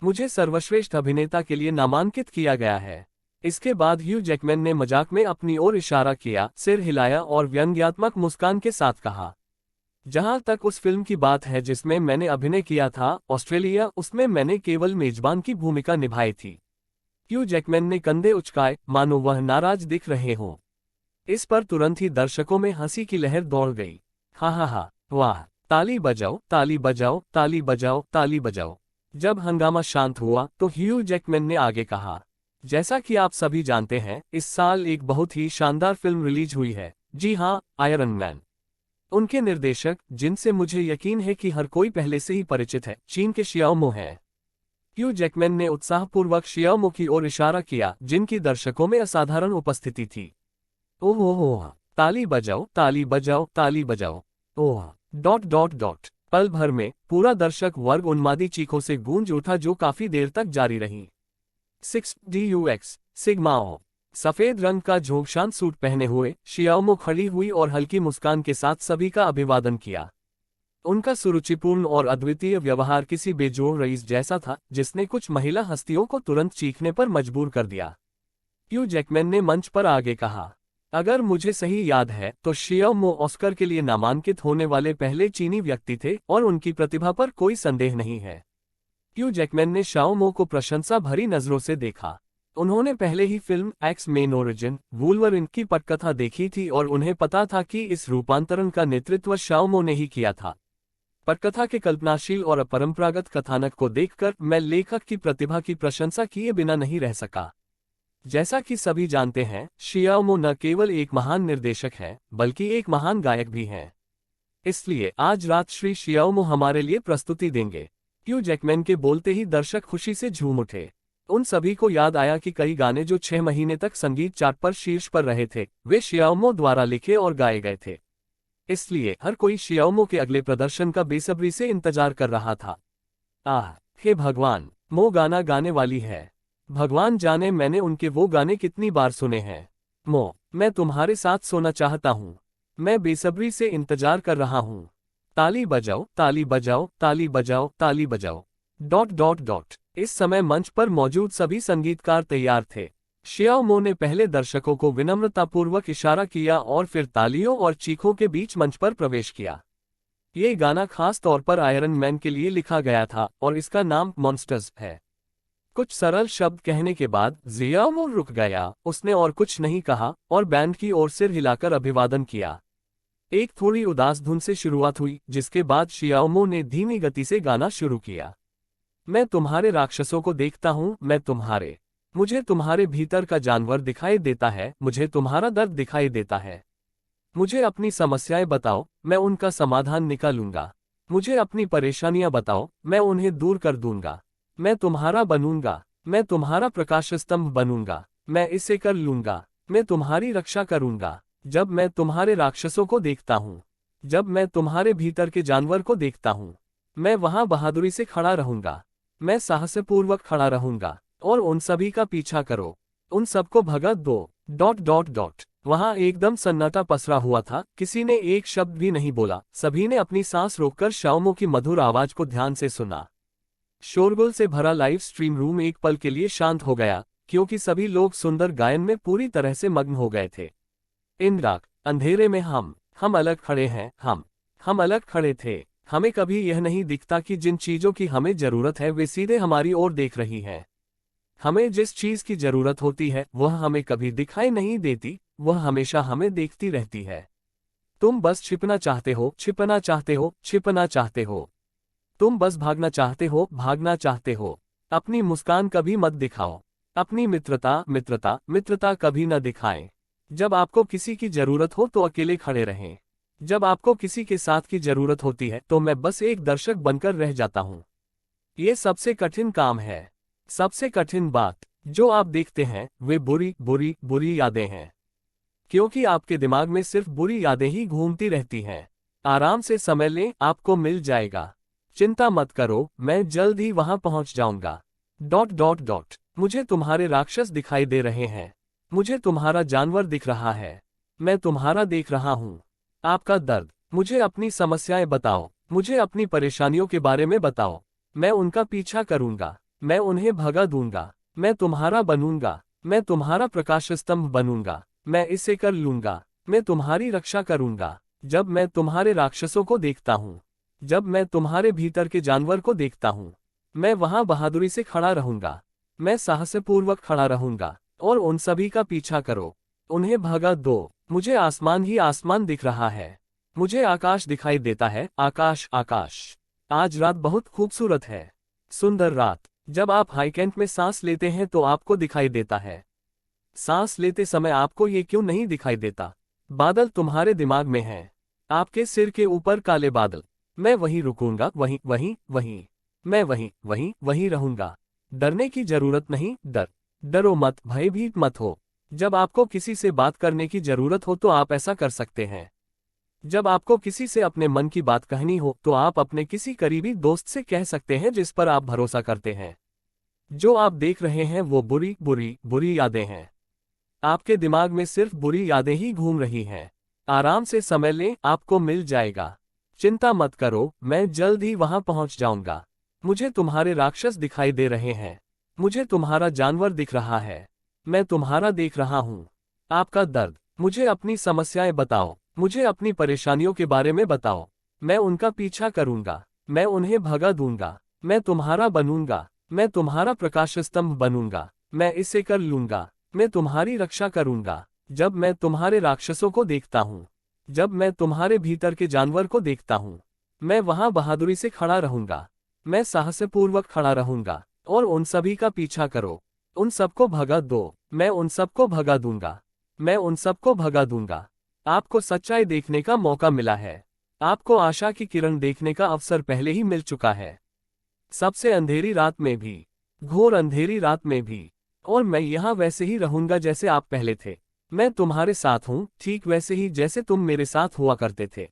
[SPEAKER 1] मुझे सर्वश्रेष्ठ अभिनेता के लिए नामांकित किया गया है। इसके बाद ह्यूग जैकमैन ने मजाक में अपनी ओर इशारा किया, सिर हिलाया और व्यंग्यात्मक मुस्कान के साथ कहा, जहां तक उस फिल्म की बात है जिसमें मैंने अभिनय किया था, ऑस्ट्रेलिया, उसमें मैंने केवल मेजबान की भूमिका निभाई थी। ह्यूग जैकमैन ने कंधे उचकाए, मानो वह नाराज दिख रहे हों। इस पर तुरंत ही दर्शकों में हंसी की लहर दौड़ गई। हा, वाह, ताली बजाओ, ताली बजाओ, ताली बजाओ, ताली बजाओ। जब हंगामा शांत हुआ तो ह्यूग जैकमैन ने आगे कहा, जैसा कि आप सभी जानते हैं, इस साल एक बहुत ही शानदार फिल्म रिलीज हुई है। जी हाँ, आयरन मैन। उनके निर्देशक, जिनसे मुझे यकीन है कि हर कोई पहले से ही परिचित है, चीन के शियाओमो हैं। ह्यूग जैकमैन ने उत्साहपूर्वक शियाओमो की ओर इशारा किया, जिनकी दर्शकों में असाधारण उपस्थिति थी। ओह, ताली बजाओ, ताली बजाओ, ताली बजाओ। ओह, ... पल भर में पूरा दर्शक वर्ग उन्मादी चीखों से गूंज उठा जो काफी देर तक जारी रही। 6DUX सिग्माओ। सफेद रंग का झोंकशान सूट पहने हुए शियाओमो खड़ी हुई और हल्की मुस्कान के साथ सभी का अभिवादन किया। उनका सुरुचिपूर्ण और अद्वितीय व्यवहार किसी बेजोड़ रईस जैसा था, जिसने कुछ महिला हस्तियों को तुरंत चीखने पर मजबूर कर दिया। ह्यूग जैकमैन ने मंच पर आगे कहा, अगर मुझे सही याद है तो शियाओमो ऑस्कर के लिए नामांकित होने वाले पहले चीनी व्यक्ति थे और उनकी प्रतिभा पर कोई संदेह नहीं है। ह्यूग जैकमैन ने शियाओमो को प्रशंसा भरी नजरों से देखा। उन्होंने पहले ही फिल्म एक्स-मेन ओरिजिन वुल्वरिन की पटकथा देखी थी और उन्हें पता था कि इस रूपांतरण का नेतृत्व शियाओमो ने ही किया था। पटकथा के कल्पनाशील और अपरंपरागत कथानक को देखकर मैं लेखक की प्रतिभा की प्रशंसा किए बिना नहीं रह सका। जैसा कि सभी जानते हैं, शियाओमो न केवल एक महान निर्देशक हैं, बल्कि एक महान गायक भी हैं। इसलिए आज रात श्री शियाओमो हमारे लिए प्रस्तुति देंगे। ह्यूग जैकमैन के बोलते ही दर्शक खुशी से झूम उठे। उन सभी को याद आया कि कई गाने जो 6 महीने तक संगीत चार्ट पर शीर्ष पर रहे थे, वे शियाओमो द्वारा लिखे और गाए गए थे। इसलिए हर कोई शियाओमो के अगले प्रदर्शन का बेसब्री से इंतजार कर रहा था। हे भगवान, मो गाना गाने वाली है। भगवान जाने मैंने उनके वो गाने कितनी बार सुने हैं। मो, मैं तुम्हारे साथ सोना चाहता हूँ। मैं बेसब्री से इंतजार कर रहा हूँ। ताली बजाओ, ताली बजाओ, ताली बजाओ, ताली बजाओ। ... इस समय मंच पर मौजूद सभी संगीतकार तैयार थे। शियाओमो ने पहले दर्शकों को विनम्रतापूर्वक इशारा किया और फिर तालियों और चीखों के बीच मंच पर प्रवेश किया। ये गाना खास तौर पर आयरन मैन के लिए लिखा गया था और इसका नाम मॉन्स्टर्स है। कुछ सरल शब्द कहने के बाद शियाओमो रुक गया, उसने और कुछ नहीं कहा और बैंड की ओर सिर हिलाकर अभिवादन किया। एक थोड़ी उदास धुन से शुरुआत हुई, जिसके बाद शियाओमो ने धीमी गति से गाना शुरू किया। मैं तुम्हारे राक्षसों को देखता हूँ, मुझे तुम्हारे भीतर का जानवर दिखाई देता है, मुझे तुम्हारा दर्द दिखाई देता है। मुझे अपनी समस्याएं बताओ, मैं उनका समाधान निकालूंगा। मुझे अपनी परेशानियां बताओ, मैं उन्हें दूर कर दूंगा। मैं तुम्हारा बनूंगा, मैं तुम्हारा प्रकाश स्तंभ बनूंगा। मैं इसे कर लूंगा। मैं तुम्हारी रक्षा करूंगा। जब मैं तुम्हारे राक्षसों को देखता हूँ, जब मैं तुम्हारे भीतर के जानवर को देखता हूँ, मैं वहां बहादुरी से खड़ा रहूंगा। मैं साहसपूर्वक खड़ा रहूंगा और उन सभी का पीछा करो, उन सबको भगा दो। Dot dot dot. वहां एकदम सन्नाटा पसरा हुआ था, किसी ने एक शब्द भी नहीं बोला। सभी ने अपनी सांस रोककर शाओमो की मधुर आवाज को ध्यान से सुना। शोरगुल से भरा लाइव स्ट्रीम रूम एक पल के लिए शांत हो गया, क्योंकि सभी लोग सुंदर गायन में पूरी तरह से मग्न हो गए थे। इन रात अंधेरे में हम अलग खड़े हैं। हम अलग खड़े थे। हमें कभी यह नहीं दिखता कि जिन चीजों की हमें जरूरत है वे सीधे हमारी ओर देख रही हैं। हमें जिस चीज की जरूरत होती है वह हमें कभी दिखाई नहीं देती, वह हमेशा हमें देखती रहती है। तुम बस छिपना चाहते हो, छिपना चाहते हो, छिपना चाहते हो। तुम बस भागना चाहते हो, भागना चाहते हो। अपनी मुस्कान कभी मत दिखाओ। अपनी मित्रता कभी न दिखाएं। जब आपको किसी की जरूरत हो तो अकेले खड़े रहें। जब आपको किसी के साथ की जरूरत होती है तो मैं बस एक दर्शक बनकर रह जाता हूँ। ये सबसे कठिन काम है। सबसे कठिन बात जो आप देखते हैं वे बुरी यादें हैं, क्योंकि आपके दिमाग में सिर्फ बुरी यादें ही घूमती रहती हैं। आराम से समय लें, आपको मिल जाएगा। चिंता मत करो, मैं जल्द ही वहां पहुंच जाऊंगा। Dot dot dot. मुझे तुम्हारे राक्षस दिखाई दे रहे हैं। मुझे तुम्हारा जानवर दिख रहा है। मैं तुम्हारा देख रहा हूं। आपका दर्द। मुझे अपनी समस्याएं बताओ। मुझे अपनी परेशानियों के बारे में बताओ। मैं उनका पीछा करूंगा। मैं उन्हें भगा दूंगा। मैं तुम्हारा बनूंगा। मैं तुम्हारा प्रकाश स्तंभ बनूंगा। मैं इसे कर लूंगा। मैं तुम्हारी रक्षा करूंगा। जब मैं तुम्हारे राक्षसों को देखता हूँ, जब मैं तुम्हारे भीतर के जानवर को देखता हूँ, मैं वहां बहादुरी से खड़ा रहूंगा। मैं साहसपूर्वक खड़ा रहूंगा और उन सभी का पीछा करो, उन्हें भगा दो। मुझे आसमान ही आसमान दिख रहा है। मुझे आकाश दिखाई देता है। आकाश। आज रात बहुत खूबसूरत है। सुंदर रात। जब आप हाईकैंट में सांस लेते हैं तो आपको दिखाई देता है। सांस लेते समय आपको ये क्यों नहीं दिखाई देता? बादल तुम्हारे दिमाग में हैं। आपके सिर के ऊपर काले बादल। मैं वहीं रुकूंगा, वहीं। मैं वहीं रहूंगा। डरने की जरूरत नहीं। डरो मत, भयभीत मत हो। जब आपको किसी से बात करने की जरूरत हो तो आप ऐसा कर सकते हैं। जब आपको किसी से अपने मन की बात कहनी हो तो आप अपने किसी करीबी दोस्त से कह सकते हैं जिस पर आप भरोसा करते हैं। जो आप देख रहे हैं वो बुरी यादें हैं। आपके दिमाग में सिर्फ बुरी यादें ही घूम रही हैं। आराम से समय लें, आपको मिल जाएगा। चिंता मत करो, मैं जल्द ही वहां पहुंच जाऊंगा। मुझे तुम्हारे राक्षस दिखाई दे रहे हैं। मुझे तुम्हारा जानवर दिख रहा है। मैं तुम्हारा देख रहा हूं। आपका दर्द। मुझे अपनी समस्याएं बताओ। मुझे अपनी परेशानियों के बारे में बताओ। मैं उनका पीछा करूंगा। मैं उन्हें भगा दूंगा। मैं तुम्हारा बनूंगा। मैं तुम्हारा प्रकाश स्तंभ बनूंगा। मैं इसे कर लूंगा। मैं तुम्हारी रक्षा करूंगा। जब मैं तुम्हारे राक्षसों को देखता हूँ, जब मैं तुम्हारे भीतर के जानवर को देखता हूँ, मैं वहां बहादुरी से खड़ा रहूंगा। मैं साहसपूर्वक खड़ा रहूंगा और उन सभी का पीछा करो, उन सबको भगा दो। मैं उन सबको भगा दूंगा। मैं उन सबको भगा दूंगा। आपको सच्चाई देखने का मौका मिला है। आपको आशा की किरण देखने का अवसर पहले ही मिल चुका है। सबसे अंधेरी रात में भी, घोर अंधेरी रात में भी। और मैं यहाँ वैसे ही रहूंगा जैसे आप पहले थे। मैं तुम्हारे साथ हूँ, ठीक वैसे ही जैसे तुम मेरे साथ हुआ करते थे।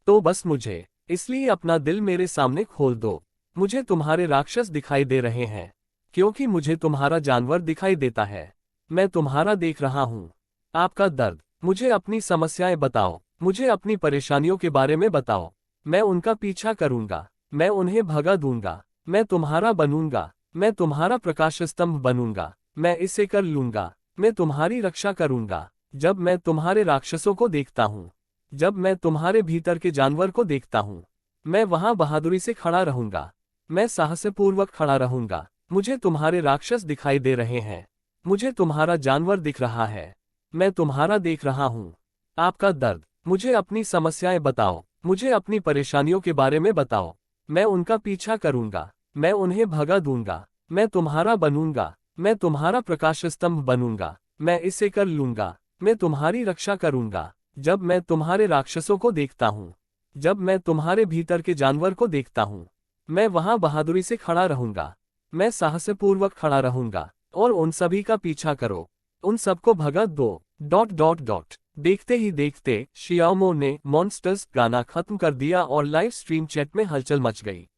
[SPEAKER 1] तो बस मुझे इसलिए अपना दिल मेरे सामने खोल दो। मुझे तुम्हारे राक्षस दिखाई दे रहे हैं, क्योंकि मुझे तुम्हारा जानवर दिखाई देता है। मैं तुम्हारा देख रहा हूँ। आपका दर्द। मुझे अपनी समस्याएं बताओ। मुझे अपनी परेशानियों के बारे में बताओ। मैं उनका पीछा करूंगा। मैं उन्हें भगा दूंगा। मैं तुम्हारा बनूंगा। मैं तुम्हारा प्रकाश स्तंभ बनूंगा। मैं इसे कर लूंगा। मैं तुम्हारी रक्षा करूंगा। जब मैं तुम्हारे राक्षसों को देखता हूँ, जब मैं तुम्हारे भीतर के जानवर को देखता हूँ, मैं वहां बहादुरी से खड़ा रहूंगा। मैं साहसपूर्वक खड़ा रहूंगा। मुझे तुम्हारे राक्षस दिखाई दे रहे हैं। मुझे तुम्हारा जानवर दिख रहा है। मैं तुम्हारा देख रहा हूँ। आपका दर्द। मुझे अपनी समस्याएं बताओ। मुझे अपनी परेशानियों के बारे में बताओ। मैं उनका पीछा करूंगा। मैं उन्हें भगा दूंगा। मैं तुम्हारा बनूंगा। मैं तुम्हारा प्रकाश स्तंभ बनूंगा। मैं इसे कर लूंगा। मैं तुम्हारी रक्षा करूंगा। जब मैं तुम्हारे राक्षसों को देखता हूँ, जब मैं तुम्हारे भीतर के जानवर को देखता हूँ, मैं वहां बहादुरी से खड़ा रहूंगा। मैं साहसपूर्वक खड़ा रहूंगा और उन सभी का पीछा करो, उन सबको भगा दो। Dot dot dot. देखते ही देखते शियाओमो ने मॉन्स्टर्स गाना खत्म कर दिया और लाइव स्ट्रीम चैट में हलचल मच गई।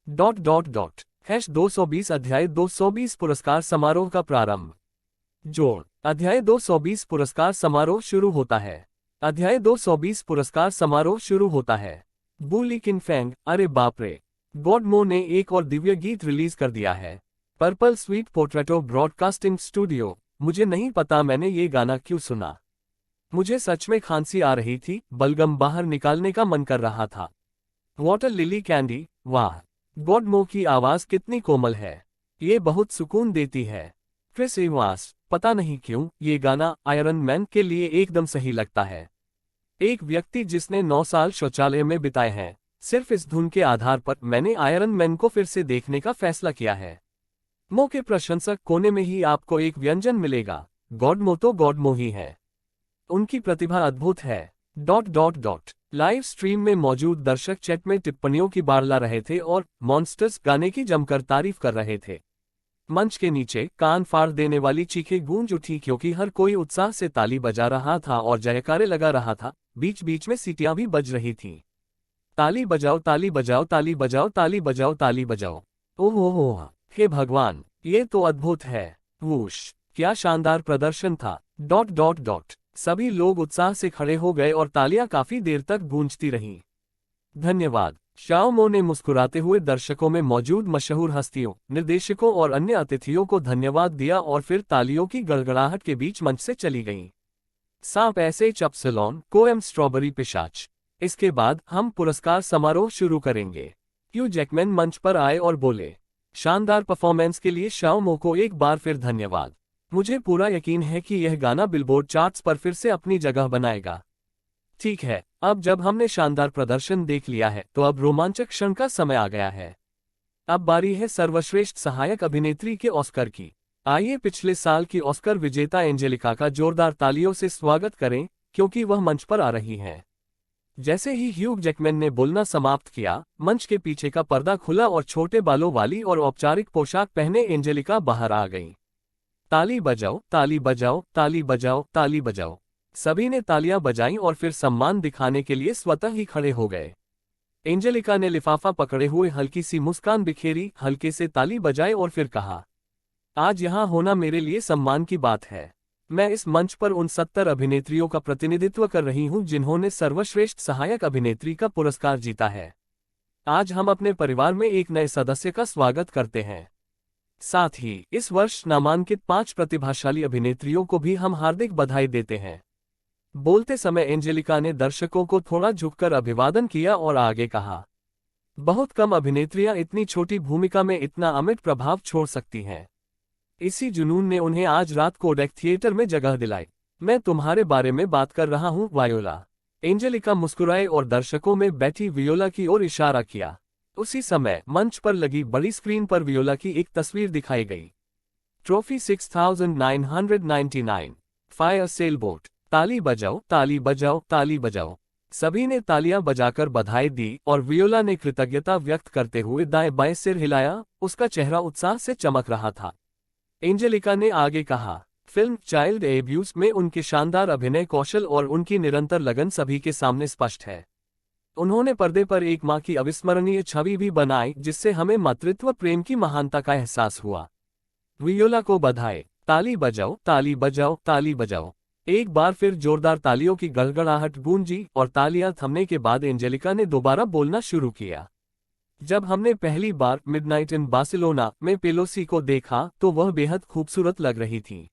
[SPEAKER 1] Dot dot dot. #220 अध्याय 220 पुरस्कार समारोह का प्रारंभ। जोड़। अध्याय 220 पुरस्कार समारोह शुरू होता है। अध्याय 220 पुरस्कार समारोह शुरू होता है। बू किन फैंग, अरे बाप रे। गॉडमो ने एक और दिव्य गीत रिलीज कर दिया है। Purple sweet potato broadcasting studio. मुझे नहीं पता मैंने ये गाना क्यों सुना। मुझे सच में खांसी आ रही थी, बलगम बाहर निकालने का मन कर रहा था। वाटर लिली कैंडी, वाह। गॉडमो की आवाज कितनी कोमल है। ये बहुत सुकून देती है। क्रिस इवांस, पता नहीं क्यों ये गाना आयरन मैन के लिए एकदम सही लगता है। एक व्यक्ति जिसने 9 साल शौचालय में बिताए हैं, सिर्फ इस धुन के आधार पर मैंने आयरन मैन को फिर से देखने का फैसला किया है। मो के प्रशंसक कोने में ही आपको एक व्यंजन मिलेगा। गॉडमो तो गॉडमो ही है। उनकी प्रतिभा अद्भुत है। Dot dot dot. Live stream में मौजूद दर्शक चैट में टिप्पणियों की बाढ़ ला रहे थे और मॉन्स्टर्स गाने की जमकर तारीफ कर रहे थे। मंच के नीचे कान फाड़ देने वाली चीखें गूंज उठी क्योंकि हर कोई उत्साह से ताली बजा रहा था और जयकारे लगा रहा था। बीच बीच में सीटियां भी बज रही थीं। ताली बजाओ, ताली बजाओ, ताली बजाओ, ताली बजाओ, ताली बजाओ। ओह हे भगवान, ये तो अद्भुत है। वूश, क्या शानदार प्रदर्शन था। Dot dot dot. सभी लोग उत्साह से खड़े हो गए और तालियां काफी देर तक गूंजती रहीं। धन्यवाद। शाओमो ने मुस्कुराते हुए दर्शकों में मौजूद मशहूर हस्तियों, निर्देशकों और अन्य अतिथियों को धन्यवाद दिया और फिर तालियों की गड़गड़ाहट के बीच मंच से चली गईं। सांप ऐसे चपसलोन कोएम स्ट्रॉबेरी पिशाच। इसके बाद हम पुरस्कार समारोह शुरू करेंगे। ह्यू जैकमैन मंच पर आए और बोले, शानदार परफॉर्मेंस के लिए शाओमो को एक बार फिर धन्यवाद। मुझे पूरा यकीन है कि यह गाना बिलबोर्ड चार्ट्स पर फिर से अपनी जगह बनाएगा। ठीक है, अब जब हमने शानदार प्रदर्शन देख लिया है तो अब रोमांचक क्षण का समय आ गया है। अब बारी है सर्वश्रेष्ठ सहायक अभिनेत्री के ऑस्कर की। आइए पिछले साल की ऑस्कर विजेता एंजेलिका का जोरदार तालियों से स्वागत करें, क्योंकि वह मंच पर आ रही हैं। जैसे ही ह्यू जैकमैन ने बोलना समाप्त किया, मंच के पीछे का पर्दा खुला और छोटे बालों वाली और औपचारिक पोशाक पहने एंजेलिका बाहर आ गईं। ताली बजाओ, ताली बजाओ, ताली बजाओ, ताली बजाओ। सभी ने तालियां बजाईं और फिर सम्मान दिखाने के लिए स्वतः ही खड़े हो गए। एंजेलिका ने लिफाफा पकड़े हुए हल्की सी मुस्कान बिखेरी, हल्के से ताली बजाए और फिर कहा, आज यहाँ होना मेरे लिए सम्मान की बात है। मैं इस मंच पर उन 70 अभिनेत्रियों का प्रतिनिधित्व कर रही हूँ जिन्होंने सर्वश्रेष्ठ सहायक अभिनेत्री का पुरस्कार जीता है। आज हम अपने परिवार में एक नए सदस्य का स्वागत करते हैं। साथ ही इस वर्ष नामांकित 5 प्रतिभाशाली अभिनेत्रियों को भी हम हार्दिक बधाई देते हैं। बोलते समय एंजेलिका ने दर्शकों को थोड़ा झुककर अभिवादन किया और आगे कहा, बहुत कम अभिनेत्रियां इतनी छोटी भूमिका में इतना अमिट प्रभाव छोड़ सकती हैं। इसी जुनून ने उन्हें आज रात कोडेक थिएटर में जगह दिलाई। मैं तुम्हारे बारे में बात कर रहा हूँ, वायोला। एंजेलिका मुस्कुराए और दर्शकों में बैठी वियोला की ओर इशारा किया। उसी समय मंच पर लगी बड़ी स्क्रीन पर वियोला की एक तस्वीर दिखाई गई। Trophy 6999, fire sail boat. ताली बजाओ, ताली बजाओ, ताली बजाओ। सभी ने तालियां बजाकर बधाई दी और वियोला ने कृतज्ञता व्यक्त करते हुए दाएं बाएं सिर हिलाया। उसका चेहरा उत्साह से चमक रहा था। एंजेलिका ने आगे कहा, फिल्म चाइल्ड एब्यूज में उनके शानदार अभिनय कौशल और उनकी निरंतर लगन सभी के सामने स्पष्ट है। उन्होंने पर्दे पर एक मां की अविस्मरणीय छवि भी बनाई जिससे हमें मातृत्व प्रेम की महानता का एहसास हुआ। वियोला को बधाई। ताली बजाओ, ताली बजाओ, ताली बजाओ। एक बार फिर जोरदार तालियों की गड़गड़ाहट गूंजी और तालियां थमने के बाद एंजेलिका ने दोबारा बोलना शुरू किया। जब हमने पहली बार मिडनाइट इन बार्सिलोना में पेलोसी को देखा तो वह बेहद खूबसूरत लग रही थी।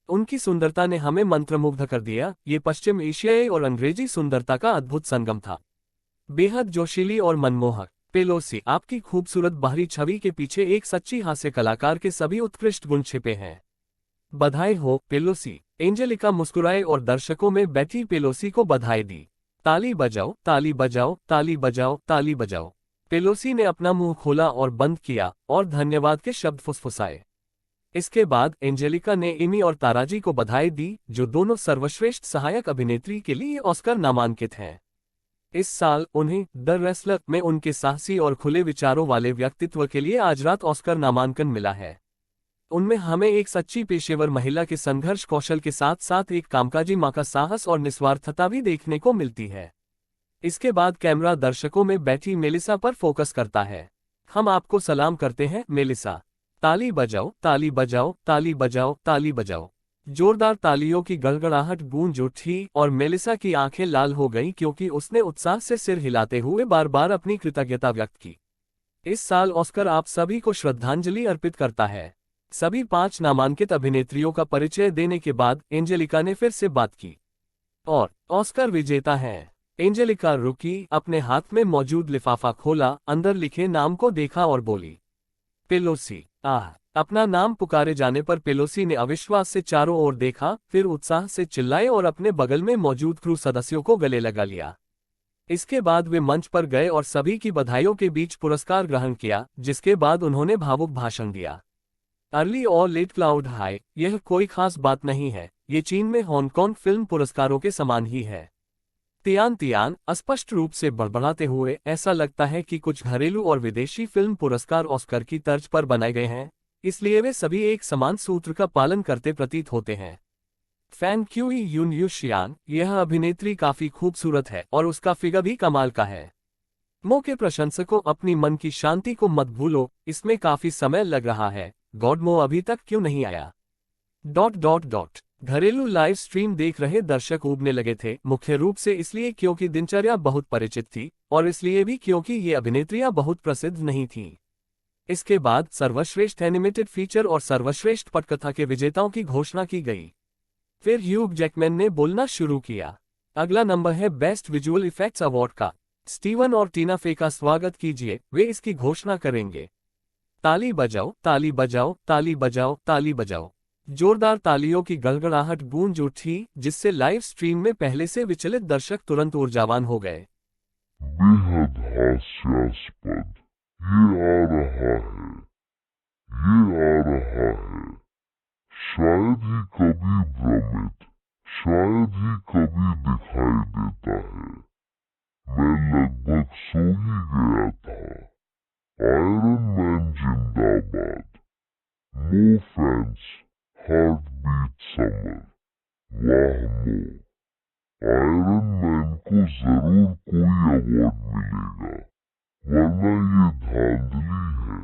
[SPEAKER 1] उनकी सुंदरता ने हमें मंत्रमुग्ध कर दिया। ये पश्चिम एशियाई और अंग्रेजी सुंदरता का अद्भुत संगम था। बेहद जोशीली और मनमोहक। पेलोसी, आपकी खूबसूरत बाहरी छवि के पीछे एक सच्ची हास्य कलाकार के सभी उत्कृष्ट गुण छिपे हैं। बधाई हो, पेलोसी। एंजेलिका मुस्कुराए और दर्शकों में बैठी पेलोसी को बधाई दी। ताली बजाओ, ताली बजाओ, ताली बजाओ, ताली बजाओ। पेलोसी ने अपना मुंह खोला और बंद किया और धन्यवाद के शब्द फुसफुसाए। इसके बाद एंजेलिका ने एमी और ताराजी को बधाई दी, जो दोनों सर्वश्रेष्ठ सहायक अभिनेत्री के लिए ऑस्कर नामांकित हैं। इस साल उन्हें द रेसलर में उनके साहसी और खुले विचारों वाले व्यक्तित्व के लिए आज रात ऑस्कर नामांकन मिला है। उनमें हमें एक सच्ची पेशेवर महिला के संघर्ष कौशल के साथ साथ एक कामकाजी मां का साहस और निस्वार्थता भी देखने को मिलती है। इसके बाद कैमरा दर्शकों में बैठी मेलिसा पर फोकस करता है। हम आपको सलाम करते हैं मेलिसा। ताली बजाओ, ताली बजाओ, ताली बजाओ, ताली बजाओ। जोरदार तालियों की गड़गड़ाहट गूंज उठी और मेलिसा की आंखें लाल हो गईं क्योंकि उसने उत्साह से सिर हिलाते हुए बार बार अपनी कृतज्ञता व्यक्त की। इस साल ऑस्कर आप सभी को श्रद्धांजलि अर्पित करता है। सभी 5 नामांकित अभिनेत्रियों का परिचय देने के बाद एंजेलिका ने फिर से बात की। और ऑस्कर विजेता हैं। एंजेलिका रुकी, अपने हाथ में मौजूद लिफाफा खोला, अंदर लिखे नाम को देखा और बोली, पेलोसी। अपना नाम पुकारे जाने पर पेलोसी ने अविश्वास से चारों ओर देखा, फिर उत्साह से चिल्लाए और अपने बगल में मौजूद क्रू सदस्यों को गले लगा लिया। इसके बाद वे मंच पर गए और सभी की बधाइयों के बीच पुरस्कार ग्रहण किया, जिसके बाद उन्होंने भावुक भाषण दिया। अर्ली और लेट क्लाउड हाई, यह कोई खास बात नहीं है, ये चीन में हांगकांग फिल्म पुरस्कारों के समान ही है। तियान तियान, अस्पष्ट रूप से बड़बड़ाते हुए, ऐसा लगता है कि कुछ घरेलू और विदेशी फिल्म पुरस्कार ऑस्कर की तर्ज पर बनाए गए हैं, इसलिए वे सभी एक समान सूत्र का पालन करते प्रतीत होते हैं। फैन क्यूई यून युशियान, यह अभिनेत्री काफी खूबसूरत है और उसका फिगर भी कमाल का है। मो के प्रशंसकों, अपनी मन की शांति को मत भूलो, इसमें काफी समय लग रहा है, गॉड मो अभी तक क्यों नहीं आया? ... घरेलू लाइव स्ट्रीम देख रहे दर्शक ऊबने लगे थे, मुख्य रूप से इसलिए क्योंकि दिनचर्या बहुत परिचित थी और इसलिए भी क्योंकि ये अभिनेत्रियां बहुत प्रसिद्ध नहीं थीं। इसके बाद सर्वश्रेष्ठ एनिमेटेड फीचर और सर्वश्रेष्ठ पटकथा के विजेताओं की घोषणा की गई। फिर ह्यूग जैकमैन ने बोलना शुरू किया। अगला नंबर है बेस्ट विजुअल इफेक्ट्स अवार्ड का। स्टीवन और टीना फे का स्वागत कीजिए, वे इसकी घोषणा करेंगे। ताली बजाओ, ताली बजाओ, ताली बजाओ, ताली बजाओ। जोरदार तालियों की गड़गड़ाहट गूंज उठी, जिससे लाइव स्ट्रीम में पहले से विचलित दर्शक तुरंत ऊर्जावान हो गए।
[SPEAKER 2] बेहद हास्यास्पद। ये आ रहा है, ये आ रहा है। शायद ही कभी भ्रमित, शायद ही कभी दिखाई देता है। मैं लगभग सो ही गया था। आयरन मैन जिंदाबाद। मो फैंस, हार्ट बीट समर। वाह मो, आयरन मैन को जरूर कोई अवार्ड मिलेगा, वरना ये धांधली है।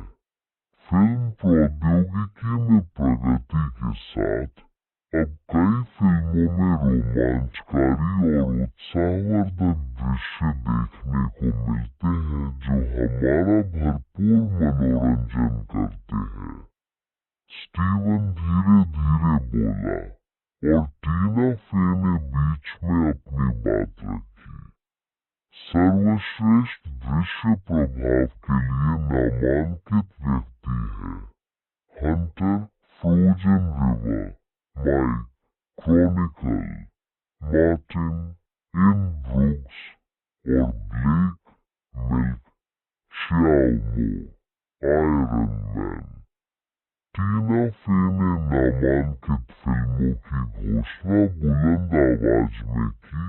[SPEAKER 2] फिल्म प्रौद्योगिकी में प्रगति के साथ अब कई फिल्मों में रोमांचकारी और उत्साहवर्धक दृश्य देखने को मिलते हैं जो हमारा भरपूर मनोरंजन करते हैं। स्टीवन धीरे धीरे बोला और टीना फे ने बीच में अपनी बात रखी। सर्वश्रेष्ठ दृश्य प्रभाव के लिए नामांकित व्यक्ति हैं Hunter, Frozen River, Mike, Chronicle, Martin, इन ब्रूक्स और ब्लेक मिल्क, श्याओमो, आयरन मैन। टीना फे ने नामांकित फिल्मों की घोषणा बुलंद आवाज में की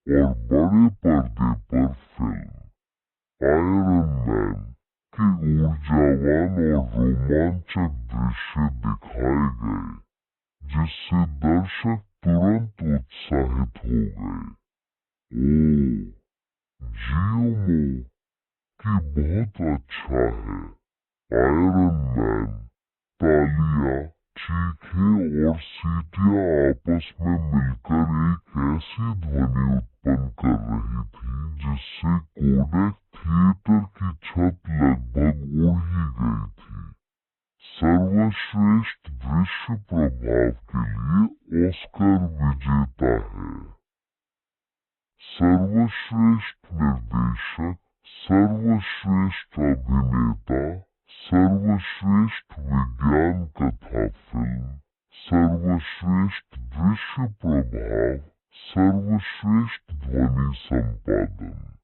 [SPEAKER 2] और बड़े पर्दे पर फिल्म आयरन मैन के ऊर्जावान और रोमांचक दृश्य दिखाए गए, जिससे दर्शक तुरंत उत्साहित हो गए। ओह, जियोमो कि बहुत अच्छा है। Iron man. तालियां, चीखें और सीटियां आपस में मिलकर एक ऐसी ध्वनि उत्पन्न कर रही थी जिससे कोडेक थिएटर की छत लगभग उड़ ही गई थी। सर्वश्रेष्ठ दृश्य प्रभाव के लिए ऑस्कर विजेता है। सर्वश्रेष्ठ निर्देशक, सर्वश्रेष्ठ अभिनेता, सर्वश्रेष्ठ विज्ञान कथा फिल्म, सर्वश्रेष्ठ दृश्य प्रभाव, सर्वश्रेष्ठ ध्वनि संपादन।